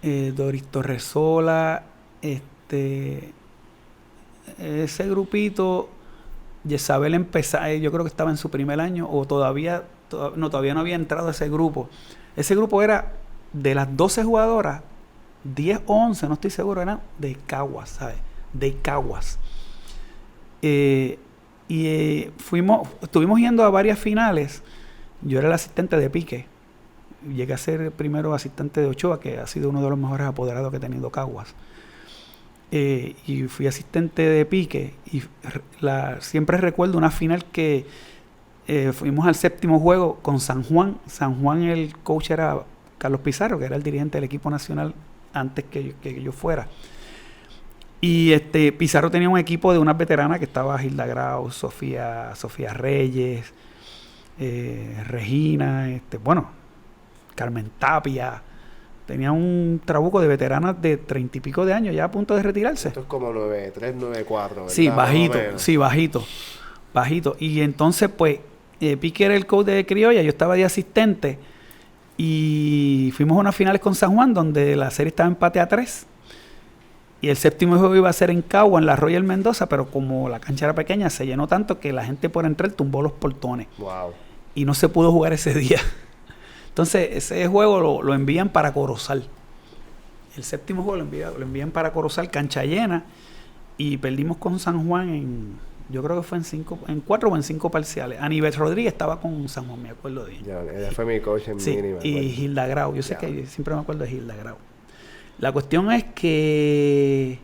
S2: Doris Torresola, ese grupito, Yesabel empezaba, yo creo que estaba en su primer año, o todavía no había entrado a ese grupo. Ese grupo era de las 12 jugadoras, 10 o 11, no estoy seguro, eran de Caguas, ¿sabes? De Caguas. Estuvimos yendo a varias finales. Yo era el asistente de Pique. Llegué a ser primero asistente de Ochoa, que ha sido uno de los mejores apoderados que ha tenido Caguas. Y fui asistente de Pique. Y siempre recuerdo una final que fuimos al séptimo juego con San Juan. San Juan, el coach era Carlos Pizarro, que era el dirigente del equipo nacional antes que yo fuera. Y Pizarro tenía un equipo de unas veteranas que estaba Hilda Grau, Sofía Reyes, Regina, Carmen Tapia. Tenía un trabuco de veteranas de 30 y pico de años, ya a punto de retirarse.
S1: Esto es como 9'3", 9'4", ¿verdad?
S2: Sí, bajito. Y entonces, pues, Pique era el coach de Criolla, yo estaba de asistente. Y fuimos a unas finales con San Juan, donde la serie estaba empate a 3. Y el séptimo juego iba a ser en Cagua, en la Royal Mendoza, pero como la cancha era pequeña, se llenó tanto que la gente por entrar tumbó los portones.
S1: Wow.
S2: Y no se pudo jugar ese día. Entonces, ese juego lo envían para Corozal. El séptimo juego lo envían para Corozal, cancha llena, y perdimos con San Juan yo creo que fue en 4 o en 5 parciales. Aníbal Rodríguez estaba con San Juan, me acuerdo de ella.
S1: Ya, ella fue mi coach en mini.
S2: Y Hilda Grau, yo sé que siempre me acuerdo de Hilda Grau. La cuestión es que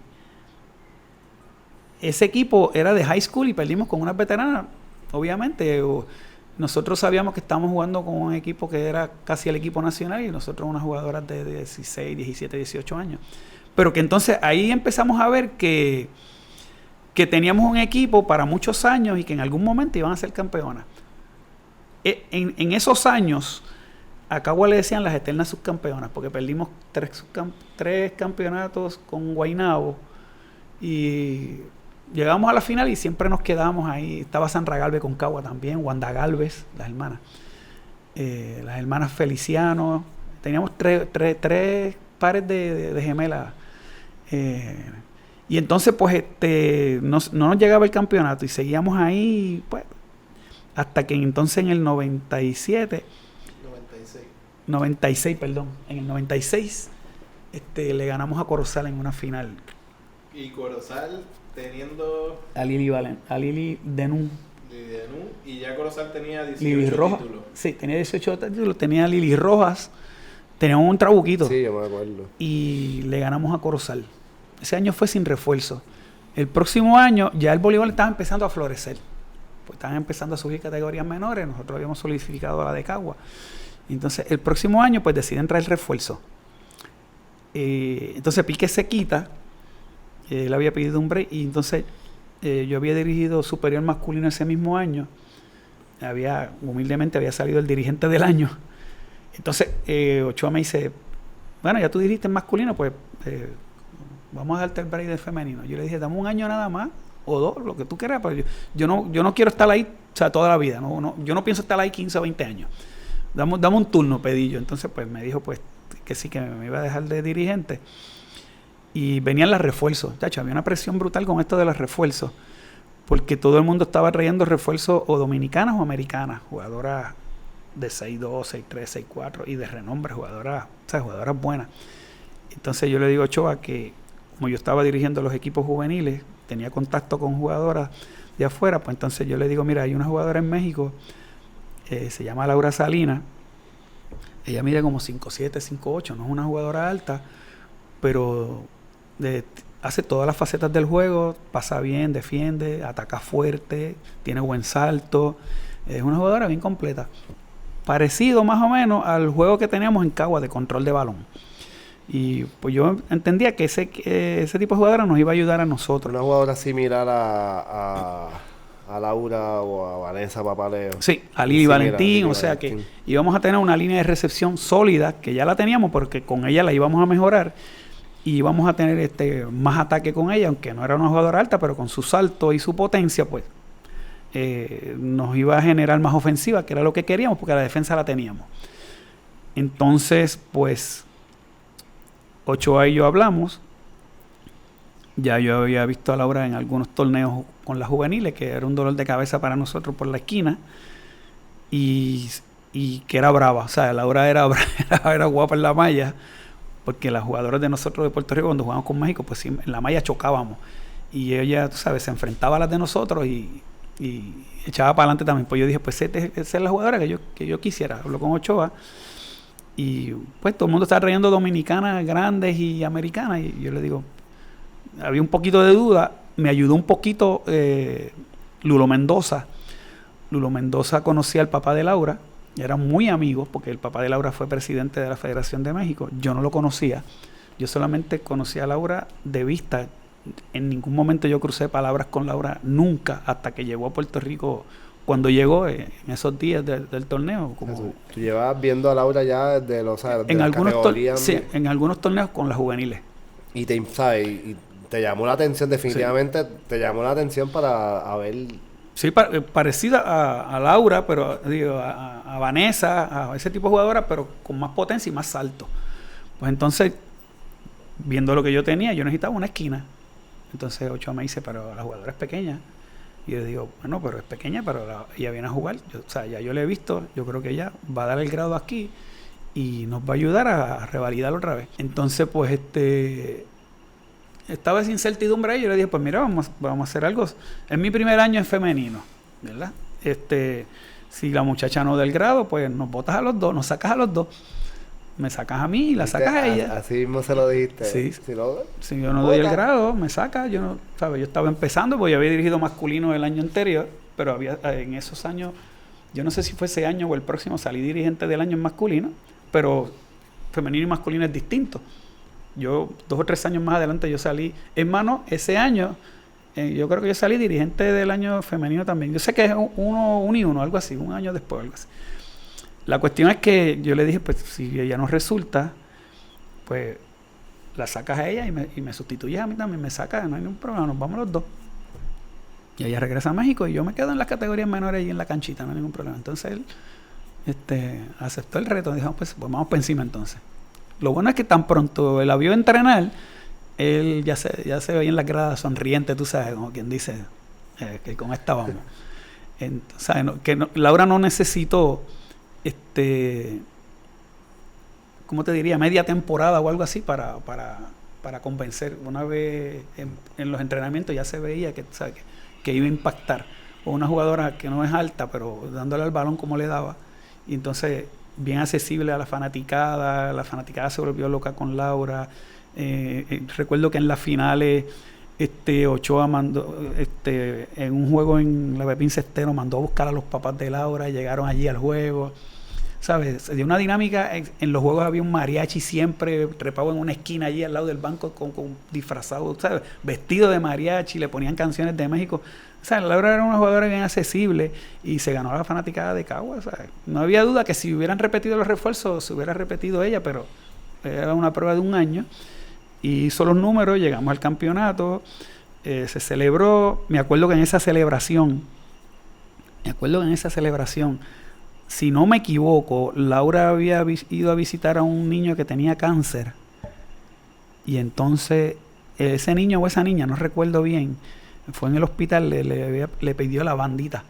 S2: ese equipo era de high school y perdimos con unas veteranas. Obviamente, nosotros sabíamos que estábamos jugando con un equipo que era casi el equipo nacional y nosotros unas jugadoras de 16, 17, 18 años. Pero que entonces ahí empezamos a ver que teníamos un equipo para muchos años y que en algún momento iban a ser campeonas. En esos años, a Cagua le decían las eternas subcampeonas, porque perdimos 3 campeonatos con Guaynabo y llegamos a la final y siempre nos quedábamos ahí. Estaba Sandra Galvez con Cagua también, Wanda Galvez, las hermanas Feliciano. Teníamos 3 pares de gemelas. Y entonces, pues, no nos llegaba el campeonato y seguíamos ahí, pues, hasta que entonces en el 96, en el 96, le ganamos a Corozal en una final.
S3: Y Corozal teniendo...
S2: A Lili Denú.
S3: Y ya Corozal tenía 18
S2: Lili Rojas,
S3: títulos.
S2: Sí, tenía 18 títulos, tenía Lili Rojas, teníamos un trabuquito.
S1: Sí, yo me acuerdo.
S2: Y le ganamos a Corozal. Ese año fue sin refuerzo. El próximo año ya el voleibol estaba empezando a florecer. Pues estaban empezando a surgir categorías menores. Nosotros habíamos solidificado la de Cagua. Entonces, el próximo año, pues deciden traer refuerzo. Entonces, Pique se quita. Él había pedido un break. Y entonces, yo había dirigido superior masculino ese mismo año. Humildemente había salido el dirigente del año. Entonces, Ochoa me dice, bueno, ya tú dirigiste en masculino, pues... vamos a darte el break de femenino. Yo le dije, dame un año nada más, o 2, lo que tú quieras, pero yo no quiero estar ahí, o sea, toda la vida. Yo no pienso estar ahí 15 o 20 años. Dame un turno, pedí yo. Entonces, pues, me dijo, pues, que sí, que me iba a dejar de dirigente. Y venían los refuerzos. Chacho, había una presión brutal con esto de los refuerzos, porque todo el mundo estaba trayendo refuerzos o dominicanas o americanas, jugadoras de 6'2", 6'3", 6'4", y de renombre, jugadoras buenas. Entonces, yo le digo a Ochoa que como yo estaba dirigiendo los equipos juveniles, tenía contacto con jugadoras de afuera, pues entonces yo le digo, mira, hay una jugadora en México, se llama Laura Salinas, ella mide como 5'7", 5'8", no es una jugadora alta, pero hace todas las facetas del juego, pasa bien, defiende, ataca fuerte, tiene buen salto, es una jugadora bien completa. Parecido más o menos al juego que teníamos en Cagua de control de balón. Y pues yo entendía que ese tipo de jugadora nos iba a ayudar a nosotros.
S1: Una jugadora similar a Laura o a Vanessa Papaleo.
S2: Sí, a Lili Valentín, o sea que íbamos a tener una línea de recepción sólida, que ya la teníamos porque con ella la íbamos a mejorar, y íbamos a tener más ataque con ella, aunque no era una jugadora alta, pero con su salto y su potencia, pues nos iba a generar más ofensiva, que era lo que queríamos, porque la defensa la teníamos. Entonces, pues Ochoa y yo hablamos. Ya yo había visto a Laura en algunos torneos con las juveniles, que era un dolor de cabeza para nosotros por la esquina, y que era brava. O sea, Laura era guapa en la malla, porque las jugadoras de nosotros de Puerto Rico, cuando jugábamos con México, pues sí, en la malla chocábamos. Y ella, tú sabes, se enfrentaba a las de nosotros y echaba para adelante también. Pues yo dije, pues esa es la jugadora que yo quisiera. Hablo con Ochoa. Y pues todo el mundo está trayendo dominicanas grandes y americanas. Y yo le digo, había un poquito de duda. Me ayudó un poquito Lulo Mendoza. Lulo Mendoza conocía al papá de Laura. Eran muy amigos porque el papá de Laura fue presidente de la Federación de México. Yo no lo conocía. Yo solamente conocía a Laura de vista. En ningún momento yo crucé palabras con Laura, nunca, hasta que llegó a Puerto Rico. Cuando llegó en esos días del torneo. Como
S1: tú llevabas viendo a Laura ya desde los
S2: en algunos torneos con las juveniles.
S1: Y te llamó la atención, definitivamente, sí. Te llamó la atención para ver.
S2: Sí, parecida a Laura, pero digo, a Vanessa, a ese tipo de jugadora, pero con más potencia y más salto. Pues entonces, viendo lo que yo tenía, yo necesitaba una esquina. Entonces Ochoa me dice, pero la jugadora es pequeña. Y yo le digo, bueno, pero es pequeña, pero ella viene a jugar. Ya yo la he visto, yo creo que ella va a dar el grado aquí y nos va a ayudar a revalidar otra vez. Entonces, pues, estaba esa incertidumbre ahí. Yo le dije, pues mira, vamos a hacer algo. Es mi primer año en femenino, ¿verdad? Si la muchacha no da el grado, pues nos botas a los dos, nos sacas a los dos. Me sacas a mí y la sacas a ella.
S1: Así mismo se lo dijiste.
S2: Sí. Si yo no doy el grado, me saca. Yo estaba empezando, porque yo había dirigido masculino el año anterior, pero en esos años, yo no sé si fue ese año o el próximo, salí dirigente del año en masculino, pero femenino y masculino es distinto. Yo 2 o 3 años más adelante yo salí, hermano, ese año, yo creo que yo salí dirigente del año femenino también. Yo sé que es 1 y 1, algo así, un año después, algo así. La cuestión es que yo le dije, pues si ella no resulta, pues la sacas a ella y me sustituyes a mí también, me sacas, no hay ningún problema, nos vamos los dos. Y ella regresa a México y yo me quedo en las categorías menores y en la canchita, no hay ningún problema. Entonces él aceptó el reto, dijo, pues vamos para encima entonces. Lo bueno es que tan pronto él la vio entrenar, él ya se veía en las gradas sonriente, tú sabes, como quien dice, que con esta vamos. Entonces, Laura no necesitó ¿cómo te diría? Media temporada o algo así para convencer. Una vez en los entrenamientos ya se veía que iba a impactar. O una jugadora que no es alta, pero dándole al balón como le daba. Y entonces, bien accesible a la fanaticada se volvió loca con Laura. Recuerdo que en las finales Ochoa mandó, en un juego en la Pepín Cestero, mandó a buscar a los papás de Laura, llegaron allí al juego, ¿sabes? Se dio una dinámica, en los juegos había un mariachi siempre trepado en una esquina allí al lado del banco con disfrazado, ¿sabes? Vestido de mariachi, le ponían canciones de México. O sea, Laura era una jugadora bien accesible y se ganó a la fanaticada de Cagua, ¿sabes? No había duda que si hubieran repetido los refuerzos, se hubiera repetido ella, pero era una prueba de un año. Y hizo los números, llegamos al campeonato, se celebró. Me acuerdo que en esa celebración, si no me equivoco, Laura había ido a visitar a un niño que tenía cáncer. Y entonces, ese niño o esa niña, no recuerdo bien, fue en el hospital, le pidió la bandita.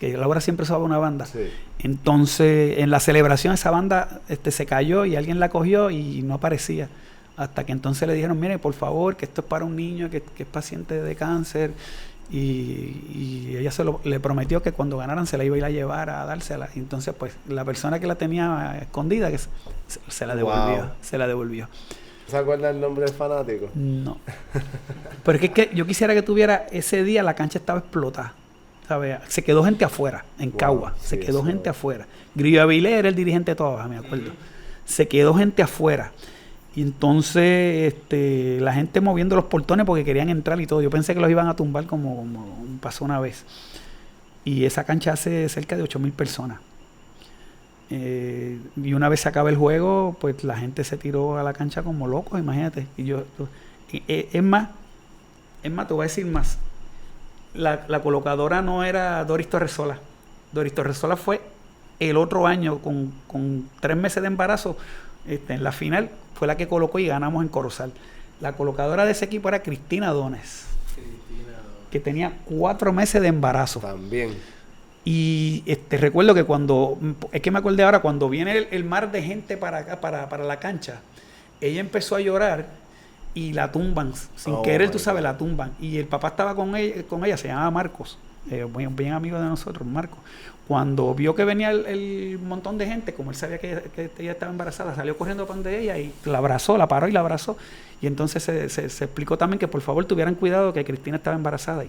S2: Que Laura siempre usaba una banda. Sí. Entonces, en la celebración, esa banda se cayó y alguien la cogió y no aparecía. Hasta que entonces le dijeron, mire, por favor, que esto es para un niño que es paciente de cáncer. Y ella le prometió que cuando ganaran se la iba a ir a llevar a dársela. Y entonces, pues, la persona que la tenía escondida, que se la devolvió. Wow. Se la devolvió.
S1: ¿Se acuerda el nombre del fanático?
S2: No. Pero es que yo quisiera que tuviera ese día, la cancha estaba explotada. ¿Sabes? Se quedó gente afuera, en Cagua. Se quedó gente afuera. Grillo Avilés era el dirigente de todas, me acuerdo. Se quedó gente afuera. Y entonces la gente moviendo los portones porque querían entrar y todo. Yo pensé que los iban a tumbar como pasó una vez. Y esa cancha hace cerca de 8,000 personas. Y una vez se acaba el juego, pues la gente se tiró a la cancha como locos, imagínate. Es más, te voy a decir más. La colocadora no era Doris Torresola. Doris Torresola fue el otro año con 3 meses de embarazo. En la final fue la que colocó y ganamos en Corozal. La colocadora de ese equipo era Cristina Dones, que tenía 4 meses de embarazo.
S1: También.
S2: Y recuerdo que es que me acordé ahora, cuando viene el mar de gente para acá, para la cancha, ella empezó a llorar y la tumban, sin querer, tú sabes, la tumban. Y el papá estaba con ella, se llamaba Marcos, bien amigo de nosotros, Marcos. Cuando vio que venía el montón de gente, como él sabía que ella estaba embarazada, salió corriendo para donde ella y la abrazó, la paró y la abrazó. Y entonces se explicó también que por favor tuvieran cuidado que Cristina estaba embarazada. O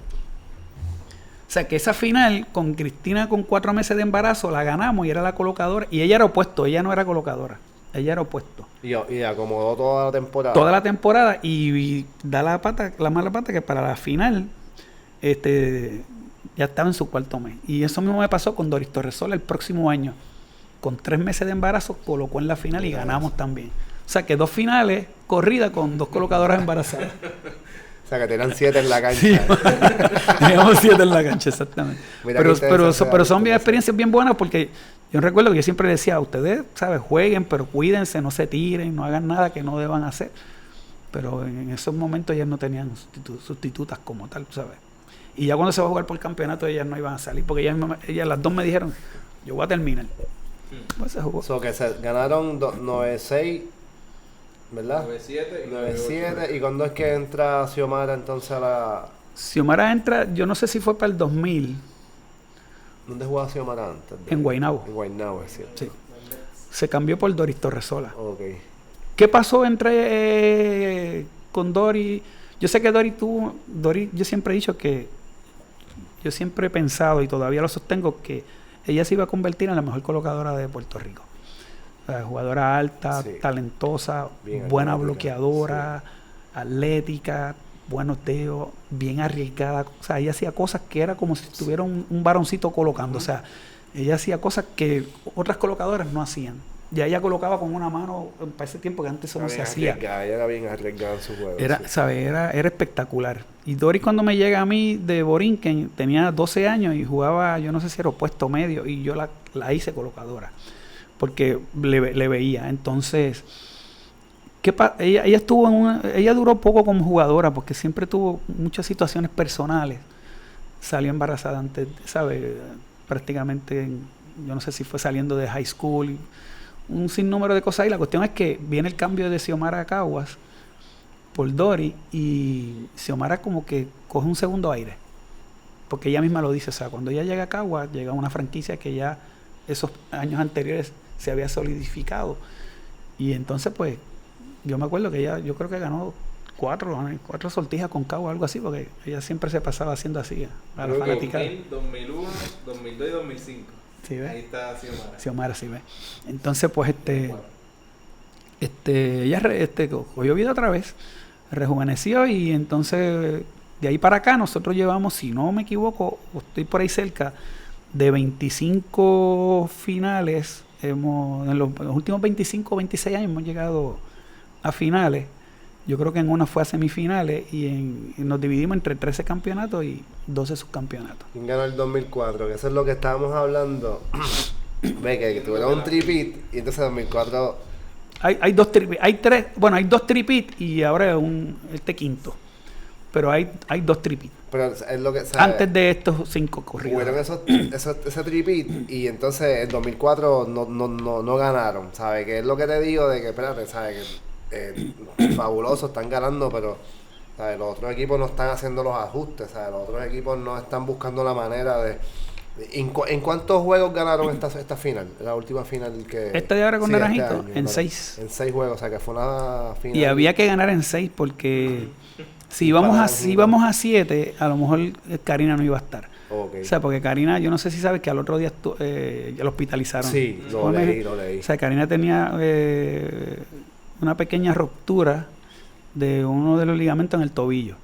S2: sea, que esa final con Cristina con 4 meses de embarazo la ganamos y era la colocadora. Y ella era opuesto, ella no era colocadora, ella era opuesto.
S1: Y acomodó toda la temporada.
S2: Toda la temporada y da la mala pata que para la final ya estaba en su 4º mes. Y eso mismo me pasó con Doris Torresola el próximo año. Con 3 meses de embarazo colocó en la final y ganamos también. O sea, que 2 finales corridas con 2 colocadoras embarazadas.
S1: O sea, que tenían 7 en la cancha.
S2: Sí, teníamos 7 en la cancha, exactamente. Pero son bien experiencias bien buenas porque yo recuerdo que yo siempre decía, ustedes, ¿sabes? Jueguen, pero cuídense, no se tiren, no hagan nada que no deban hacer. Pero en esos momentos ellas no tenían sustitutas como tal, ¿sabes? Y ya cuando se va a jugar por el campeonato ellas no iban a salir porque ellas las dos me dijeron, yo voy a terminar. Pues se jugó.
S1: Que se ganaron 9-6, ¿verdad?
S3: 9-7 y
S1: 9-7. ¿Y cuándo es que entra Xiomara entonces a la...?
S2: Xiomara entra, yo no sé si fue para el 2000.
S1: ¿Dónde jugaba Xiomara antes?
S2: En Guaynabo.
S1: En Guaynabo, es cierto.
S2: Sí. Se cambió por Doris Torresola.
S1: Ok.
S2: ¿Qué pasó con Doris? Yo sé que Doris, yo siempre he dicho que, yo siempre he pensado y todavía lo sostengo que ella se iba a convertir en la mejor colocadora de Puerto Rico. Jugadora alta, sí, talentosa, bien buena atlética, bloqueadora, sí, atlética, buenos dedos, bien arriesgada. O sea, ella hacía cosas que era como si estuviera un varoncito colocando. O sea, ella hacía cosas que otras colocadoras no hacían. Ya ella colocaba con una mano para ese tiempo que antes eso no se hacía.
S1: Ella era bien arriesgada en su juego.
S2: Era, sí, ¿sabes? Era espectacular. Y Doris cuando me llega a mí de Borinquen, tenía 12 años y jugaba, yo no sé si era opuesto medio, y yo la hice colocadora. Porque le veía. Entonces, ella duró poco como jugadora porque siempre tuvo muchas situaciones personales. Salió embarazada antes, ¿sabes? Prácticamente, yo no sé si fue saliendo de high school, un sinnúmero de cosas. Y la cuestión es que viene el cambio de Xiomara a Caguas por Doris y Xiomara como que coge un segundo aire. Porque ella misma lo dice, o sea, cuando ella llega a Caguas, llega a una franquicia que ya esos años anteriores se había solidificado. Y entonces, pues, yo me acuerdo que ella, yo creo que ganó 4 sortijas con Caguas, algo así, porque ella siempre se pasaba haciendo así a la fanaticada.
S3: 2001, 2002 y 2005.
S2: ¿Sí ves?
S3: Ahí está Xiomara.
S2: Xiomara, sí ves. Entonces, pues, ella cogió vida otra vez, rejuveneció y entonces, de ahí para acá, nosotros llevamos, si no me equivoco, estoy por ahí cerca, de 25 finales. En los últimos 25 o 26 años hemos llegado a finales. Yo creo que en una fue a semifinales y nos dividimos entre 13 campeonatos y 12 subcampeonatos.
S1: ¿Quién ganó el 2004? Que eso es lo que estábamos hablando. Ve que tuvieron un tripit y entonces en 2004...
S2: Hay 2 tripit, hay 2 tripit y ahora quinto. Pero hay 2 tripit.
S1: Pero es lo que, ¿sabes?
S2: Antes de estos 5 corridos.
S1: Hubieron ese tripit y entonces en 2004 no ganaron, ¿sabes? Que es lo que te digo de que, espérate, ¿sabes? Que fabulosos, están ganando, pero, ¿sabes? Los otros equipos no están haciendo los ajustes, ¿sabes? Los otros equipos no están buscando la manera de... ¿En cuántos juegos ganaron esta final? La última final que...
S2: Esta de ahora con Naranjito, en 6.
S1: En 6 juegos, o sea que fue una final...
S2: Y había que ganar en 6 porque... Si íbamos a 7, a lo mejor Karina no iba a estar. Okay. O sea, porque Karina, yo no sé si sabes que al otro día ya lo hospitalizaron.
S1: Sí, lo leí.
S2: O sea, Karina tenía una pequeña ruptura de uno de los ligamentos en el tobillo.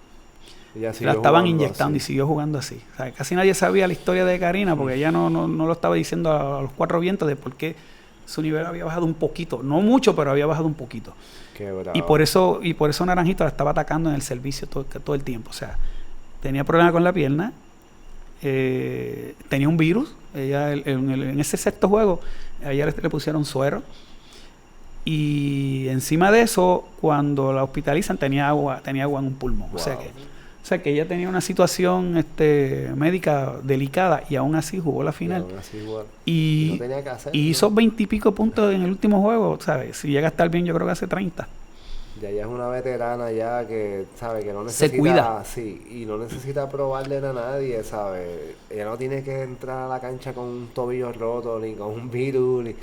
S2: La estaban inyectando y siguió jugando así. O sea, casi nadie sabía la historia de Karina porque ella no lo estaba diciendo a los cuatro vientos de por qué su nivel había bajado un poquito. No mucho, pero había bajado un poquito.
S1: Qué bravo.
S2: Y por eso Naranjito la estaba atacando en el servicio todo el tiempo. O sea, tenía problemas con la pierna, tenía un virus. Ella en ese sexto juego, a ella le pusieron suero. Y encima de eso, cuando la hospitalizan, tenía agua en un pulmón. Wow. O sea que ella tenía una situación médica delicada y aún así jugó la final. Y no tenía que hacer, y hizo 20 y pico puntos en el último juego, ¿sabes? Si llega a estar bien, yo creo que hace 30.
S1: Ya ella es una veterana ya que, ¿sabe? Que no necesita...
S2: Se cuida.
S1: Sí, y no necesita probarle a nadie, ¿sabe? Ella no tiene que entrar a la cancha con un tobillo roto, ni con un virus, ni...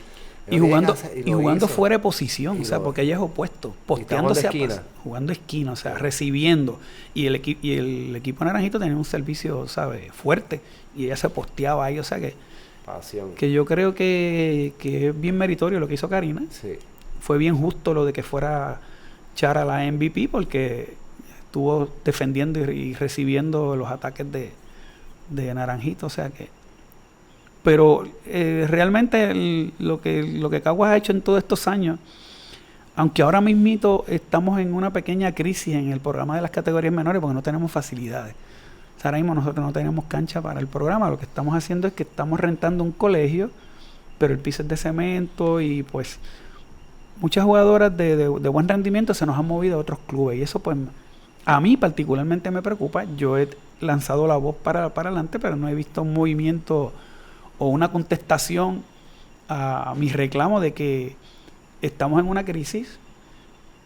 S2: Y jugando fuera de posición, o sea, porque ella es opuesto, posteándose jugando esquina, o sea, recibiendo. Y el equipo Naranjito tenía un servicio, ¿sabes? Fuerte, y ella se posteaba ahí, o sea que...
S1: Pasión.
S2: Que yo creo que es bien meritorio lo que hizo Karina.
S1: Sí.
S2: Fue bien justo lo de que fuera Chara la MVP, porque estuvo defendiendo y recibiendo los ataques de Naranjito, o sea que... Pero realmente lo que Caguas ha hecho en todos estos años, aunque ahora mismito estamos en una pequeña crisis en el programa de las categorías menores porque no tenemos facilidades. O sea, ahora mismo nosotros no tenemos cancha para el programa. Lo que estamos haciendo es que estamos rentando un colegio, pero el piso es de cemento y pues muchas jugadoras de buen rendimiento se nos han movido a otros clubes y eso pues a mí particularmente me preocupa. Yo he lanzado la voz para adelante, pero no he visto un movimiento o una contestación a mi reclamo de que estamos en una crisis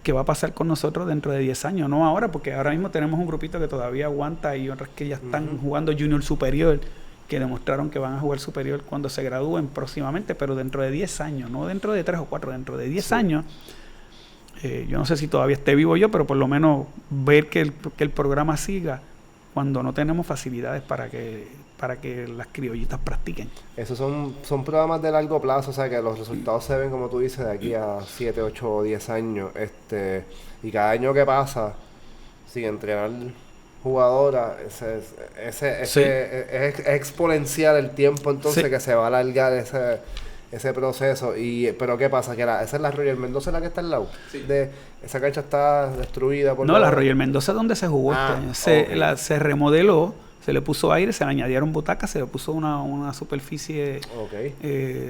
S2: que va a pasar con nosotros dentro de 10 años, no ahora, porque ahora mismo tenemos un grupito que todavía aguanta y otras que ya están jugando junior superior, que demostraron que van a jugar superior cuando se gradúen próximamente, pero dentro de 10 años, no dentro de 3 o 4, dentro de 10 años, yo no sé si todavía esté vivo yo, pero por lo menos ver que el programa siga cuando no tenemos facilidades para que las criollitas practiquen.
S1: Esos son programas de largo plazo, o sea que los resultados se ven, como tú dices, de aquí a 7, 8 o 10 años. Y cada año que pasa, sin entrenar jugadora, es exponencial el tiempo entonces que se va a alargar ese proceso. Pero ¿qué pasa? Que esa es la Roger Mendoza la que está al lado. Sí. Esa cancha está destruida.
S2: La Roger Mendoza es donde se jugó. Se remodeló, se le puso aire, se le añadieron butacas, se le puso una superficie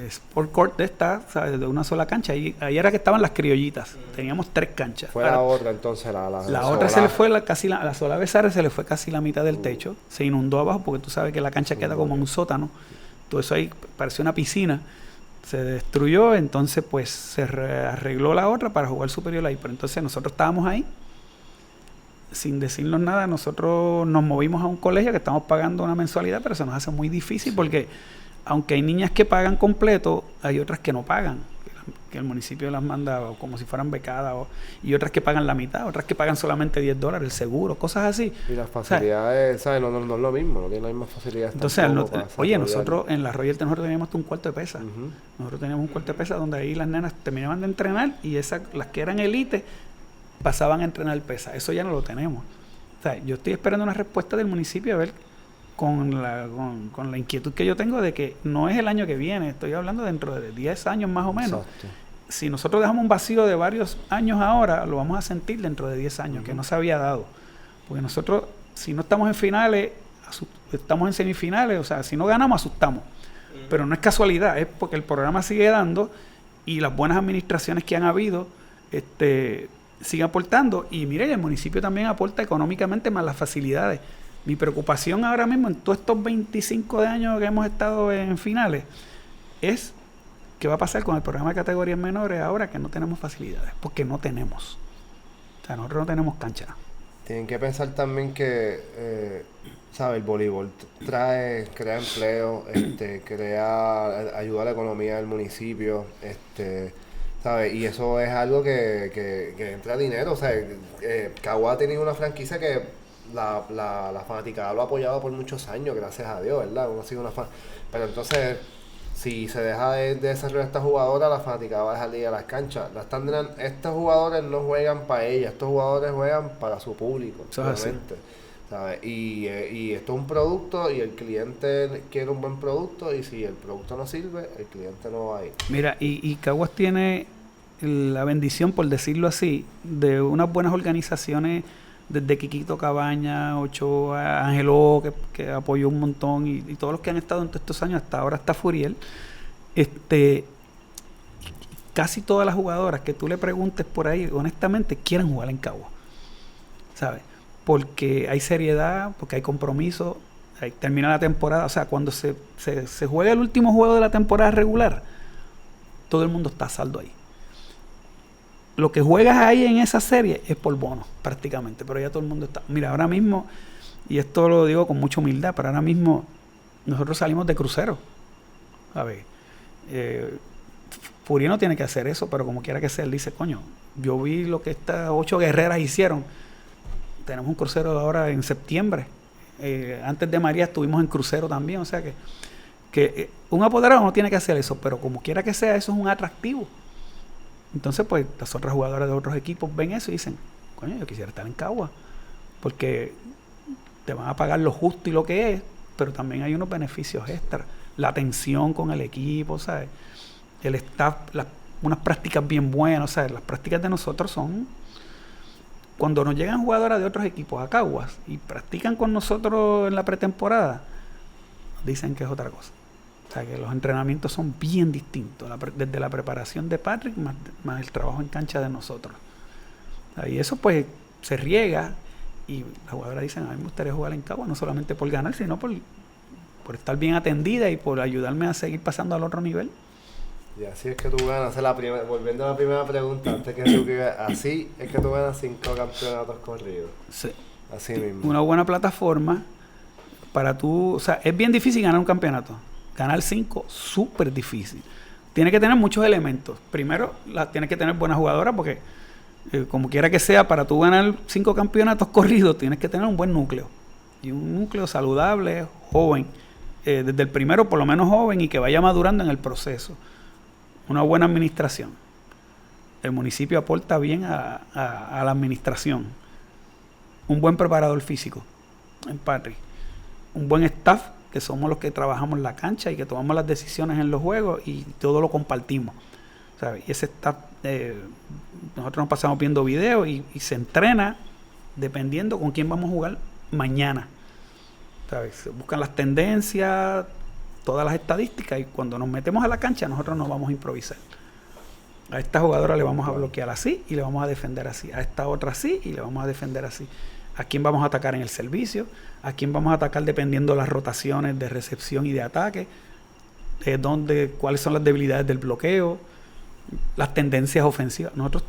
S2: sport court de esta, ¿sabes? De una sola cancha. Ahí era que estaban las criollitas. Teníamos 3 canchas.
S1: Fue la otra entonces,
S2: la otra se le fue la sola Besares se le fue casi la mitad del techo. Se inundó abajo porque tú sabes que la cancha queda como un sótano. Todo eso ahí parecía una piscina. Se destruyó, entonces pues se arregló la otra para jugar superior ahí. Pero entonces nosotros estábamos ahí, sin decirnos nada, nosotros nos movimos a un colegio que estamos pagando una mensualidad, pero se nos hace muy difícil porque aunque hay niñas que pagan completo, hay otras que no pagan, que el municipio las manda como si fueran becadas, y otras que pagan la mitad, otras que pagan solamente $10, el seguro, cosas así.
S1: Y las facilidades, ¿sabes? No es lo mismo, no tienen las mismas facilidades.
S2: Entonces, nosotros en la Royal nosotros teníamos hasta un cuarto de pesa. Nosotros teníamos un cuarto de pesa donde ahí las nenas terminaban de entrenar y las que eran elite pasaban a entrenar pesa. Eso ya no lo tenemos. O sea, yo estoy esperando una respuesta del municipio a ver con la inquietud que yo tengo de que no es el año que viene, estoy hablando dentro de 10 años más o menos. Exacto. Si nosotros dejamos un vacío de varios años ahora, lo vamos a sentir dentro de 10 años, que no se había dado. Porque nosotros, si no estamos en finales, estamos en semifinales, o sea, si no ganamos, asustamos. Pero no es casualidad, es porque el programa sigue dando y las buenas administraciones que han habido siguen aportando. Y mire, el municipio también aporta económicamente más las facilidades. Mi preocupación ahora mismo en todos estos 25 de años que hemos estado en finales es qué va a pasar con el programa de categorías menores ahora que no tenemos facilidades, porque no tenemos. O sea, nosotros no tenemos cancha.
S1: Tienen que pensar también que, ¿sabes? El voleibol crea empleo, ayuda a la economía del municipio, ¿sabes? Y eso es algo que entra dinero. O sea, Caguas ha tenido una franquicia que la fanaticada lo ha apoyado por muchos años, gracias a Dios, ¿verdad? Uno ha sido pero entonces, si se deja de desarrollar esta jugadora, la fanaticada va a dejar de ir a las canchas. Estos jugadores no juegan para ella, estos jugadores juegan para su público, obviamente. ¿Sabes? Y esto es un producto y el cliente quiere un buen producto y si el producto no sirve, el cliente no va a ir.
S2: Mira, y Caguas tiene la bendición, por decirlo así, de unas buenas organizaciones desde Quiquito Cabaña, Ochoa, Ángelo, que apoyó un montón, y todos los que han estado en todos estos años, hasta ahora está Furiel. Casi todas las jugadoras que tú le preguntes por ahí, honestamente, quieren jugar en Caguas, ¿sabes? Porque hay seriedad, porque hay compromiso, termina la temporada, o sea, cuando se juega el último juego de la temporada regular, todo el mundo está a saldo ahí. Lo que juegas ahí en esa serie es por bono, prácticamente, pero ya todo el mundo está. Mira, ahora mismo, y esto lo digo con mucha humildad, pero ahora mismo nosotros salimos de crucero. A ver, Furiel no tiene que hacer eso, pero como quiera que sea, él dice, coño, yo vi lo que estas 8 guerreras hicieron. Tenemos un crucero ahora en septiembre. Antes de María estuvimos en crucero también, o sea que un apoderado no tiene que hacer eso, pero como quiera que sea, eso es un atractivo. Entonces, pues, las otras jugadoras de otros equipos ven eso y dicen, coño, yo quisiera estar en Caguas, porque te van a pagar lo justo y lo que es, pero también hay unos beneficios extras. La atención con el equipo, ¿sabes? El staff, unas prácticas bien buenas, ¿sabes? Las prácticas de nosotros son... Cuando nos llegan jugadoras de otros equipos a Caguas y practican con nosotros en la pretemporada, dicen que es otra cosa. O sea, que los entrenamientos son bien distintos, desde la preparación de Patrick más el trabajo en cancha de nosotros. Y eso pues se riega y las jugadoras dicen, a mí me gustaría jugar en Caguas, no solamente por ganar, sino por estar bien atendida y por ayudarme a seguir pasando al otro nivel.
S1: Y así es que tú ganas, volviendo a la primera pregunta, antes que tú digas, así es que tú ganas 5 campeonatos corridos.
S2: Sí.
S1: Así mismo.
S2: Una buena plataforma para tú, o sea, es bien difícil ganar un campeonato. Ganar 5, súper difícil. Tiene que tener muchos elementos. Primero, tienes que tener buenas jugadoras porque, como quiera que sea, para tú ganar 5 campeonatos corridos, tienes que tener un buen núcleo. Y un núcleo saludable, joven. Desde el primero, por lo menos joven y que vaya madurando en el proceso. Una buena administración. El municipio aporta bien a la administración. Un buen preparador físico en Patrick. Un buen staff, que somos los que trabajamos en la cancha y que tomamos las decisiones en los juegos y todo lo compartimos, ¿sabes? Y ese staff, nosotros nos pasamos viendo videos y se entrena dependiendo con quién vamos a jugar mañana, ¿sabes? Se buscan las tendencias, todas las estadísticas y cuando nos metemos a la cancha nosotros nos vamos a improvisar. A esta jugadora le vamos a bloquear así y le vamos a defender así. A esta otra así y le vamos a defender así. A quién vamos a atacar en el servicio, a quién vamos a atacar dependiendo de las rotaciones de recepción y de ataque, cuáles son las debilidades del bloqueo, las tendencias ofensivas. Nosotros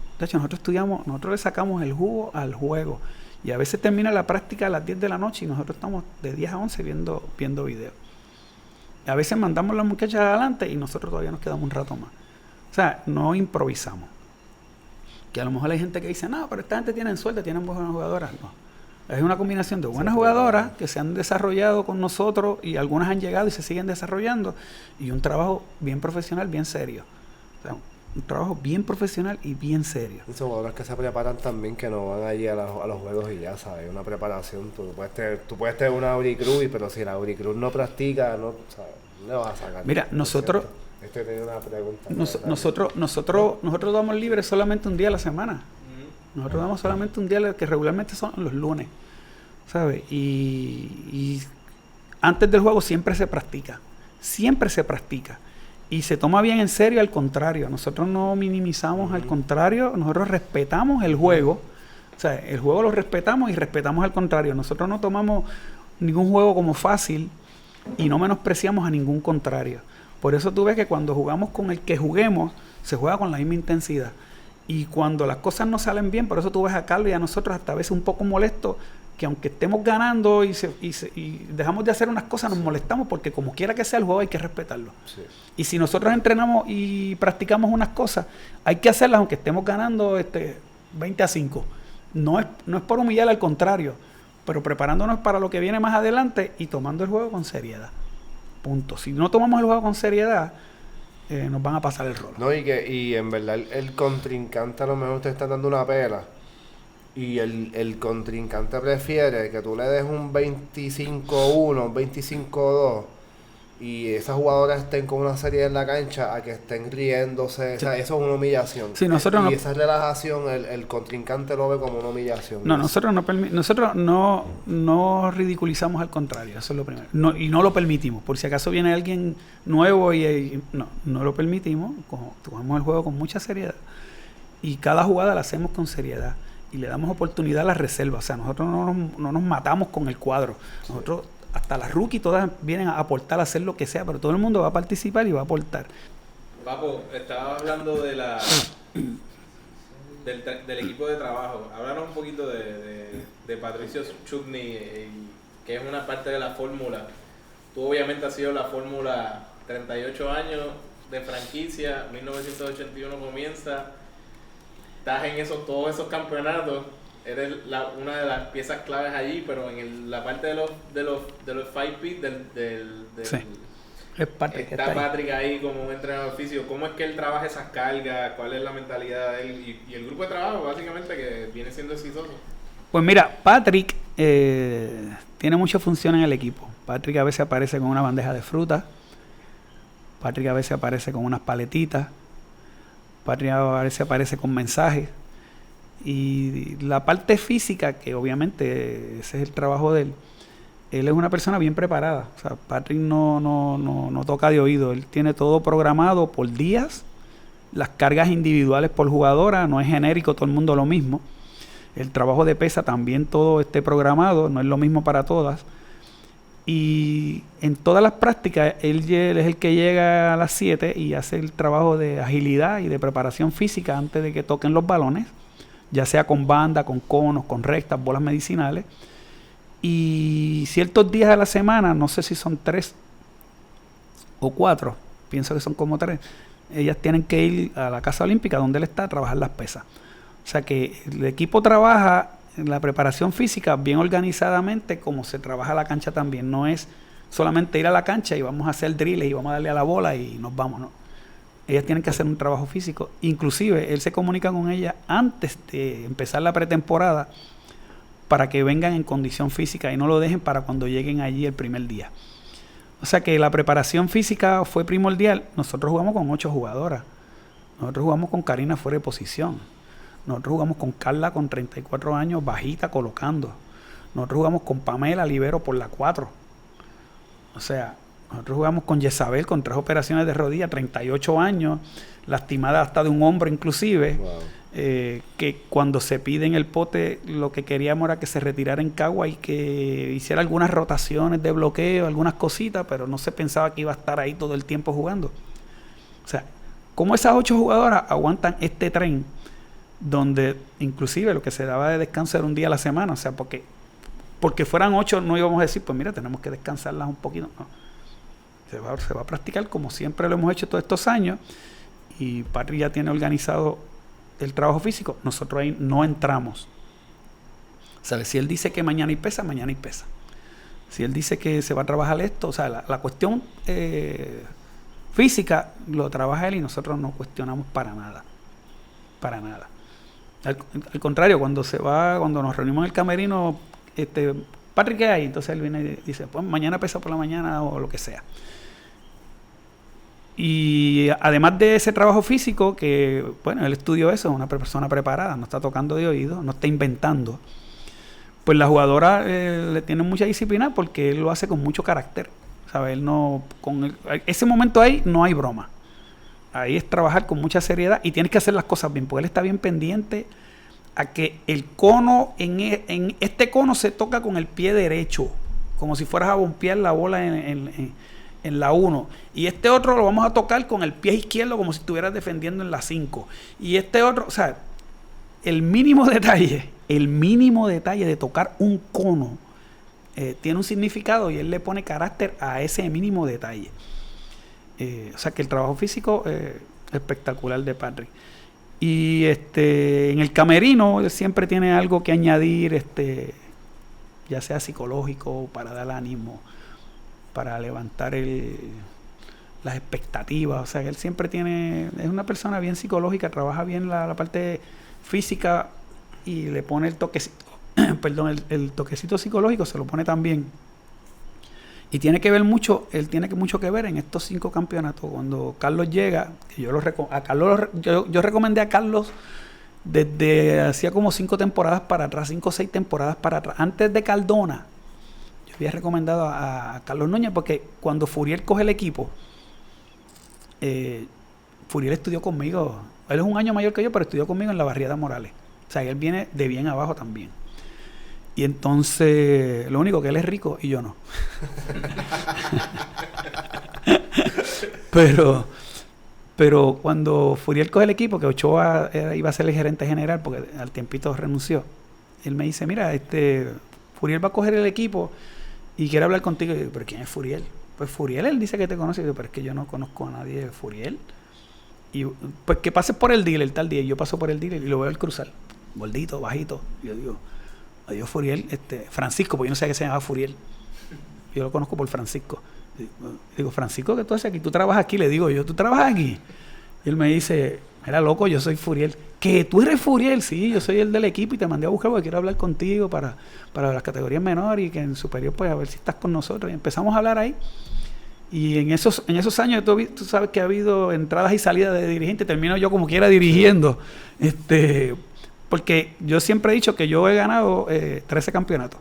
S2: estudiamos, nosotros le sacamos el jugo al juego y a veces termina la práctica a las 10 de la noche y nosotros estamos de 10 a 11 viendo videos. A veces mandamos a las muchachas adelante y nosotros todavía nos quedamos un rato más. O sea, no improvisamos. Que a lo mejor hay gente que dice, no, pero esta gente tienen suerte, tienen buenas jugadoras. No. Es una combinación de buenas jugadoras que se han desarrollado con nosotros y algunas han llegado y se siguen desarrollando y un trabajo bien profesional, bien serio. O sea, un trabajo bien profesional y bien serio.
S1: Y son jugadores que se preparan también, que no van allí a los juegos y ya, ¿sabes? Una preparación. Tú puedes tener una Auricruz, pero si la Auricruz no practica, no, ¿sabes? No vas a sacar.
S2: Mira, nosotros...
S1: tenía una pregunta.
S2: Nosotros damos libre solamente un día a la semana. Nosotros damos solamente un día que regularmente son los lunes, ¿sabes? Y antes del juego siempre se practica. Y se toma bien en serio, al contrario. Nosotros no minimizamos, al contrario, nosotros respetamos el juego. O sea, el juego lo respetamos y respetamos al contrario. Nosotros no tomamos ningún juego como fácil y no menospreciamos a ningún contrario. Por eso tú ves que cuando jugamos con el que juguemos, se juega con la misma intensidad. Y cuando las cosas no salen bien, por eso tú ves a Carlos y a nosotros hasta a veces un poco molestos, que aunque estemos ganando y dejamos de hacer unas cosas, nos molestamos porque como quiera que sea el juego hay que respetarlo. Sí. Y si nosotros entrenamos y practicamos unas cosas, hay que hacerlas aunque estemos ganando 20-5. No es por humillar, al contrario, pero preparándonos para lo que viene más adelante y tomando el juego con seriedad. Punto. Si no tomamos el juego con seriedad, nos van a pasar el rolo.
S1: No, y en verdad el contrincante a lo mejor te está dando una pela. Y el contrincante prefiere que tú le des un 25-1, un 25-2 y esas jugadoras estén con una serie en la cancha a que estén riéndose.
S2: Sí.
S1: O sea, eso es una humillación.
S2: Sí, nosotros
S1: y esa relajación el contrincante lo ve como una humillación.
S2: No, nosotros no ridiculizamos, al contrario, eso es lo primero. Y no lo permitimos. Por si acaso viene alguien nuevo no lo permitimos. Tomamos el juego con mucha seriedad. Y cada jugada la hacemos con seriedad. Y le damos oportunidad a la reserva. O sea, nosotros no nos matamos con el cuadro. Nosotros, hasta las rookies, todas vienen a aportar, a hacer lo que sea, pero todo el mundo va a participar y va a aportar.
S3: Papo, estaba hablando de del equipo de trabajo. Háblanos un poquito de Patricio Chukny, que es una parte de la fórmula. Tú obviamente has sido la fórmula 38 años de franquicia, 1981 comienza. Estás en todos esos campeonatos, eres una de las piezas claves allí, pero en la parte de los 5P
S2: sí. Es Patrick,
S3: está Patrick ahí como un entrenador físico. ¿Cómo es que él trabaja esas cargas? ¿Cuál es la mentalidad de él? Y el grupo de trabajo, básicamente, que viene siendo exitoso.
S2: Pues mira, Patrick tiene muchas funciones en el equipo. Patrick a veces aparece con una bandeja de fruta. Patrick a veces aparece con unas paletitas. Patrick a veces aparece con mensajes. Y la parte física, que obviamente ese es el trabajo de él, él es una persona bien preparada. O sea, Patrick no toca de oído. Él tiene todo programado por días, las cargas individuales por jugadora, no es genérico, todo el mundo lo mismo. El trabajo de pesa también todo esté programado, no es lo mismo para todas. Y en todas las prácticas, él es el que llega a las 7 y hace el trabajo de agilidad y de preparación física antes de que toquen los balones, ya sea con banda, con conos, con rectas, bolas medicinales. Y ciertos días a la semana, no sé si son 3 o 4, pienso que son como 3, ellas tienen que ir a la Casa Olímpica donde él está a trabajar las pesas. O sea que el equipo trabaja en la preparación física bien organizadamente, como se trabaja la cancha también. No es solamente ir a la cancha y vamos a hacer drills y vamos a darle a la bola y nos vamos, no. Ellas tienen que hacer un trabajo físico. Inclusive, él se comunica con ellas antes de empezar la pretemporada para que vengan en condición física y no lo dejen para cuando lleguen allí el primer día. O sea que la preparación física fue primordial. Nosotros jugamos con 8 jugadoras. Nosotros jugamos con Karina fuera de posición. Nosotros jugamos con Carla con 34 años, bajita, colocando. Nosotros jugamos con Pamela, libero por la 4. O sea, nosotros jugamos con Yesabel con 3 operaciones de rodilla, 38 años, lastimada hasta de un hombro inclusive. Wow. Que cuando se pide en el pote, lo que queríamos era que se retirara en Cagua y que hiciera algunas rotaciones de bloqueo, algunas cositas, pero no se pensaba que iba a estar ahí todo el tiempo jugando. O sea, ¿cómo esas 8 jugadoras aguantan este tren? Donde inclusive lo que se daba de descanso era un día a la semana, o sea, porque fueran 8 no íbamos a decir, pues mira, tenemos que descansarlas un poquito, no. Se va a practicar como siempre lo hemos hecho todos estos años, y Patrick ya tiene organizado el trabajo físico. Nosotros ahí no entramos. O sea, si él dice que mañana hay pesa, mañana hay pesa. Si él dice que se va a trabajar esto, o sea, la cuestión física lo trabaja él y nosotros no cuestionamos para nada. Para nada. Al contrario, cuando nos reunimos en el camerino, Patrick, ¿qué hay? Entonces él viene y dice, pues mañana pesa por la mañana o lo que sea. Y además de ese trabajo físico, que bueno, él estudió eso, es una persona preparada, no está tocando de oído, no está inventando, pues la jugadora le tiene mucha disciplina porque él lo hace con mucho carácter, ¿sabes? Él no, ese momento ahí no hay broma. Ahí es trabajar con mucha seriedad y tienes que hacer las cosas bien, porque él está bien pendiente a que el cono, en este cono se toca con el pie derecho, como si fueras a bompear la bola en la 1. Y este otro lo vamos a tocar con el pie izquierdo como si estuvieras defendiendo en la 5. Y este otro, o sea, el mínimo detalle de tocar un cono tiene un significado y él le pone carácter a ese mínimo detalle. O sea que el trabajo físico espectacular de Patrick. Y en el camerino él siempre tiene algo que añadir, ya sea psicológico, para dar ánimo. para levantar las expectativas. O sea, que él siempre es una persona bien psicológica, trabaja bien la parte física y le pone el toquecito, perdón, el toquecito psicológico se lo pone también. Y tiene que ver mucho, él tiene mucho que ver en estos 5 campeonatos. Cuando Carlos llega, que yo recomendé a Carlos desde hacía como 5 temporadas para atrás, 5 o 6 temporadas para atrás. Antes de Cardona, yo había recomendado a Carlos Núñez porque cuando Furiel coge el equipo, Furiel estudió conmigo. Él es un año mayor que yo, pero estudió conmigo en la Barriada Morales. O sea, él viene de bien abajo también. Y entonces, lo único que él es rico y yo no. Pero cuando Furiel coge el equipo, que Ochoa iba a ser el gerente general, porque al tiempito renunció, él me dice, mira, Furiel va a coger el equipo y quiere hablar contigo. Y yo digo, ¿pero quién es Furiel? Pues Furiel, él dice que te conoce. Y yo, pero es que yo no conozco a nadie de Furiel. Y pues que pases por el dealer tal día. Y yo paso por el dealer y lo veo al cruzar. Gordito, bajito. Y yo digo, adiós Furiel, Francisco, porque yo no sabía que se llamaba Furiel. Yo lo conozco por Francisco. Digo, Francisco, ¿qué tú haces aquí? ¿Tú trabajas aquí? Le digo yo, ¿tú trabajas aquí? Y él me dice, mira loco, yo soy Furiel. ¿Qué? ¿Tú eres Furiel? Sí, yo soy el del equipo y te mandé a buscar porque quiero hablar contigo para las categorías menores y que en superior pues a ver si estás con nosotros. Y empezamos a hablar ahí. Y en esos años tú sabes que ha habido entradas y salidas de dirigentes. Termino yo como quiera dirigiendo. Porque yo siempre he dicho que yo he ganado 13 campeonatos.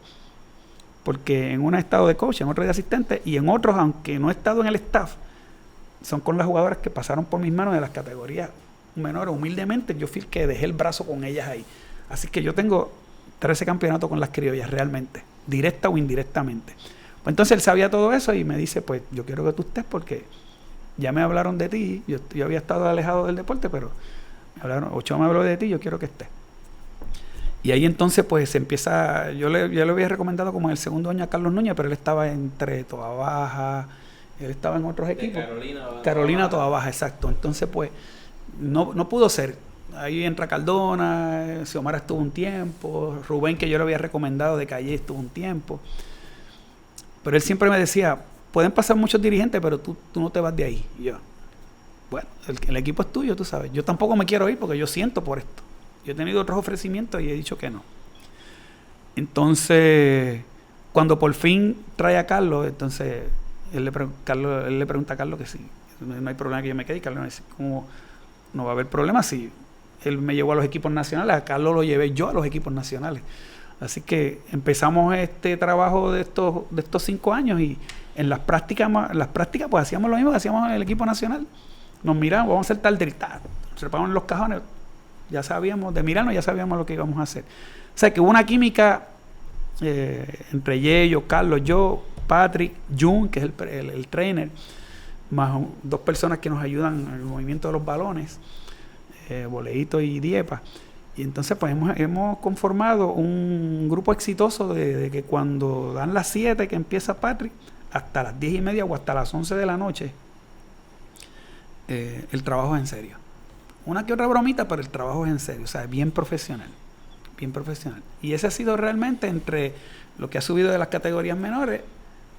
S2: Porque en uno he estado de coach, en otro de asistente, y en otros, aunque no he estado en el staff, son con las jugadoras que pasaron por mis manos de las categorías menores. Humildemente, yo fui el que dejé el brazo con ellas ahí. Así que yo tengo 13 campeonatos con las criollas, realmente, directa o indirectamente. Pues entonces él sabía todo eso y me dice, pues yo quiero que tú estés porque ya me hablaron de ti. Yo había estado alejado del deporte, pero Ochoa me habló de ti, yo quiero que estés. Y ahí entonces pues se empieza, yo le había recomendado como en el segundo año a Carlos Núñez, pero él estaba entre Toa Baja, él estaba en otros equipos. Carolina Toa Baja, exacto. Entonces pues no pudo ser. Ahí entra Cardona, Xiomara estuvo un tiempo, Rubén, que yo le había recomendado de Calle, estuvo un tiempo. Pero él siempre me decía, pueden pasar muchos dirigentes, pero tú no te vas de ahí. Y yo, bueno, el equipo es tuyo, tú sabes. Yo tampoco me quiero ir porque yo siento por esto. Yo he tenido otros ofrecimientos y he dicho que no. Entonces, cuando por fin trae a Carlos, entonces él le pregunta a Carlos que sí, no hay problema que yo me quede. Y Carlos me dice, ¿cómo no va a haber problema si él me llevó a los equipos nacionales? A Carlos lo llevé yo a los equipos nacionales. Así que empezamos este trabajo de estos 5 años y en las prácticas pues hacíamos lo mismo que hacíamos en el equipo nacional. Nos miramos, vamos a hacer tal dritar, trepamos en los cajones, ya sabíamos, de mirarnos ya sabíamos lo que íbamos a hacer. O sea que hubo una química entre Yello, Carlos, yo, Patrick, Jun, que es el trainer, más 2 personas que nos ayudan en el movimiento de los balones, Boleito y Diepa. Y entonces pues hemos conformado un grupo exitoso de que cuando dan las 7 que empieza Patrick, hasta las 10:30 o hasta las 11 de la noche, el trabajo es en serio. Una que otra bromita, pero el trabajo es en serio, o sea, bien profesional. Y ese ha sido realmente entre lo que ha subido de las categorías menores,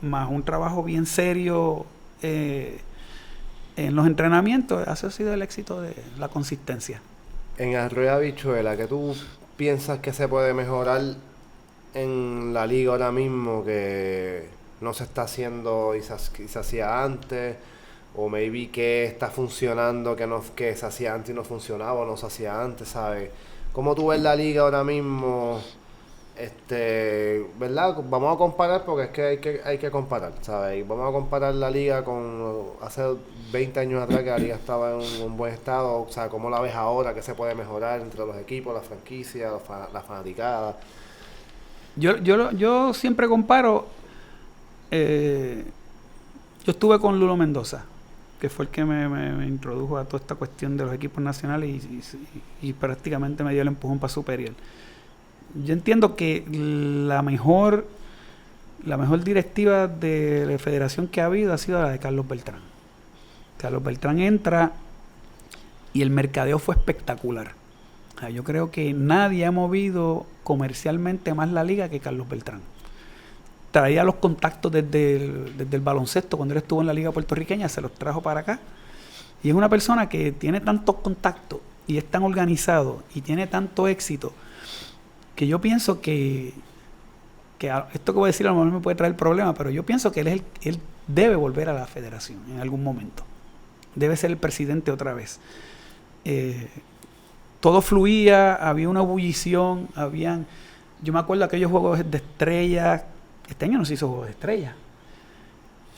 S2: más un trabajo bien serio en los entrenamientos, ese ha sido el éxito de la consistencia.
S1: En Arroyo Habichuela, ¿qué tú piensas que se puede mejorar en la liga ahora mismo que no se está haciendo y se hacía antes? O maybe que está funcionando que se hacía antes y no funcionaba o no se hacía antes, ¿sabes? ¿Cómo tú ves la liga ahora mismo? ¿Verdad? Vamos a comparar porque es que hay que comparar, ¿sabes? Vamos a comparar la liga con hace 20 años atrás que la liga estaba en un buen estado. O sea, ¿cómo la ves ahora? ¿Qué se puede mejorar entre los equipos, la franquicia, la fanaticada?
S2: Yo siempre comparo. Yo estuve con Lulo Mendoza, que fue el que me introdujo a toda esta cuestión de los equipos nacionales y prácticamente me dio el empujón para superior. Yo entiendo que la mejor directiva de la federación que ha habido ha sido la de Carlos Beltrán. Carlos Beltrán entra y el mercadeo fue espectacular. O sea, yo creo que nadie ha movido comercialmente más la liga que Carlos Beltrán. traía los contactos desde el baloncesto, cuando él estuvo en la liga puertorriqueña, se los trajo para acá. Y es una persona que tiene tantos contactos y es tan organizado y tiene tanto éxito que yo pienso que esto que voy a decir a lo mejor me puede traer problemas, pero yo pienso que él debe volver a la federación en algún momento. Debe ser el presidente otra vez. Todo fluía, había una ebullición, yo me acuerdo de aquellos juegos de estrellas. Este año no se hizo juegos de estrellas.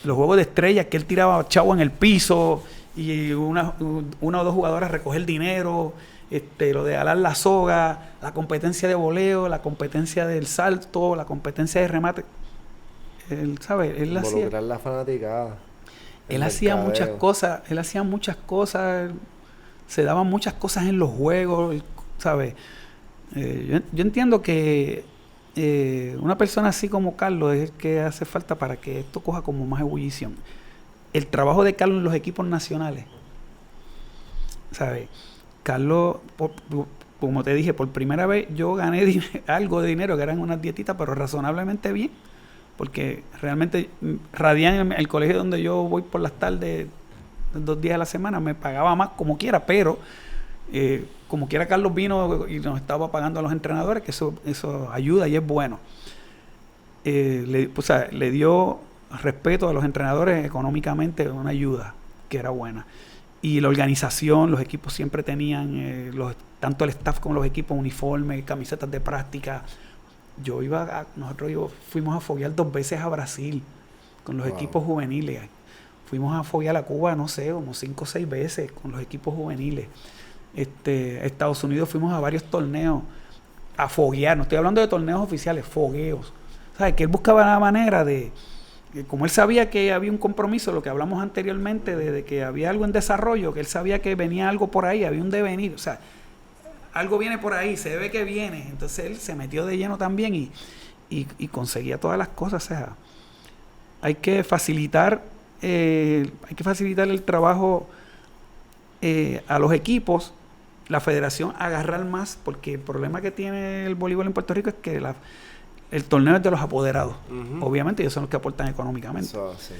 S2: Los juegos de estrellas que él tiraba chavo en el piso y una o dos jugadoras recoger dinero, lo de alar la soga, la competencia de voleo, la competencia del salto, la competencia de remate. Él, ¿sabe? Él hacía
S1: la fanaticada.
S2: Él hacía muchas cosas, se daban muchas cosas en los juegos, ¿sabes? Yo entiendo que una persona así como Carlos es el que hace falta para que esto coja como más ebullición. El trabajo de Carlos en los equipos nacionales, ¿sabes? Carlos, como te dije, por primera vez yo gané algo de dinero, que eran unas dietitas, pero razonablemente bien, porque realmente Radian, el colegio donde yo voy por las tardes, 2 días a la semana, me pagaba más como quiera, pero como quiera Carlos vino y nos estaba pagando a los entrenadores, que eso ayuda y es bueno. Le dio respeto a los entrenadores económicamente, una ayuda que era buena. Y la organización, los equipos siempre tenían, tanto el staff como los equipos, uniformes, camisetas de práctica. Nosotros fuimos a foguear 2 veces a Brasil con los equipos juveniles. Fuimos a foguear a Cuba, no sé, como 5 o 6 veces con los equipos juveniles. Estados Unidos fuimos a varios torneos a foguear. No estoy hablando de torneos oficiales, fogueos. ¿Sabes? Que él buscaba la manera de, como él sabía que había un compromiso, lo que hablamos anteriormente, de que había algo en desarrollo, que él sabía que venía algo por ahí, había un devenir, o sea, algo viene por ahí, se ve que viene. Entonces él se metió de lleno también y conseguía todas las cosas. O sea, hay que facilitar el trabajo a los equipos, la federación agarrar más, porque el problema que tiene el voleibol en Puerto Rico es que el torneo es de los apoderados. Obviamente ellos son los que aportan económicamente. Eso, sí.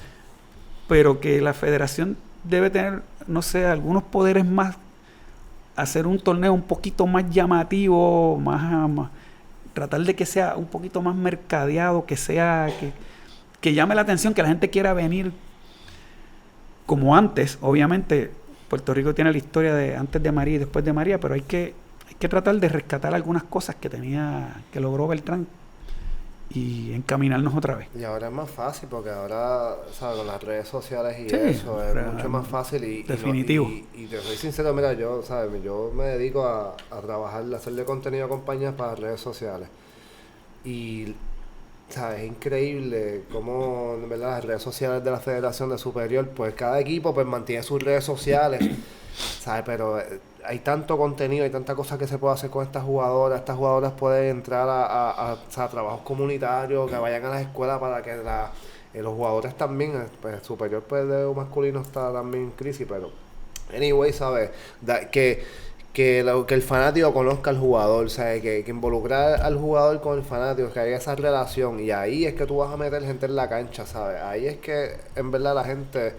S2: Pero que la federación debe tener, no sé, algunos poderes más, hacer un torneo un poquito más llamativo, más tratar de que sea un poquito más mercadeado, que llame la atención, que la gente quiera venir como antes. Obviamente Puerto Rico tiene la historia de antes de María y después de María, pero hay que tratar de rescatar algunas cosas que logró Beltrán y encaminarnos otra vez.
S1: Y ahora es más fácil, porque ahora, ¿sabes? Con las redes sociales y eso, es mucho más fácil.
S2: Definitivo.
S1: Y te soy sincero, mira, yo me dedico a trabajar, a hacerle contenido a compañías para redes sociales. Y, ¿sabes? Es increíble cómo, en verdad, las redes sociales de la Federación de Superior, pues cada equipo pues mantiene sus redes sociales, ¿sabes? Pero hay tanto contenido, hay tanta cosa que se puede hacer con estas jugadoras pueden entrar a trabajos comunitarios, que vayan a las escuelas para que los jugadores también, pues Superior pues de masculino está también en crisis, pero anyway, ¿sabes? Que el fanático conozca al jugador, ¿sabes? Que involucrar al jugador con el fanático, que haya esa relación, y ahí es que tú vas a meter gente en la cancha, ¿sabes? Ahí es que en verdad la gente,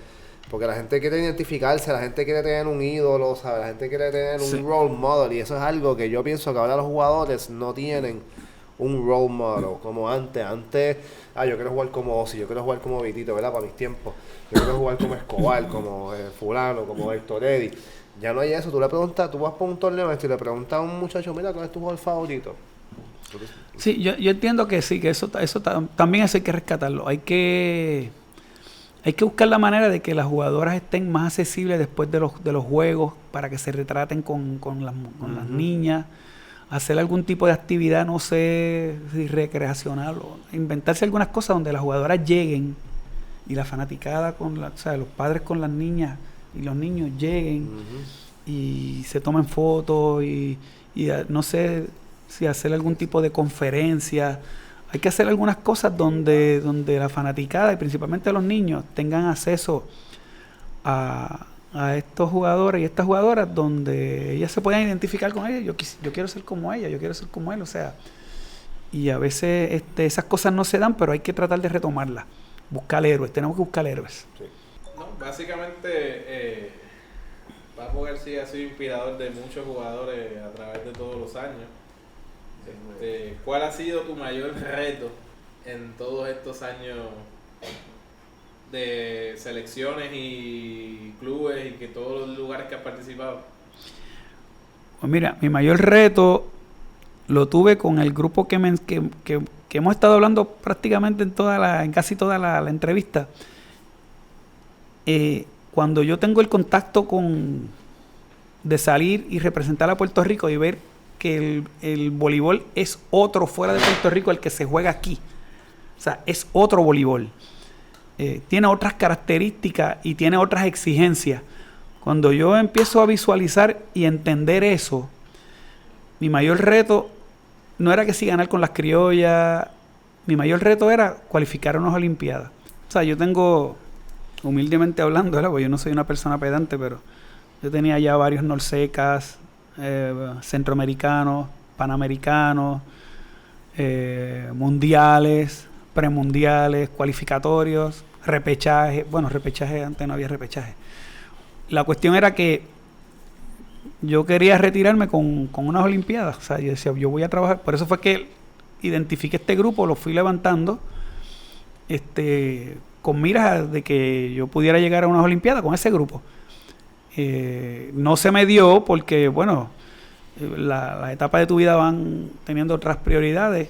S1: porque la gente quiere identificarse, la gente quiere tener un ídolo, ¿sabes? La gente quiere tener un role model, y eso es algo que yo pienso que ahora los jugadores no tienen un role model como antes. Yo quiero jugar como Ozzy, yo quiero jugar como Vitito, ¿verdad? Para mis tiempos. Yo quiero jugar como Escobar, como fulano, como Héctor Eddy. Ya no hay eso. Tú le preguntas, tú vas por un torneo y le preguntas a un muchacho, mira, ¿cuál es tu jugador favorito?
S2: Sí, yo entiendo que sí, que eso también eso hay que rescatarlo. Hay que buscar la manera de que las jugadoras estén más accesibles después de los juegos, para que se retraten con las niñas, hacer algún tipo de actividad, no sé si recreacional, o inventarse algunas cosas donde las jugadoras lleguen y la fanaticada o sea, los padres con las niñas y los niños lleguen y se tomen fotos y no sé si hacer algún tipo de conferencia. Hay que hacer algunas cosas donde la fanaticada y principalmente los niños tengan acceso a estos jugadores y estas jugadoras, donde ellas se puedan identificar con ellos. Yo quiero ser como ella, yo quiero ser como él, o sea, y a veces esas cosas no se dan, pero hay que tratar de retomarlas. Buscar héroes, tenemos que buscar héroes.
S1: Sí.
S3: No, básicamente, Papo García ha sido inspirador de muchos jugadores a través de todos los años. ¿Cuál ha sido tu mayor reto en todos estos años de selecciones y clubes y que todos los lugares que has participado?
S2: Pues mira, mi mayor reto lo tuve con el grupo que hemos estado hablando prácticamente en casi toda la entrevista. Cuando yo tengo el contacto de salir y representar a Puerto Rico y ver que el voleibol es otro fuera de Puerto Rico el que se juega aquí. O sea, es otro voleibol. Tiene otras características y tiene otras exigencias. Cuando yo empiezo a visualizar y entender eso, mi mayor reto no era que si ganar con las criollas, mi mayor reto era cualificar a unas olimpiadas. O sea, yo tengo, humildemente hablando, ¿verdad? Porque yo no soy una persona pedante, pero yo tenía ya varios norsecas, centroamericanos, panamericanos, mundiales, premundiales, cualificatorios, repechaje. Bueno, repechaje, antes no había repechaje. La cuestión era que yo quería retirarme con unas olimpiadas. O sea, yo decía, yo voy a trabajar. Por eso fue que identifiqué este grupo, lo fui levantando, con miras de que yo pudiera llegar a unas olimpiadas con ese grupo. No se me dio porque, bueno, las etapas de tu vida van teniendo otras prioridades.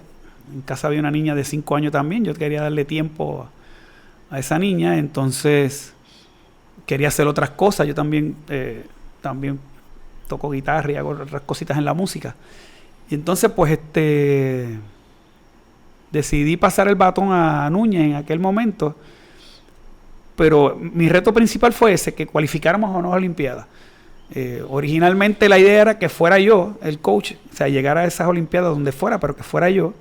S2: En casa había una niña de 5 años también. Yo quería darle tiempo a esa niña, entonces quería hacer otras cosas. Yo también toco guitarra y hago otras cositas en la música. Y entonces, pues, decidí pasar el batón a Núñez en aquel momento. Pero mi reto principal fue ese, que cualificáramos a unas olimpiadas. Originalmente la idea era que fuera yo el coach, o sea, llegar a esas olimpiadas donde fuera, pero que fuera yo.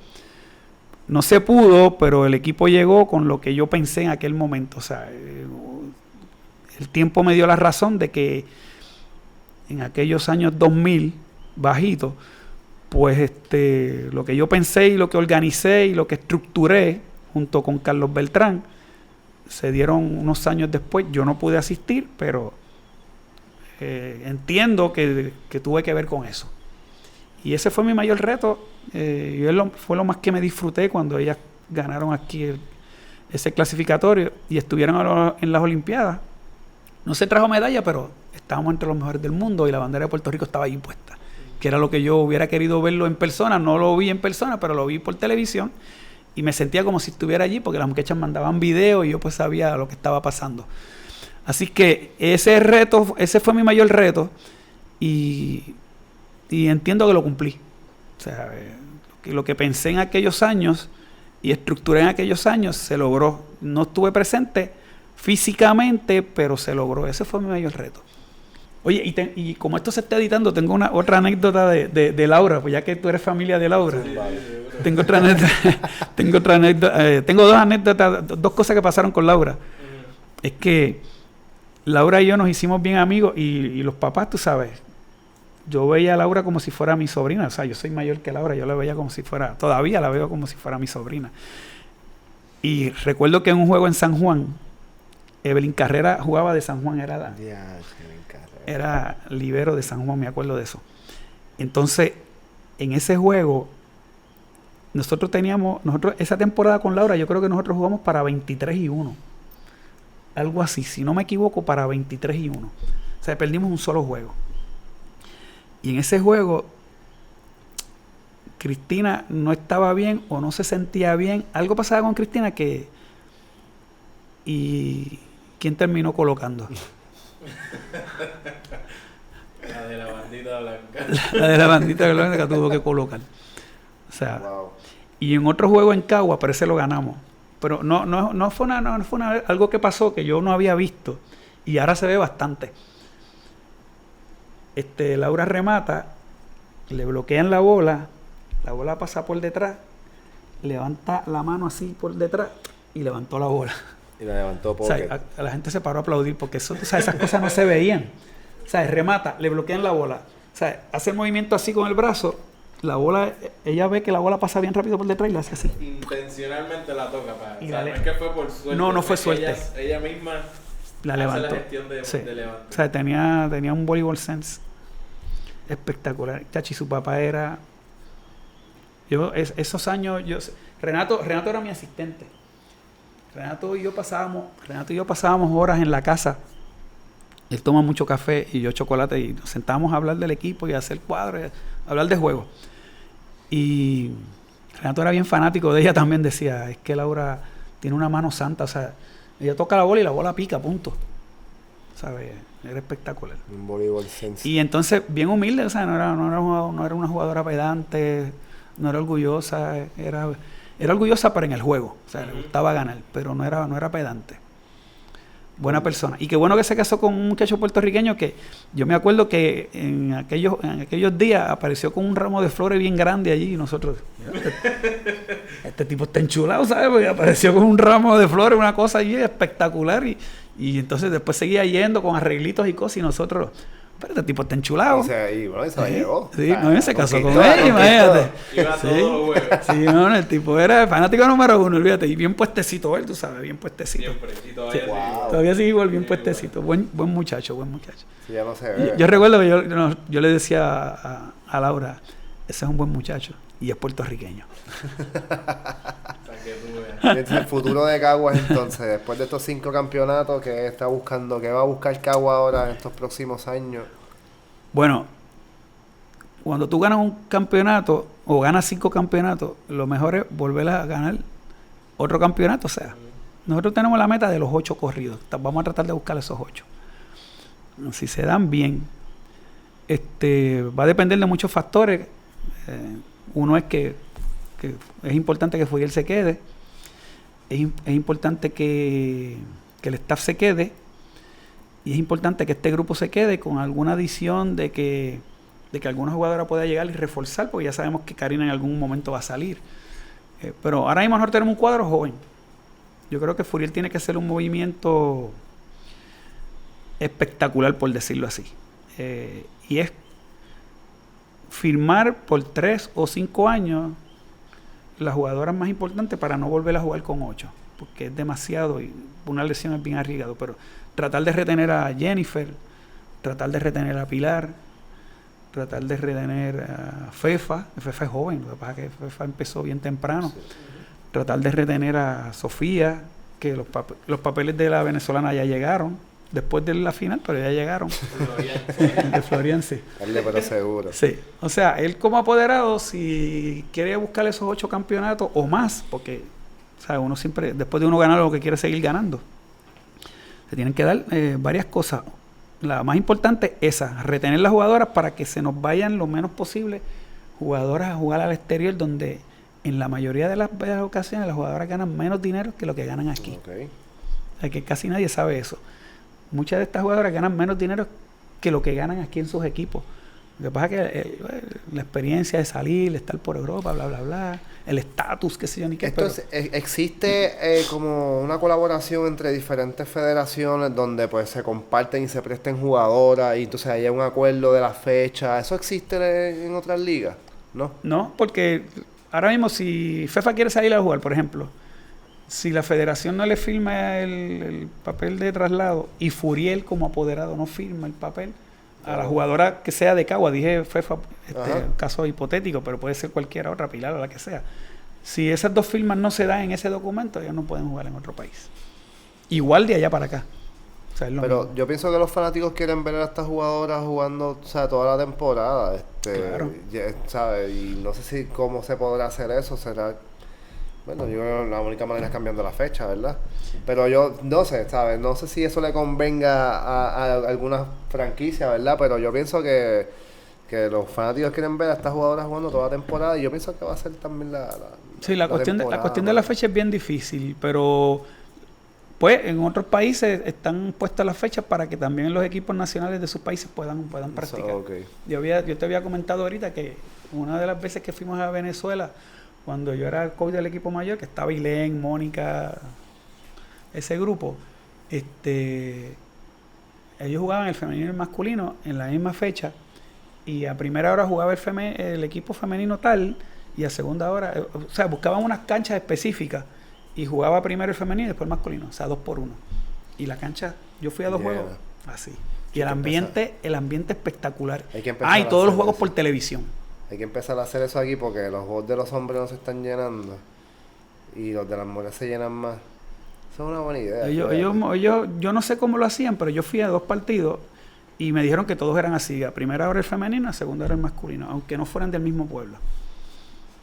S2: No se pudo, pero el equipo llegó con lo que yo pensé en aquel momento. O sea, el tiempo me dio la razón de que en aquellos años 2000, bajito, pues lo que yo pensé y lo que organicé y lo que estructuré junto con Carlos Beltrán, se dieron unos años después. Yo no pude asistir, pero entiendo que tuve que ver con eso. Y ese fue mi mayor reto. Fue lo más que me disfruté cuando ellas ganaron aquí ese clasificatorio y estuvieron en las Olimpiadas. No se trajo medalla, pero estábamos entre los mejores del mundo y la bandera de Puerto Rico estaba ahí puesta, que era lo que yo hubiera querido verlo en persona. No lo vi en persona, pero lo vi por televisión y me sentía como si estuviera allí porque las muchachas mandaban videos y yo pues sabía lo que estaba pasando. Así que ese fue mi mayor reto y entiendo que lo cumplí. O sea, lo que pensé en aquellos años y estructuré en aquellos años se logró. No estuve presente físicamente, pero se logró. Ese fue mi mayor reto. Oye, y como esto se está editando, tengo otra anécdota de Laura, pues ya que tú eres familia de Laura. Sí, vale. Tengo otra anécdota. Tengo dos anécdotas, dos cosas que pasaron con Laura. Es que Laura y yo nos hicimos bien amigos y los papás, tú sabes, yo veía a Laura como si fuera mi sobrina. O sea, yo soy mayor que Laura, yo la veía como si fuera, todavía la veo como si fuera mi sobrina. Y recuerdo que en un juego en San Juan, Evelyn Carrera jugaba de San Juan, era libero de San Juan, me acuerdo de eso. Entonces, en ese juego, nosotros esa temporada con Laura, yo creo que nosotros jugamos para 23-1. Algo así, si no me equivoco, para 23-1. O sea, perdimos un solo juego. Y en ese juego, Cristina no estaba bien o no se sentía bien. Algo pasaba con Cristina ¿y quién terminó colocando?
S3: La de la bandita blanca.
S2: La de la bandita blanca que tuvo que colocar. O sea, wow. Y en otro juego en Cagua, pero ese lo ganamos. Pero no fue algo que pasó que yo no había visto. Y ahora se ve bastante. Laura remata, le bloquean la bola pasa por detrás, levanta la mano así por detrás y levantó la bola.
S1: Y la levantó porque...
S2: O sea, a la gente se paró a aplaudir porque eso, o sea, esas cosas no se veían. O sea, remata, le bloquean la bola. O sea, hace el movimiento así con el brazo la bola, ella ve que la bola pasa bien rápido por detrás y la hace así.
S3: Intencionalmente la toca para.
S2: Y
S3: O sea,
S2: la
S3: no es que fue por suerte.
S2: No fue suerte.
S3: Ella misma
S2: La
S3: hace
S2: levantó.
S3: la gestión de,
S2: Sí.
S3: de levantar.
S2: O sea, tenía un voleibol sense espectacular. Chachi, su papá era... esos años, Renato era mi asistente. Renato y yo pasábamos horas en la casa. Él toma mucho café y yo chocolate y nos sentábamos a hablar del equipo y a hacer cuadros, a hablar de juego. Y Renato era bien fanático de ella también, decía, es que Laura tiene una mano santa, o sea, ella toca la bola y la bola pica, punto. ¿Sabes? Era espectacular.
S1: Un voleibol sense.
S2: Y entonces, bien humilde, o sea, no era una jugadora pedante, no era orgullosa, era orgullosa pero en el juego, o sea, le gustaba ganar, pero no era pedante. Buena persona. Y qué bueno que se casó con un muchacho puertorriqueño que yo me acuerdo que en aquellos días apareció con un ramo de flores bien grande allí y nosotros, este tipo está enchulado, ¿sabes? Porque apareció con un ramo de flores, una cosa allí espectacular y entonces después seguía yendo con arreglitos y cosas y nosotros, pero este tipo está enchulado.
S1: Y bueno, se la llevó.
S2: Sí, no, se casó con él, imagínate.
S3: Iba
S2: Sí,
S3: todos los jueves.
S2: sí, no, el tipo era fanático número 1, olvídate, y bien puestecito él, tú sabes, bien puestecito.
S3: Siempre. Y todavía
S2: Sí.
S1: Wow.
S2: Todavía sigue igual, bien
S3: Sí,
S2: puestecito. Buen muchacho.
S1: Sí, ya no se ve.
S2: Yo recuerdo que yo le decía a Laura, ese es un buen muchacho y es puertorriqueño.
S3: Para que tú veas.
S1: Y entonces, el futuro de Caguas, entonces, después de estos 5 campeonatos, ¿qué está buscando? ¿Qué va a buscar Caguas ahora en estos próximos años?
S2: Bueno, cuando tú ganas un campeonato o ganas 5 campeonatos, lo mejor es volver a ganar otro campeonato. O sea, nosotros tenemos la meta de los 8 corridos. Vamos a tratar de buscar esos 8. Si se dan bien, va a depender de muchos factores. Uno es que es importante que Furiel se quede. Es importante que el staff se quede. Y es importante que este grupo se quede con alguna adición de que alguna jugadora pueda llegar y reforzar, porque ya sabemos que Karina en algún momento va a salir. Pero ahora mismo nosotros tenemos un cuadro joven. Yo creo que Furiel tiene que hacer un movimiento espectacular, por decirlo así. Y es firmar por 3 o 5 años las jugadoras más importantes para no volver a jugar con 8, porque es demasiado y una lesión es bien arriesgado. Pero tratar de retener a Jennifer, tratar de retener a Pilar, tratar de retener a Fefa. Fefa es joven, lo que pasa es que Fefa empezó bien temprano. Sí. Tratar de retener a Sofía, que los papeles de la venezolana ya llegaron, después de la final, pero ya llegaron. De Florian, sí.
S1: Pero seguro.
S2: Sí, o sea, él como apoderado, si quiere buscar esos 8 campeonatos o más, porque, o sea, uno siempre, después de uno ganar, lo que quiere es seguir ganando. Se tienen que dar varias cosas. La más importante es esa, retener las jugadoras para que se nos vayan lo menos posible jugadoras a jugar al exterior, donde en la mayoría de las ocasiones las jugadoras ganan menos dinero que lo que ganan aquí.
S1: Okay.
S2: O sea, que casi nadie sabe eso. Muchas de estas jugadoras ganan menos dinero que lo que ganan aquí en sus equipos. Lo que pasa es que la experiencia de salir, de estar por Europa, bla, bla, bla, el estatus, qué sé yo, ni qué.
S1: ¿Existe como una colaboración entre diferentes federaciones donde pues se comparten y se presten jugadoras y entonces haya un acuerdo de la fecha? ¿Eso existe en otras ligas? ¿No?
S2: No, porque ahora mismo si Fefa quiere salir a jugar, por ejemplo, si la federación no le firma el papel de traslado y Furiel como apoderado no firma el papel, a la jugadora que sea de Cagua, dije Fefa, caso hipotético, pero puede ser cualquiera otra, Pilar o la que sea. Si esas 2 firmas no se dan en ese documento, ellos no pueden jugar en otro país. Igual de allá para acá. O sea,
S1: pero yo pienso que los fanáticos quieren ver a estas jugadoras jugando, o sea, toda la temporada.
S2: Claro.
S1: ¿Sabes? Y no sé si cómo se podrá hacer eso, será... Bueno, yo creo que la única manera es cambiando la fecha, ¿verdad? Pero yo no sé, ¿sabes? No sé si eso le convenga a alguna franquicia, ¿verdad? Pero yo pienso que los fanáticos quieren ver a estas jugadoras jugando toda la temporada y yo pienso que va a ser también
S2: la cuestión de la fecha es bien difícil, pero pues en otros países están puestas las fechas para que también los equipos nacionales de sus países puedan practicar.
S1: Okay.
S2: Yo te había comentado ahorita que una de las veces que fuimos a Venezuela, cuando yo era coach del equipo mayor, que estaba Ilén, Mónica, ese grupo, ellos jugaban el femenino y el masculino en la misma fecha y a primera hora jugaba el equipo femenino tal, y a segunda hora, o sea, buscaban unas canchas específicas, y jugaba primero el femenino y después el masculino, o sea, 2-1. Y la cancha, yo fui a 2 juegos, así. Y el ambiente espectacular. Y todos los juegos por televisión.
S1: Hay que empezar a hacer eso aquí porque los juegos de los hombres no se están llenando y los de las mujeres se llenan más. Eso es una buena idea.
S2: Yo no sé cómo lo hacían, pero yo fui a 2 partidos y me dijeron que todos eran así. A primera hora el femenino, a segunda hora el masculino, aunque no fueran del mismo pueblo.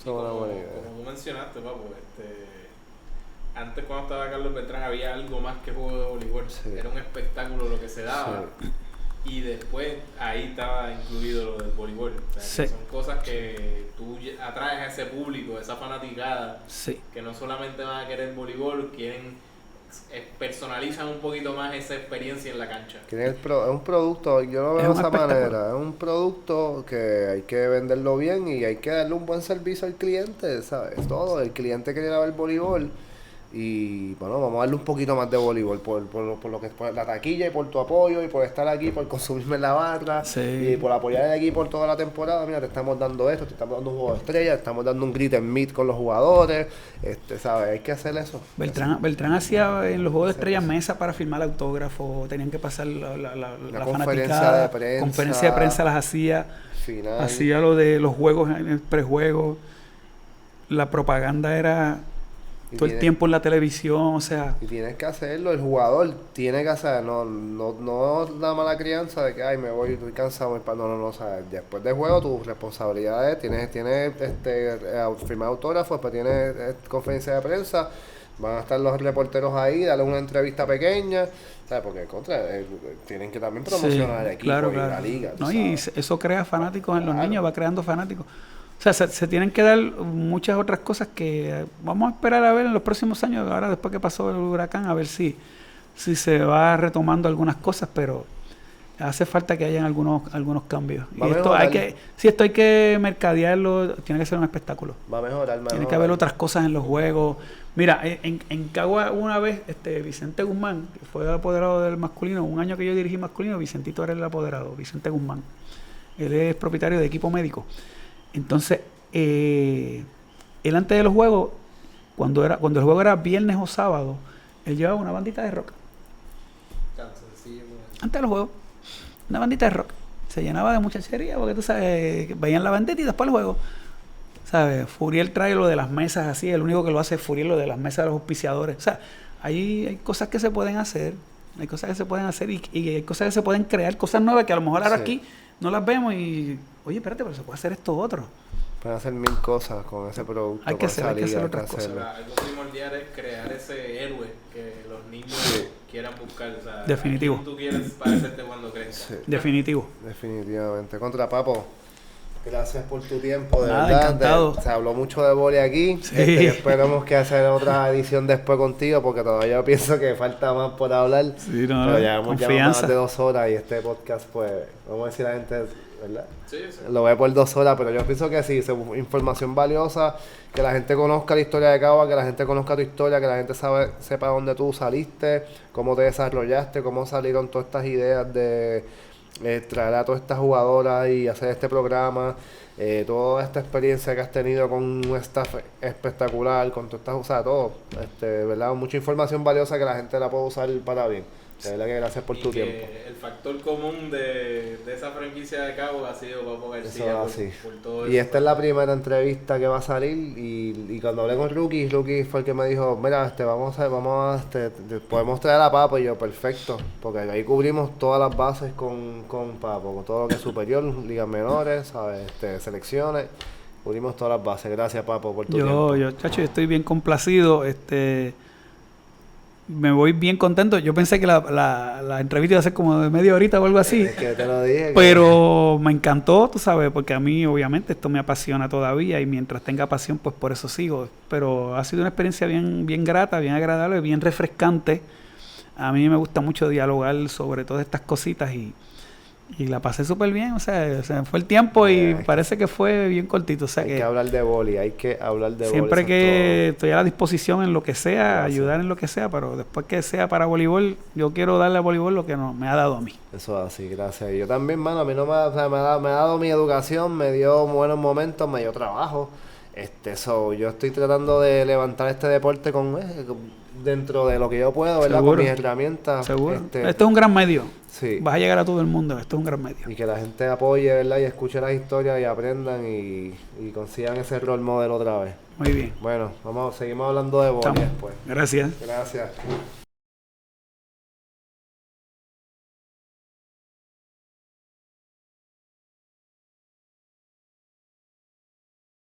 S1: Eso es una buena idea.
S3: Como tú mencionaste, papo, antes cuando estaba Carlos Beltrán había algo más que juego de voleibol. Sí. Era un espectáculo lo que se daba. Sí. Y después ahí estaba incluido lo del voleibol. O sea, sí. Son cosas que tú atraes a ese público, a esa fanaticada, sí. Que no solamente van a querer voleibol, personalizan un poquito más esa experiencia en la cancha.
S1: Es un producto, yo lo veo de esa manera, es un producto que hay que venderlo bien y hay que darle un buen servicio al cliente, ¿sabes? Todo, el cliente quiere ver voleibol. Y bueno, vamos a darle un poquito más de voleibol por lo que es por la taquilla y por tu apoyo y por estar aquí, por consumirme en la barra, sí. Y por apoyar el equipo por toda la temporada. Mira, te estamos dando esto, te estamos dando un juego de estrellas, te estamos dando un greet and meet con los jugadores, ¿sabes? Hay que hacer eso.
S2: Beltrán hacía en los juegos de estrellas mesa para firmar autógrafos, tenían que pasar la
S1: conferencia de prensa.
S2: Conferencia de prensa las hacía. Final. Hacía lo de los juegos en el prejuego. La propaganda era todo el tiempo en la televisión, o sea.
S1: Y tienes que hacerlo, el jugador tiene que hacer, no la mala crianza de que, ay, me voy, estoy cansado, no, o sea, después del juego tus responsabilidades, tienes firmar autógrafos, después tienes conferencia de prensa, van a estar los reporteros ahí, darle una entrevista pequeña, ¿sabes? Porque tienen que también promocionar el equipo y la liga.
S2: No, y eso crea fanáticos en los niños, va creando fanáticos. O sea, se tienen que dar muchas otras cosas que vamos a esperar a ver en los próximos años, ahora después que pasó el huracán, a ver si se va retomando algunas cosas, pero hace falta que hayan algunos cambios. Y esto hay que mercadearlo, tiene que ser un espectáculo.
S1: Va a mejorar.
S2: Tiene que haber otras cosas en los juegos. Mira, en Cagua una vez, Vicente Guzmán, que fue el apoderado del masculino, un año que yo dirigí masculino, Vicentito era el apoderado, Vicente Guzmán. Él es propietario de equipo médico. Entonces, él antes de los juegos, cuando el juego era viernes o sábado, él llevaba una bandita de rock. Antes de los juegos, una bandita de rock. Se llenaba de muchachería porque tú sabes, veían la bandita y después el juego. ¿Sabes? Furiel trae lo de las mesas así, el único que lo hace es Furiel, lo de las mesas de los auspiciadores. O sea, hay cosas que se pueden hacer, y hay cosas que se pueden crear, cosas nuevas que a lo mejor ahora aquí no las vemos y, oye, espérate, pero se puede hacer esto otro.
S1: Pueden hacer 1000 cosas con ese producto.
S2: Hay que hacer otras cosas.
S3: Algo primordial es crear ese héroe que los niños quieran buscar. O sea,
S2: definitivo.
S3: Tú quieres parecerte cuando crezcas.
S1: Sí.
S2: Definitivo.
S1: Definitivamente. Contra Papo, gracias por tu tiempo, de verdad.
S2: Encantado.
S1: Se habló mucho de vóley aquí.
S2: Sí.
S1: Esperemos que hacer otra edición después contigo, porque todavía pienso que falta más por hablar.
S2: Sí,
S1: pero ya más de 2 horas y este podcast, pues, vamos a decir a la gente, ¿verdad?
S3: Sí.
S1: Lo ve por 2 horas, pero yo pienso que sí, información valiosa, que la gente conozca la historia de Cagua, que la gente conozca tu historia, que la gente sepa dónde tú saliste, cómo te desarrollaste, cómo salieron todas estas ideas de traer a todas estas jugadoras y hacer este programa, toda esta experiencia que has tenido con un staff espectacular, con todas estas, o sea, todo, ¿verdad? Mucha información valiosa que la gente la puede usar para bien. De verdad que gracias por tu tiempo.
S3: El factor común de esa franquicia de Cabo ha sido Papo García. Por todo
S1: y esta es la primera entrevista que va a salir y cuando hablé con Rookie fue el que me dijo, mira, podemos traer a Papo, y yo, perfecto, porque ahí cubrimos todas las bases con Papo, con todo lo que es superior, ligas menores, ¿sabes? Selecciones, cubrimos todas las bases. Gracias, Papo, por tu tiempo.
S2: Yo estoy bien complacido, me voy bien contento. Yo pensé que la entrevista iba a ser como de media horita o algo así.
S1: Es que te lo dije.
S2: Pero me encantó, tú sabes, porque a mí obviamente esto me apasiona todavía y mientras tenga pasión, pues por eso sigo. Pero ha sido una experiencia bien grata, bien agradable, bien refrescante. A mí me gusta mucho dialogar sobre todas estas cositas y Y la pasé súper bien, o sea, se me fue el tiempo y parece que fue bien cortito. O sea,
S1: hay que hablar de boli, hay que hablar de boli.
S2: Siempre que estoy a la disposición en lo que sea, ayudar en lo que sea, pero después que sea para voleibol, yo quiero darle a voleibol lo que me ha dado a mí.
S1: Eso es así, gracias. Y yo también, mano, a mí no me, o sea, me ha dado mi educación, me dio buenos momentos, me dio trabajo. Yo estoy tratando de levantar este deporte dentro de lo que yo puedo, ¿verdad?
S2: Seguro.
S1: Con mis herramientas.
S2: Seguro. Esto es un gran medio.
S1: Sí.
S2: Vas a llegar a todo el mundo, esto es un gran medio.
S1: Y que la gente apoye, ¿verdad? Y escuche las historias y aprendan y consigan ese rol modelo otra vez.
S2: Muy bien.
S1: Bueno, seguimos hablando de boli después.
S2: Gracias.
S1: Gracias.